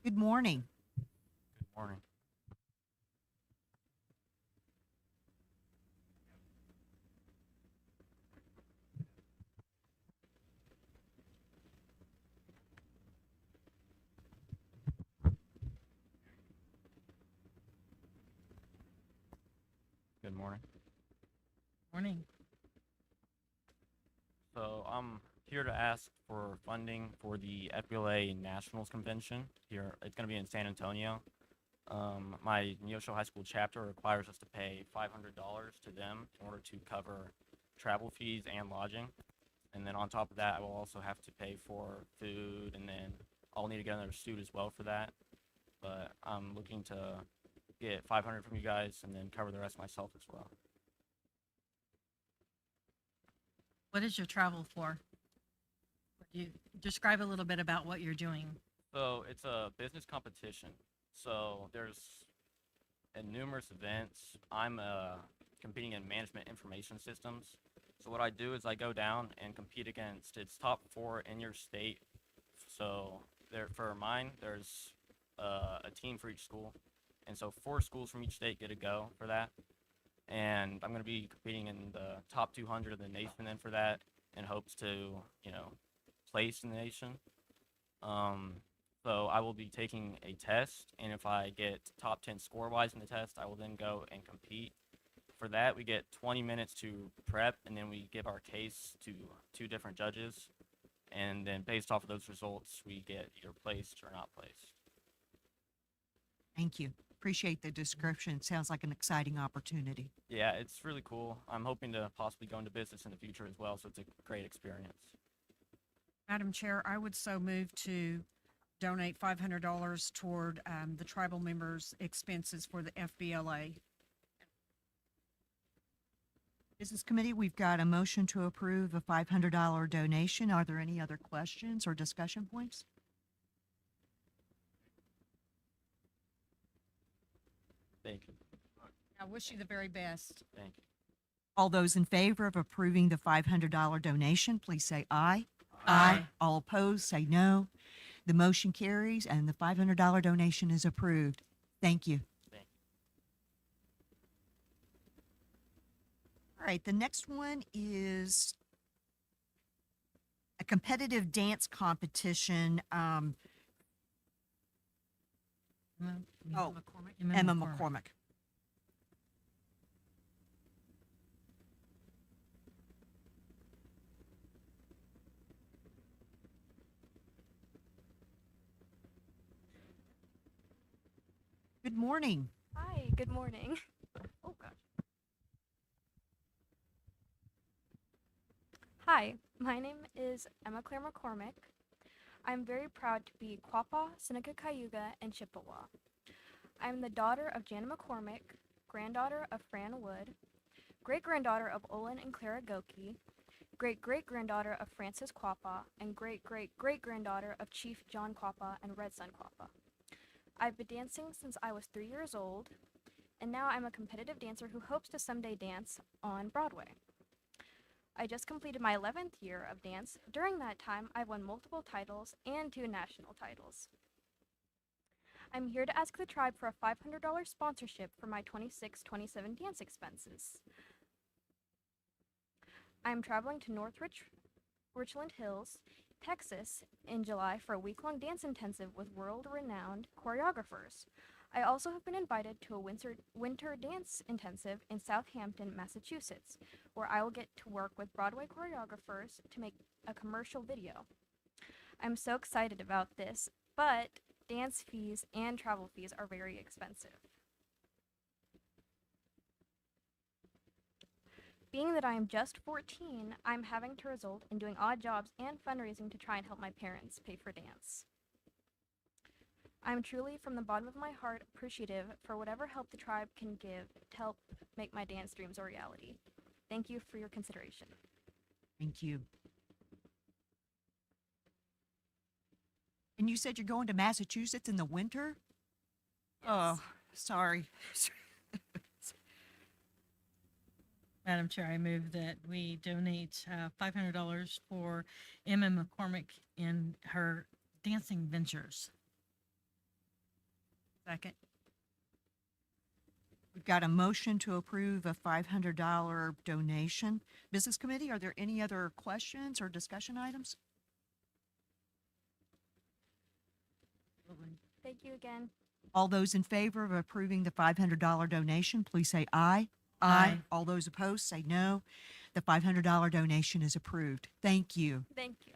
Good morning. Good morning. Good morning. Morning. So I'm here to ask for funding for the FBLA Nationals Convention here. It's going to be in San Antonio. My Neosho High School chapter requires us to pay $500 to them in order to cover travel fees and lodging. And then on top of that, I will also have to pay for food, and then I'll need to get another suit as well for that. But I'm looking to get $500 from you guys and then cover the rest myself as well. What is your travel for? You describe a little bit about what you're doing. So it's a business competition. So there's numerous events. I'm competing in management information systems. So what I do is I go down and compete against its top 4 in your state. So there, for mine, there's a team for each school. And so 4 schools from each state get a go for that. And I'm going to be competing in the top 200 of the nation then for that, in hopes to, you know, place in the nation. So I will be taking a test, and if I get top 10 score-wise in the test, I will then go and compete. For that, we get 20 minutes to prep, and then we give our case to 2 different judges. And then based off of those results, we get either placed or not placed. Thank you. Appreciate the description. Sounds like an exciting opportunity. Yeah, it's really cool. I'm hoping to possibly go into business in the future as well, so it's a great experience. Madam Chair, I would so move to donate $500 toward the tribal members' expenses for the FBLA. Business Committee, we've got a motion to approve a $500 donation. Are there any other questions or discussion points? Thank you. I wish you the very best. Thank you. All those in favor of approving the $500 donation, please say aye. Aye. All opposed, say no. The motion carries and the $500 donation is approved. Thank you. Thank you. All right, the next one is a competitive dance competition. Emma McCormick. Good morning. Hi, good morning. Oh, gosh. Hi, my name is Emma Claire McCormick. I'm very proud to be Quapaw, Seneca Cayuga, and Chippewa. I'm the daughter of Jana McCormick, granddaughter of Fran Wood, great-granddaughter of Olin and Clara Goki, great-great-granddaughter of Francis Quapaw, and great-great-great-granddaughter of Chief John Quapaw and Red Sun Quapaw. I've been dancing since I was 3 years old, and now I'm a competitive dancer who hopes to someday dance on Broadway. I just completed my 11th year of dance. During that time, I've won multiple titles and 2 national titles. I'm here to ask the tribe for a $500 sponsorship for my 26-27 dance expenses. I'm traveling to North Richland Hills, Texas in July for a week-long dance intensive with world-renowned choreographers. I also have been invited to a winter dance intensive in Southampton, Massachusetts, where I will get to work with Broadway choreographers to make a commercial video. I'm so excited about this, but dance fees and travel fees are very expensive. Being that I am just 14, I'm having to result in doing odd jobs and fundraising to try and help my parents pay for dance. I'm truly, from the bottom of my heart, appreciative for whatever help the tribe can give to help make my dance dreams a reality. Thank you for your consideration. Thank you. And you said you're going to Massachusetts in the winter? Oh, sorry. Madam Chair, I move that we donate $500 for Emma McCormick in her dancing ventures. Second. We've got a motion to approve a $500 donation. Business Committee, are there any other questions or discussion items? Thank you again. All those in favor of approving the $500 donation, please say aye. Aye. All those opposed, say no. The $500 donation is approved. Thank you. Thank you.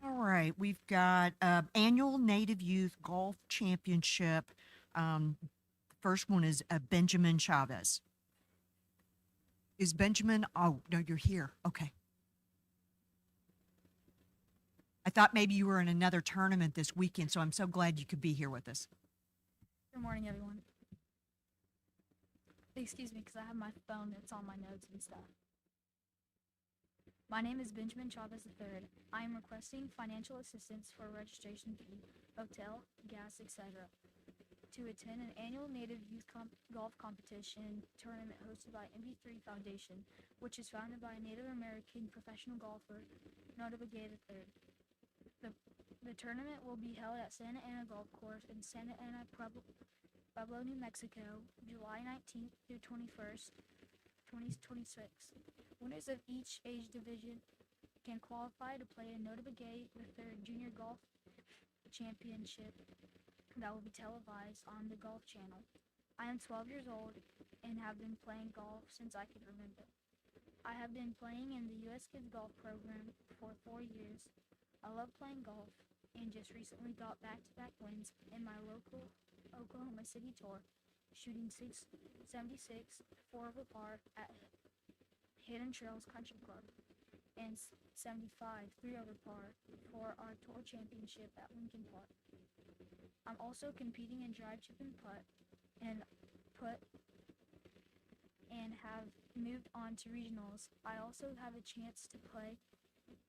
All right, we've got annual Native Youth Golf Championship. The first one is Benjamin Chavez. Is Benjamin? Oh, no, you're here. Okay. I thought maybe you were in another tournament this weekend, so I'm so glad you could be here with us. Good morning, everyone. Excuse me, because I have my phone that's on my notes and stuff. My name is Benjamin Chavez III. I am requesting financial assistance for registration fee, hotel, gas, etc. to attend an annual Native Youth Golf Competition tournament hosted by MB3 Foundation, which is founded by a Native American professional golfer, O-Gah-pah III. The tournament will be held at Santa Ana Golf Course in Santa Ana, Pueblo, New Mexico, July 19th through 21st, 2026. Winners of each age division can qualify to play in O-Gah-pah with their junior golf championship that will be televised on the Golf Channel. I am 12 years old and have been playing golf since I can remember. I have been playing in the U.S. Kids Golf Program for 4 years. I love playing golf and just recently got back-to-back wins in my local Oklahoma City tour, shooting 76 4 over par at Hidden Trails Country Club and 75 3 over par for our tour championship at Lincoln Park. I'm also competing in drive, chip, and putt and have moved on to regionals. I also have a chance to play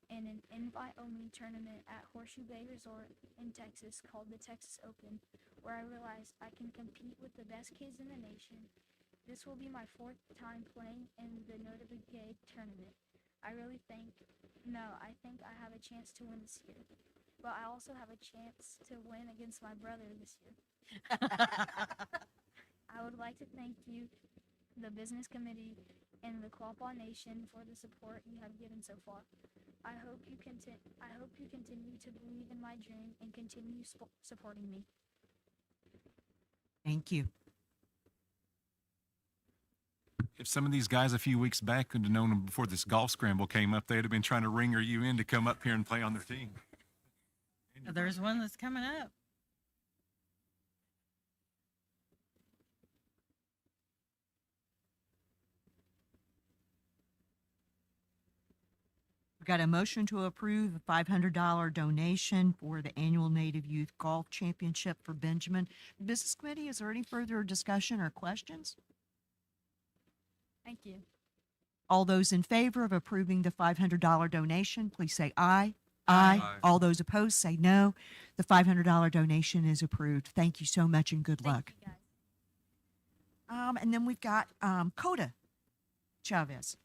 in an invite-only tournament at Horseshoe Bay Resort in Texas called the Texas Open, where I realized I can compete with the best kids in the nation. This will be my 4th time playing in the O-Gah-pah tournament. I think I have a chance to win this year, but I also have a chance to win against my brother this year. I would like to thank you, the business committee, and the Quapaw Nation for the support you have given so far. I hope you continue to believe in my dream and continue supporting me. Thank you. If some of these guys a few weeks back could have known them before this golf scramble came up, they'd have been trying to ringer you in to come up here and play on their team. There's one that's coming up. We've got a motion to approve a $500 donation for the annual Native Youth Golf Championship for Benjamin. Business Committee, is there any further discussion or questions? Thank you. All those in favor of approving the $500 donation, please say aye. Aye. All those opposed, say no. The $500 donation is approved. Thank you so much and good luck. Thank you, guys. And then we've got Coda Chavez.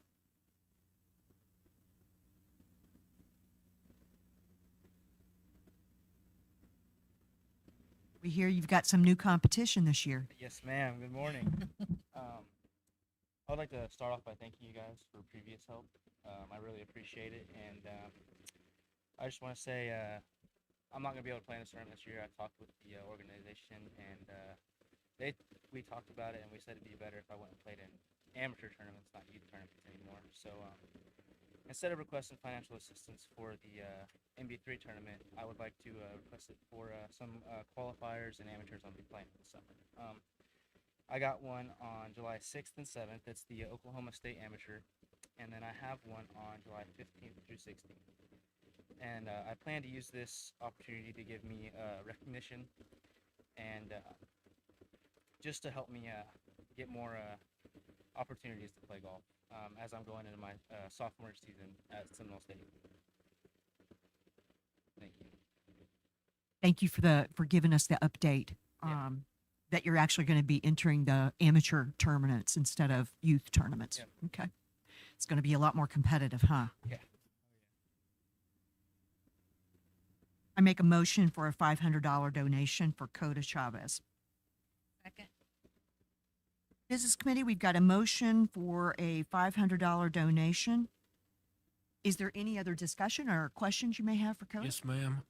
We hear you've got some new competition this year. Yes, ma'am. Good morning. I would like to start off by thanking you guys for previous help. I really appreciate it, and I just want to say I'm not going to be able to play in this tournament this year. I talked with the organization, and we talked about it, and we said it'd be better if I went and played in amateur tournaments, not youth tournaments anymore. So instead of requesting financial assistance for the MB3 tournament, I would like to request it for some qualifiers and amateurs I'll be playing this summer. I got one on July 6th and 7th. It's the Oklahoma State Amateur. And then I have one on July 15th through 16th. And I plan to use this opportunity to give me recognition and just to help me get more opportunities to play golf as I'm going into my sophomore season at Seminole State. Thank you. Thank you for giving us the update. That you're actually going to be entering the amateur tournaments instead of youth tournaments. Yep. Okay. It's going to be a lot more competitive, huh? Yeah. I make a motion for a $500 donation for Coda Chavez. Second. Business Committee, we've got a motion for a $500 donation. Is there any other discussion or questions you may have for Coda? Yes, ma'am.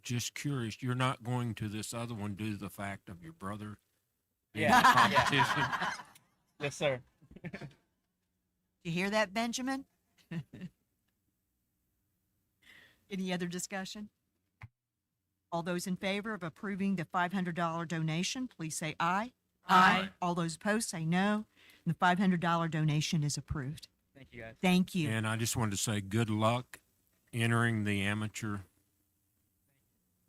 Just curious, you're not going to this other one due to the fact of your brother being in the competition? Yes, sir. You hear that, Benjamin? Any other discussion? All those in favor of approving the $500 donation, please say aye. Aye. All those opposed say no. And the $500 donation is approved. Thank you, guys. Thank you. And I just wanted to say good luck entering the amateur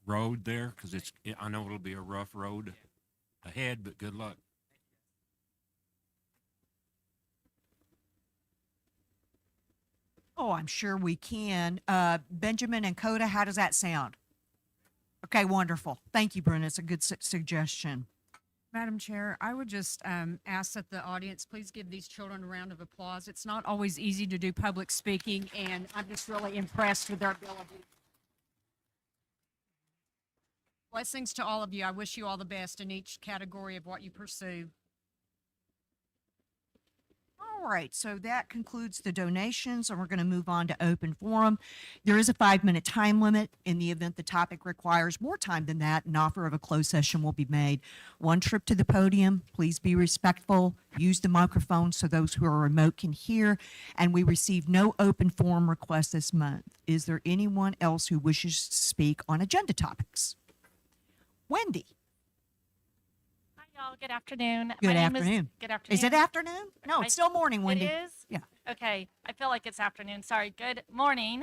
road there, because I know it'll be a rough road ahead, but good luck. Oh, I'm sure we can. Benjamin and Coda, how does that sound? Okay, wonderful. Thank you, Brenda. It's a good suggestion. Madam Chair, I would just ask that the audience please give these children a round of applause. It's not always easy to do public speaking, and I'm just really impressed with their ability. Blessings to all of you. I wish you all the best in each category of what you pursue. All right, so that concludes the donations, and we're going to move on to open forum. There is a 5-minute time limit. In the event the topic requires more time than that, an offer of a closed session will be made. One trip to the podium. Please be respectful. Use the microphone so those who are remote can hear. And we received no open forum requests this month. Is there anyone else who wishes to speak on agenda topics? Wendy. Y'all, good afternoon. Good My name afternoon. Good afternoon. Is it afternoon? No, it's still morning, Wendy. It is? Yeah. Okay. I feel like it's afternoon. Sorry. Good morning,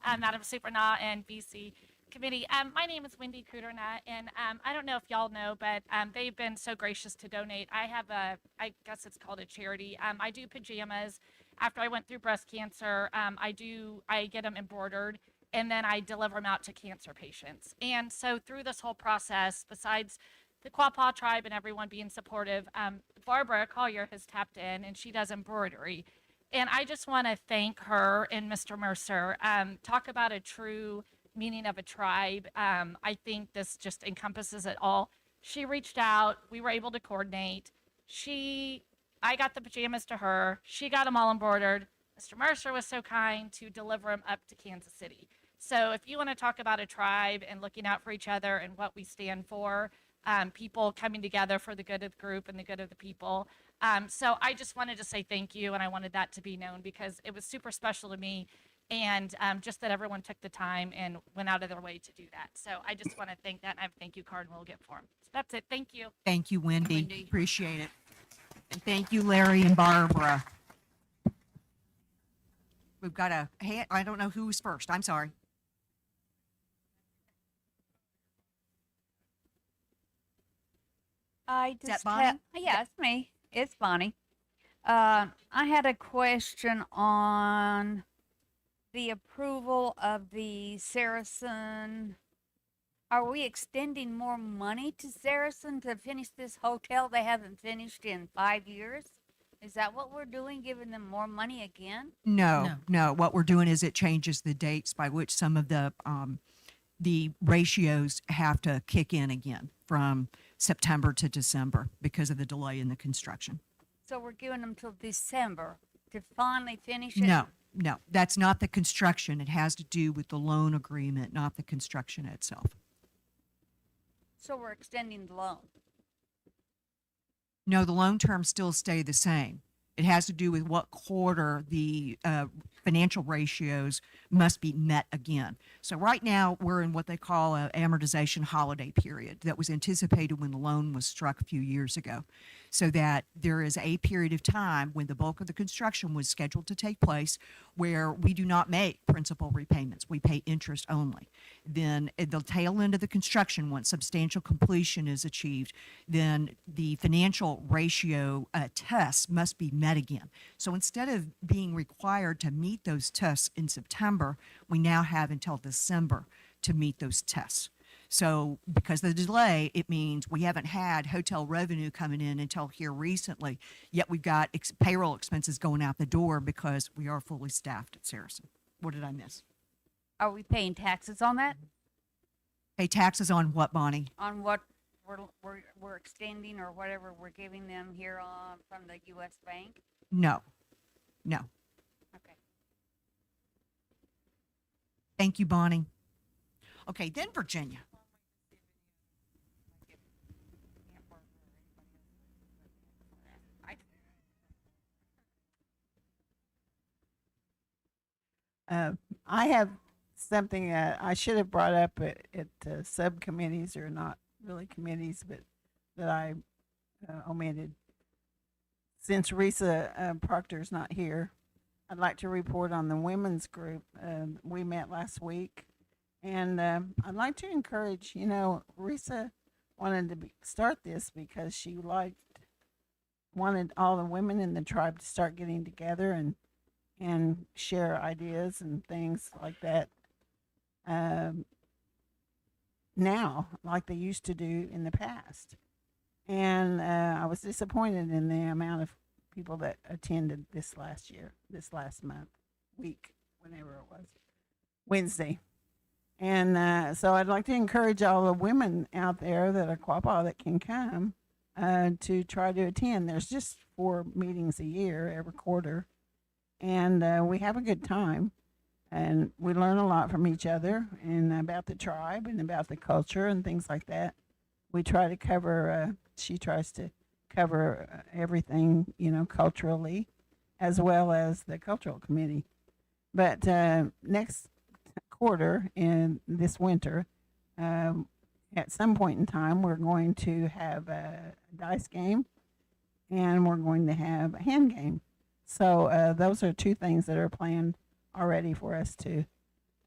Madam Superna and BC Committee. My name is Wendy Kuderna, and I don't know if y'all know, but they've been so gracious to donate. I have I guess it's called a charity. I do pajamas. After I went through breast cancer, I get them embroidered, and then I deliver them out to cancer patients. And so through this whole process, besides the Quapaw tribe and everyone being supportive, Barbara Collier has tapped in, and she does embroidery. And I just want to thank her and Mr. Mercer. Talk about a true meaning of a tribe. I think this just encompasses it all. She reached out. We were able to coordinate. I got the pajamas to her. She got them all embroidered. Mr. Mercer was so kind to deliver them up to Kansas City. So if you want to talk about a tribe and looking out for each other and what we stand for, people coming together for the good of the group and the good of the people. So I just wanted to say thank you, and I wanted that to be known because it was super special to me, and just that everyone took the time and went out of their way to do that. So I just want to thank that, and I have a thank you card, and we'll get for them. So that's it. Thank you. Thank you, Wendy. Appreciate it. And thank you, Larry and Barbara. We've got a hand. I don't know who's first. I'm sorry. I Is that just Bonnie? yeah, it's me. It's Bonnie. I had a question on the approval of the Saracen. Are we extending more money to Saracen to finish this hotel they haven't finished in 5 years? Is that what we're doing, giving them more money again? No. What we're doing is it changes the dates by which some of the ratios have to kick in again from September to December because of the delay in the construction. So we're giving them till December to finally finish it? No, that's not the construction. It has to do with the loan agreement, not the construction itself. So we're extending the loan. No, the loan terms still stay the same. It has to do with what quarter the financial ratios must be met again. So right now, we're in what they call an amortization holiday period that was anticipated when the loan was struck a few years ago. So that there is a period of time when the bulk of the construction was scheduled to take place where we do not make principal repayments. We pay interest only. Then at the tail end of the construction, once substantial completion is achieved, then the financial ratio tests must be met again. So instead of being required to meet those tests in September, we now have until December to meet those tests. So because of the delay, it means we haven't had hotel revenue coming in until here recently, yet we've got payroll expenses going out the door because we are fully staffed at Saracen. What did I miss? Are we paying taxes on that? Pay taxes on what, Bonnie? On what we're extending or whatever we're giving them here from the U.S. Bank? No. No. Okay. Thank you, Bonnie. Okay, then Virginia. I have something I should have brought up at subcommittees, or not really committees, but that I omitted. Since Risa Proctor's not here, I'd like to report on the women's group. We met last week, and I'd like to encourage, Risa wanted to start this because she wanted all the women in the tribe to start getting together and share ideas and things like that now, like they used to do in the past. And I was disappointed in the amount of people that attended this last week, whenever it was, Wednesday. And so I'd like to encourage all the women out there that are Quapaw that can come to try to attend. There's just 4 meetings a year, every quarter. And we have a good time, and we learn a lot from each other and about the tribe and about the culture and things like that. We try to cover, she tries to cover everything, culturally, as well as the cultural committee. But next quarter, in this winter, at some point in time, we're going to have a dice game, and we're going to have a hand game. So those are 2 things that are planned already for us to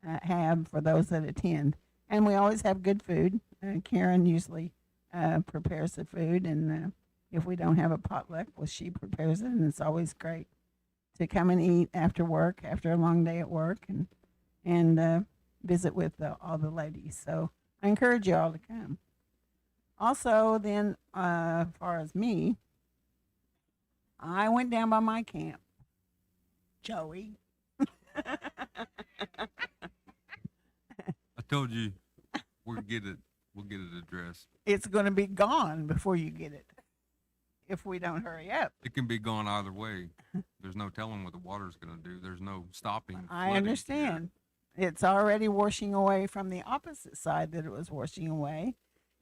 have for those that attend. And we always have good food. Karen usually prepares the food, and if we don't have a potluck, well, she prepares it, and it's always great to come and eat after work, after a long day at work, and visit with all the ladies. So I encourage you all to come. Also, then, as far as me, I went down by my camp. Joey. I told you we'll get it addressed. It's going to be gone before you get it, if we don't hurry up. It can be gone either way. There's no telling what the water's going to do. There's no stopping. I understand. It's already washing away from the opposite side that it was washing away.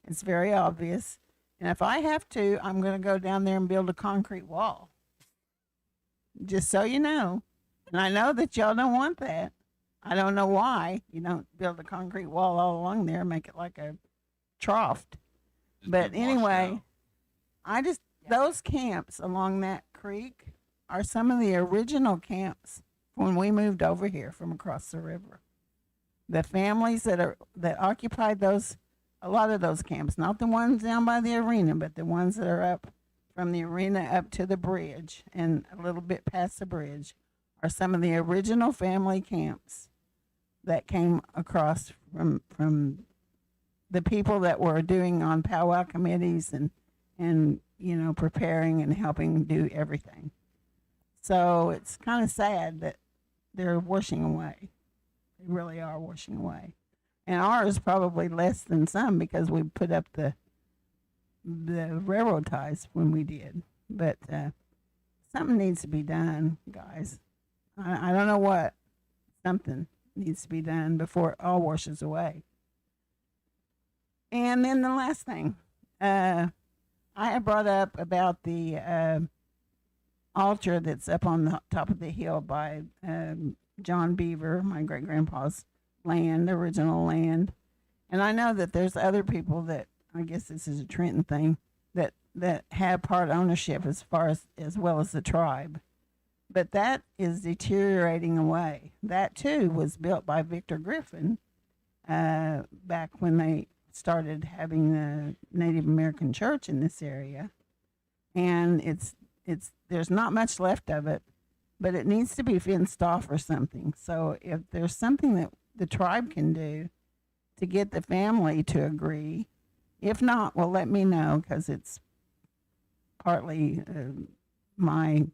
It's very obvious. And if I have to, I'm going to go down there and build a concrete wall. Just so you know. And I know that y'all don't want that. I don't know why you don't build a concrete wall all along there and make it like a trough. But anyway, those camps along that creek are some of the original camps when we moved over here from across the river. The families that occupied a lot of those camps, not the ones down by the arena, but the ones that are up from the arena up to the bridge and a little bit past the bridge, are some of the original family camps that came across from the people that were doing on powwow committees and preparing and helping do everything. So it's kind of sad that they're washing away. They really are washing away. And ours probably less than some because we put up the railroad ties when we did. But something needs to be done, guys. I don't know what. Something needs to be done before it all washes away. And then the last thing, I had brought up about the altar that's up on the top of the hill by John Beaver, my great grandpa's land, the original land. And I know that there's other people that, I guess this is a Trenton thing, that have part ownership as well as the tribe. But that is deteriorating away. That too was built by Victor Griffin back when they started having the Native American church in this area. And there's not much left of it, but it needs to be fenced off or something. So if there's something that the tribe can do to get the family to agree, if not, well, let me know, because it's partly my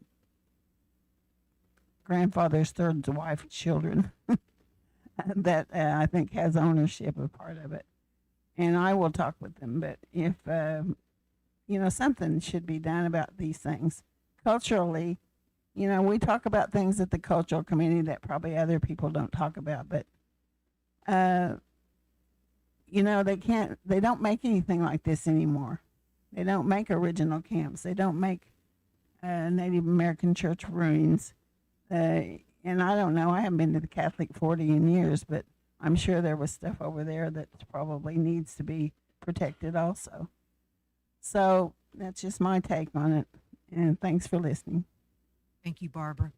grandfather's third wife children that I think has ownership of part of it. And I will talk with them. But if, something should be done about these things. Culturally, we talk about things at the cultural committee that probably other people don't talk about. But, they don't make anything like this anymore. They don't make original camps. They don't make Native American church ruins. And I don't know, I haven't been to the Catholic 40 in years, but I'm sure there was stuff over there that probably needs to be protected also. So that's just my take on it. And thanks for listening. Thank you, Barbara.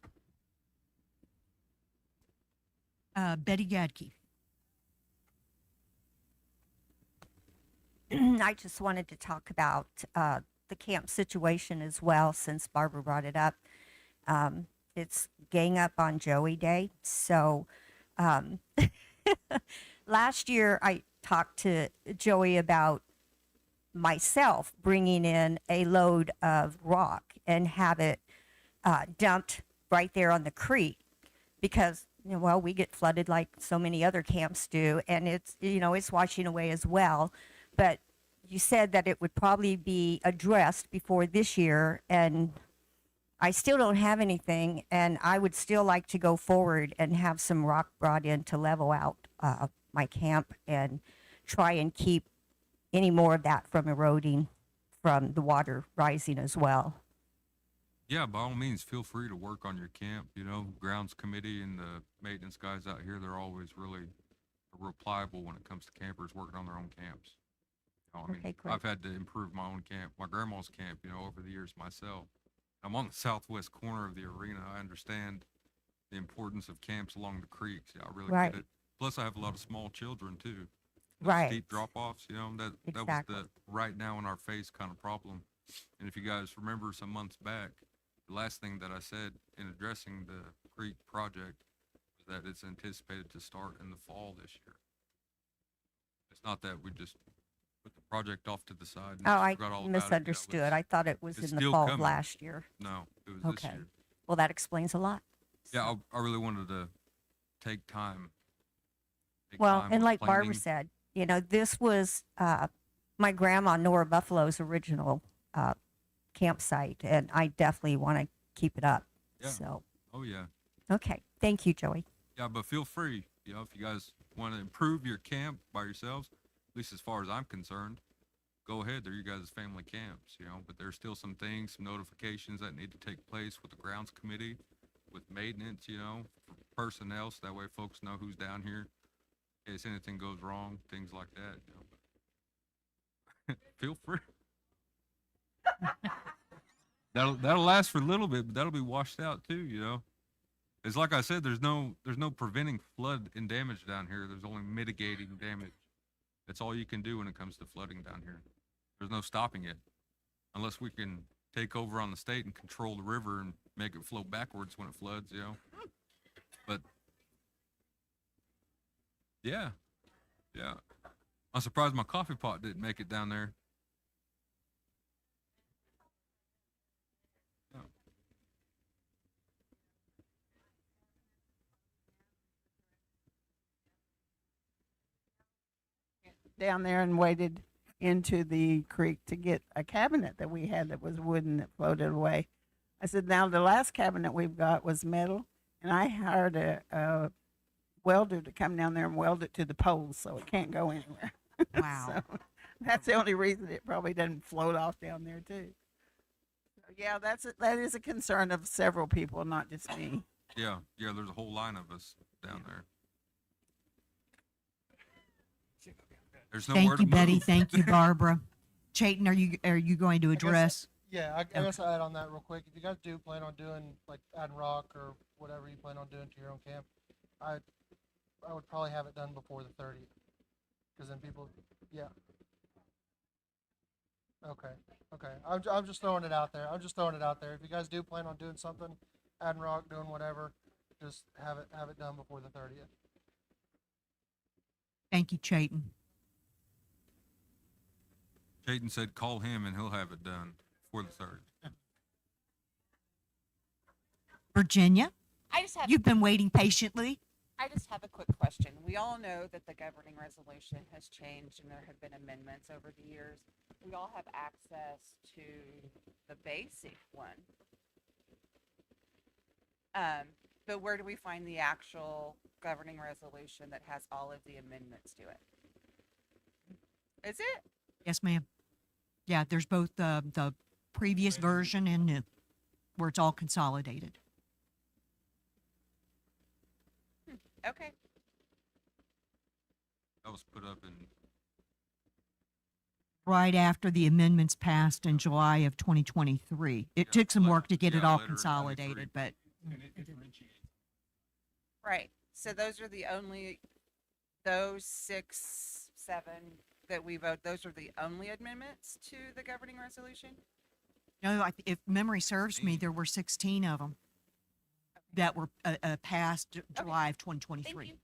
Betty Gadke. I just wanted to talk about the camp situation as well, since Barbara brought it up. It's Gang Up on Joey Day. So last year I talked to Joey about myself bringing in a load of rock and have it dumped right there on the creek because, we get flooded like so many other camps do, and it's washing away as well. But you said that it would probably be addressed before this year, and I still don't have anything, and I would still like to go forward and have some rock brought in to level out my camp and try and keep any more of that from eroding from the water rising as well. Yeah, by all means, feel free to work on your camp. Grounds committee and the maintenance guys out here, they're always really reliable when it comes to campers working on their own camps. Okay, great. I've had to improve my own camp, my grandma's camp, over the years myself. I'm on the southwest corner of the arena. I understand the importance of camps along the creeks. I really Right. get it. Plus, I have a lot of small children too. Right. Steep drop-offs, that Exactly. was the right now in our face kind of problem. And if you guys remember some months back, the last thing that I said in addressing the creek project was that it's anticipated to start in the fall this year. It's not that we just put the project off to the side. And Oh, just I forgot all about it. misunderstood. I thought it was it's in the still fall of coming. last year. No, it was this Okay. year. Well, that explains a lot. Yeah, I really wanted to take time. Well, time and with like Barbara planning. said, this was my grandma Nora Buffalo's original campsite, and I definitely want to keep it up. Yeah. So, Oh, yeah. okay. Thank you, Joey. Yeah, but feel free, if you guys want to improve your camp by yourselves, at least as far as I'm concerned, go ahead. They're you guys' family camps, but there's still some things, some notifications that need to take place with the grounds committee, with maintenance, for personnel, so that way folks know who's down here in case anything goes wrong, things like that, Feel free. That'll last for a little bit, but that'll be washed out too, It's like I said, there's no preventing flood and damage down here. There's only mitigating damage. That's all you can do when it comes to flooding down here. There's no stopping it, unless we can take over on the state and control the river and make it flow backwards when it floods, But yeah, I'm surprised my coffee pot didn't make it down there. Down there and waded into the creek to get a cabinet that we had that was wooden that floated away. I said, now the last cabinet we've got was metal, and I hired a welder to come down there and weld it to the poles so it can't go anywhere. Wow. So that's the only reason it probably doesn't float off down there too. So Yeah, that is a concern of several people, not just me. Yeah, there's a whole line of us down there. There's nowhere Thank to you, Betty. move. Thank you, Barbara. Chayton, are you going to address? I guess I'll add on that real quick. If you guys do plan on doing like adding rock or whatever you plan on doing to your own camp, I would probably have it done before the 30th, because then people, yeah. Okay. I'm just throwing it out there. If you guys do plan on doing something, adding rock, doing whatever, just have it done before the 30th. Thank you, Chayton. Chayton said call him and he'll have it done before the 3rd. Virginia, I just have you've been waiting patiently. I just have a quick question. We all know that the governing resolution has changed and there have been amendments over the years. We all have access to the basic one. But where do we find the actual governing resolution that has all of the amendments to it? Is it? Yes, ma'am. Yeah, there's both the previous version and new, where it's all consolidated. Okay. That was put up in Right after the amendments passed in July of 2023. It took some work to get it all consolidated, but Right. So those are those 6, 7 that we vote, those are the only amendments to the governing resolution? no, if memory serves me, there were 16 of them that were passed July of 2023. Thank you.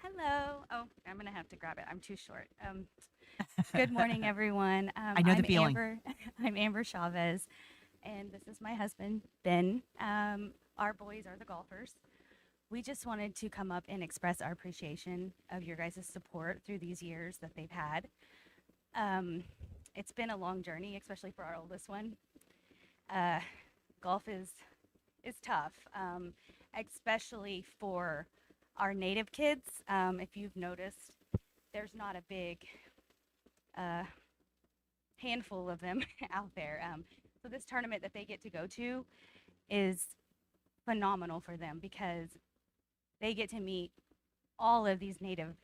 Hello. Oh, I'm going to have to grab it. I'm too short. Good morning, everyone. I know the I'm feeling. I'm Amber Chavez, and this is my husband, Ben. Our boys are the golfers. We just wanted to come up and express our appreciation of your guys' support through these years that they've had. It's been a long journey, especially for our oldest one. Golf is tough, especially for our native kids. If you've noticed, there's not a big handful of them out there. So this tournament that they get to go to is phenomenal for them because they get to meet all of these native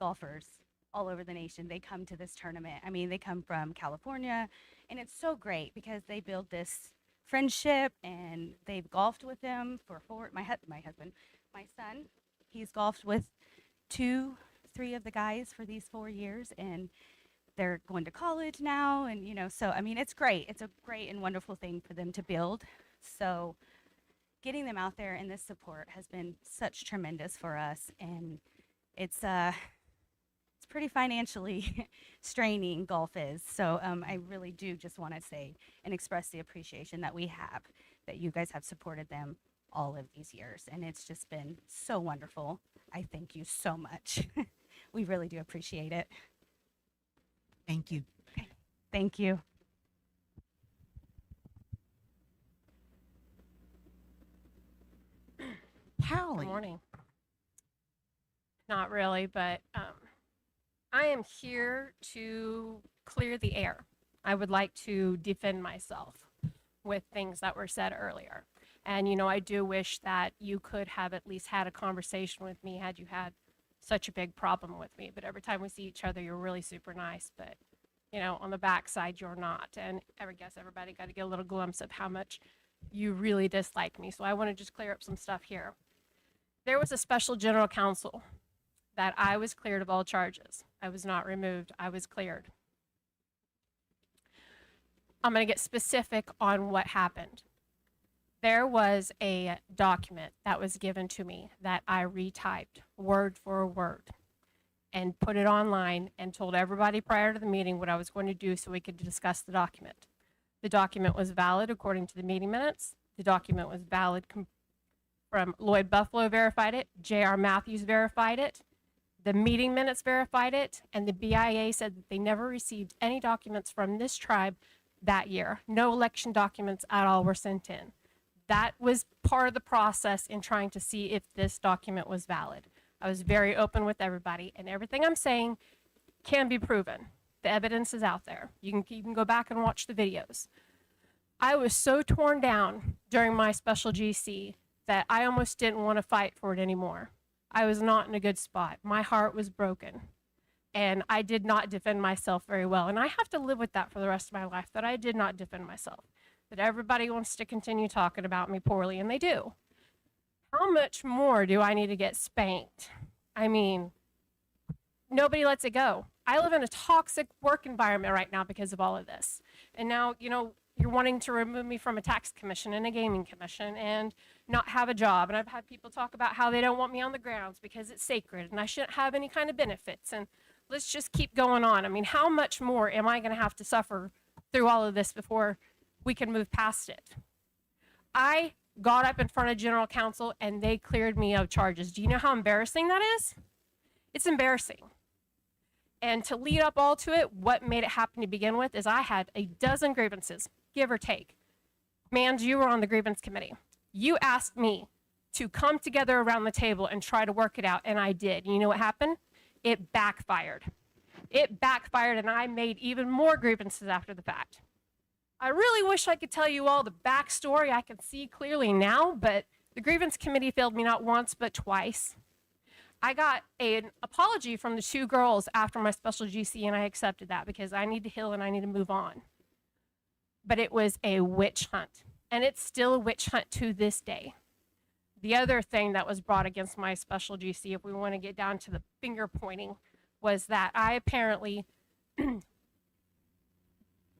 golfers all over the nation. They come to this tournament. I mean, they come from California, and it's so great because they build this friendship, and they've golfed with them for my son. He's golfed with 2, 3 of the guys for these 4 years, and they're going to college now. And, so, I mean, it's great. It's a great and wonderful thing for them to build. So getting them out there and this support has been such tremendous for us. And it's pretty financially straining, golf is. So I really do just want to say and express the appreciation that we have, that you guys have supported them all of these years. And it's just been so wonderful. I thank you so much. We really do appreciate it. Thank you. Okay. Thank you. Hallie. Good morning. Not really, but I am here to clear the air. I would like to defend myself with things that were said earlier. And, I do wish that you could have at least had a conversation with me had you had such a big problem with me. But every time we see each other, you're really super nice. But, on the backside, you're not. And I guess everybody got to get a little glimpse of how much you really dislike me. So I want to just clear up some stuff here. There was a special general counsel that I was cleared of all charges. I was not removed. I was cleared. I'm going to get specific on what happened. There was a document that was given to me that I retyped word for word and put it online and told everybody prior to the meeting what I was going to do so we could discuss the document. The document was valid according to the meeting minutes. The document was valid from Lloyd Buffalo verified it, J.R. Matthews verified it, the meeting minutes verified it, and the BIA said that they never received any documents from this tribe that year. No election documents at all were sent in. That was part of the process in trying to see if this document was valid. I was very open with everybody, and everything I'm saying can be proven. The evidence is out there. You can go back and watch the videos. I was so torn down during my special GC that I almost didn't want to fight for it anymore. I was not in a good spot. My heart was broken. And I did not defend myself very well. And I have to live with that for the rest of my life, that I did not defend myself. That everybody wants to continue talking about me poorly, and they do. How much more do I need to get spanked? I mean, nobody lets it go. I live in a toxic work environment right now because of all of this. And now, you're wanting to remove me from a tax commission and a gaming commission and not have a job. And I've had people talk about how they don't want me on the grounds because it's sacred and I shouldn't have any kind of benefits. And let's just keep going on. I mean, how much more am I going to have to suffer through all of this before we can move past it? I got up in front of general counsel and they cleared me of charges. Do you know how embarrassing that is? It's embarrassing. And to lead up all to it, what made it happen to begin with is I had a dozen grievances, give or take. Mans, you were on the grievance committee. You asked me to come together around the table and try to work it out, and I did. You know what happened? It backfired. It backfired, and I made even more grievances after the fact. I really wish I could tell you all the backstory. I can see clearly now, but the grievance committee failed me not once, but twice. I got an apology from the two girls after my special GC, and I accepted that because I need to heal and I need to move on. But it was a witch hunt, and it's still a witch hunt to this day. The other thing that was brought against my special GC, if we want to get down to the finger pointing, was that I apparently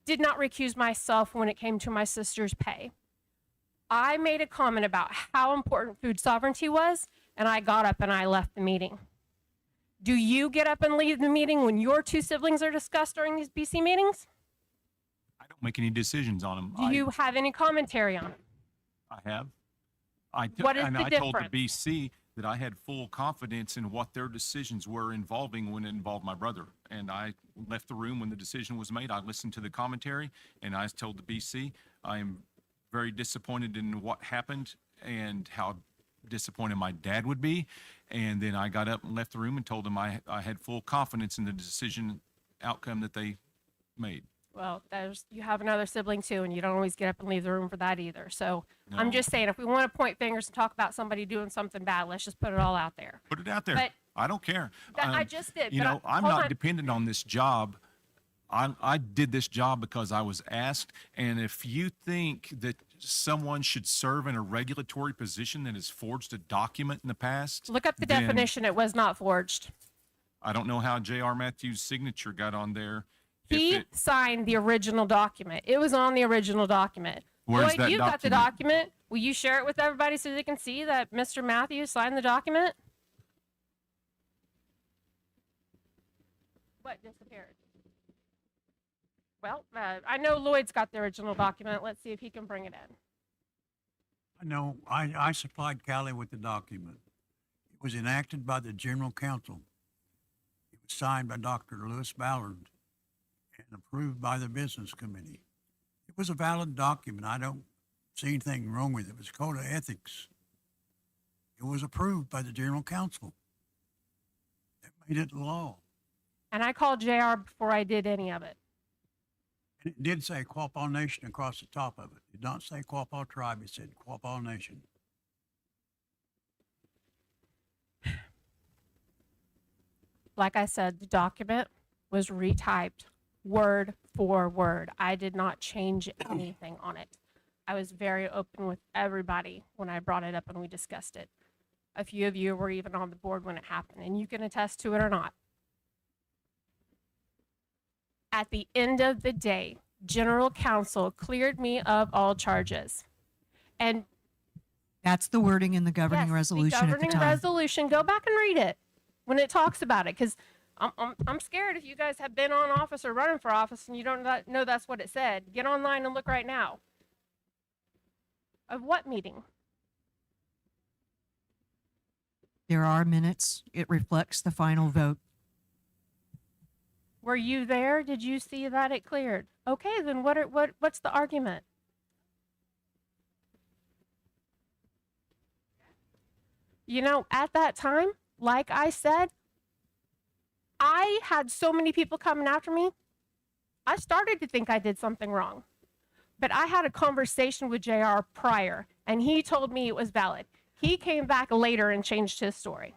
did not recuse myself when it came to my sister's pay. I made a comment about how important food sovereignty was, and I got up and I left the meeting. Do you get up and leave the meeting when your two siblings are discussed during these BC meetings? I don't make any decisions on them. Do you have any commentary on it? I have. What is the I told the difference? BC that I had full confidence in what their decisions were involving when it involved my brother. And I left the room when the decision was made. I listened to the commentary, and I told the BC I am very disappointed in what happened and how disappointed my dad would be. And then I got up and left the room and told them I had full confidence in the decision outcome that they made. Well, you have another sibling too, and you don't always get up and leave the room for that either. So I'm No. just saying, if we want to point fingers and talk about somebody doing something bad, let's just put it all out there. Put it out there. But I don't care. I just did. You but know, I'm hold not on. dependent on this job. I did this job because I was asked. And if you think that someone should serve in a regulatory position that has forged a document in the past, Look up the then definition. It was not forged. I don't know how J.R. Matthews' signature got on there. He signed the original document. It was on the original document. Where's Lloyd, that you got the document? document. Will you share it with everybody so they can see that Mr. Matthews signed the document? What disappeared? Well, I know Lloyd's got the original document. Let's see if he can bring it in. No, I supplied Callie with the document. It was enacted by the General Counsel. It was signed by Dr. Lewis Ballard and approved by the Business Committee. It was a valid document. I don't see anything wrong with it. It was Code of Ethics. It was approved by the General Counsel. That made it law. And I called JR before I did any of it. And it did say Quapaw Nation across the top of it. It did not say Quapaw Tribe. It said Quapaw Nation. Like I said, the document was retyped word for word. I did not change anything on it. I was very open with everybody when I brought it up and we discussed it. A few of you were even on the board when it happened, and you can attest to it or not. At the end of the day, General Counsel cleared me of all charges. And That's the wording in the governing yes, resolution the at the governing time. resolution, go back and read it when it talks about it, because I'm scared if you guys have been on office or running for office and you don't know that's what it said. Get online and look right now. Of what meeting? There are minutes. It reflects the final vote. Were you there? Did you see that it cleared? Okay, then what's the argument? You know, at that time, like I said, I had so many people coming after me, I started to think I did something wrong. But I had a conversation with JR prior, and he told me it was valid. He came back later and changed his story.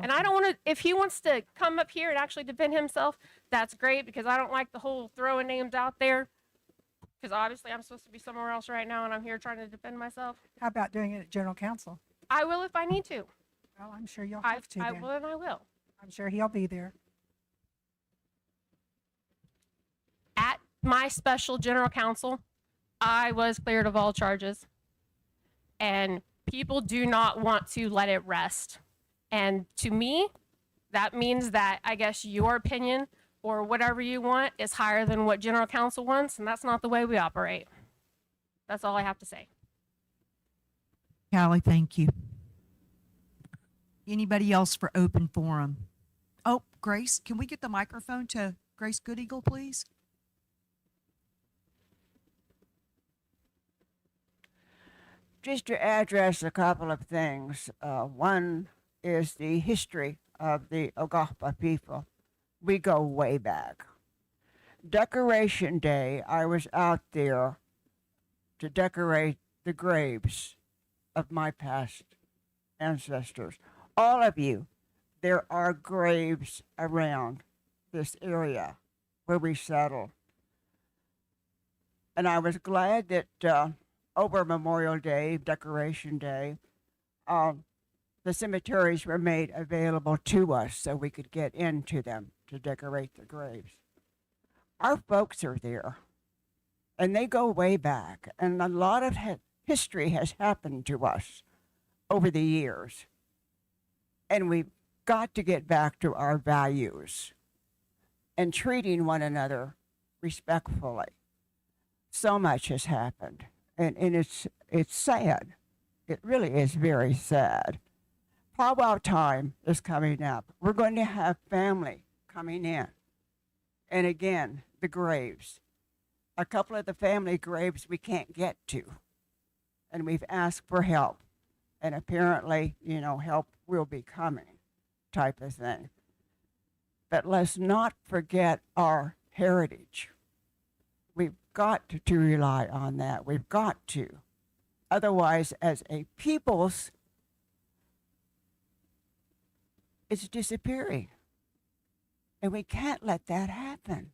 And I don't want to, if he wants to come up here and actually defend himself, that's great, because I don't like the whole throwing names out there. Because obviously I'm supposed to be somewhere else right now, and I'm here trying to defend myself. How about doing it at general council? I will if I need to. Well, I'm sure you'll have to I then. will and I will. I'm sure he'll be there. At my special general counsel, I was cleared of all charges. And people do not want to let it rest. And to me, that means that I guess your opinion or whatever you want is higher than what general counsel wants, and that's not the way we operate. That's all I have to say. Callie, thank you. Anybody else for open forum? Oh, Grace, can we get the microphone to Grace Good Eagle, please? Just to address a couple of things. One is the history of the O-gah-pah people. We go way back. Decoration Day, I was out there to decorate the graves of my past ancestors. All of you, there are graves around this area where we settled. And I was glad that over Memorial Day, Decoration Day, the cemeteries were made available to us so we could get into them to decorate the graves. Our folks are there, and they go way back, and a lot of history has happened to us over the years. And we've got to get back to our values and treating one another respectfully. So much has happened, and it's sad. It really is very sad. Powwow time is coming up. We're going to have family coming in. And again, the graves. A couple of the family graves we can't get to. And we've asked for help. And apparently, help will be coming, type of thing. But let's not forget our heritage. We've got to rely on that. We've got to. Otherwise, as a people's, it's disappearing. And we can't let that happen.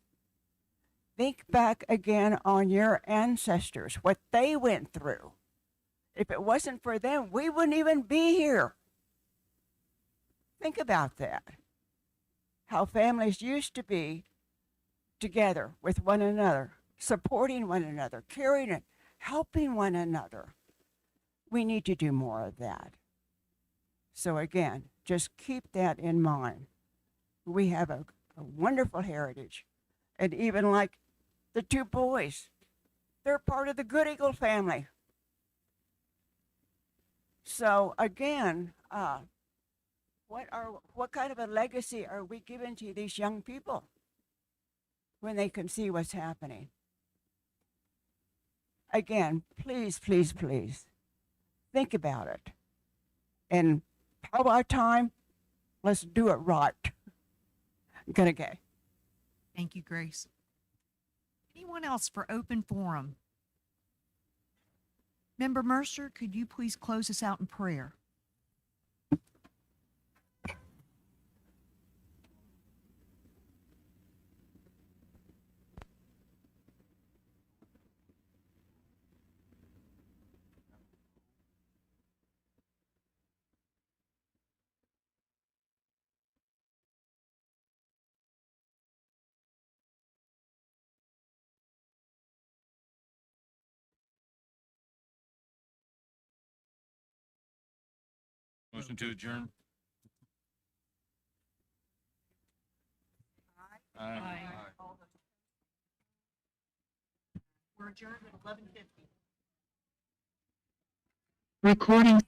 Think back again on your ancestors, what they went through. If it wasn't for them, we wouldn't even be here. Think about that. How families used to be together with one another, supporting one another, caring and helping one another. We need to do more of that. So again, just keep that in mind. We have a wonderful heritage. And even like the two boys, they're part of the Good Eagle family. So again, what kind of a legacy are we giving to these young people when they can see what's happening? Again, please, please, please, think about it. And powwow time, let's do it right. Okay. Thank you, Grace. Anyone else for open forum? Member Mercer, could you please close us out in prayer? Motion to adjourn. Aye. We're adjourned at 11:50. Recording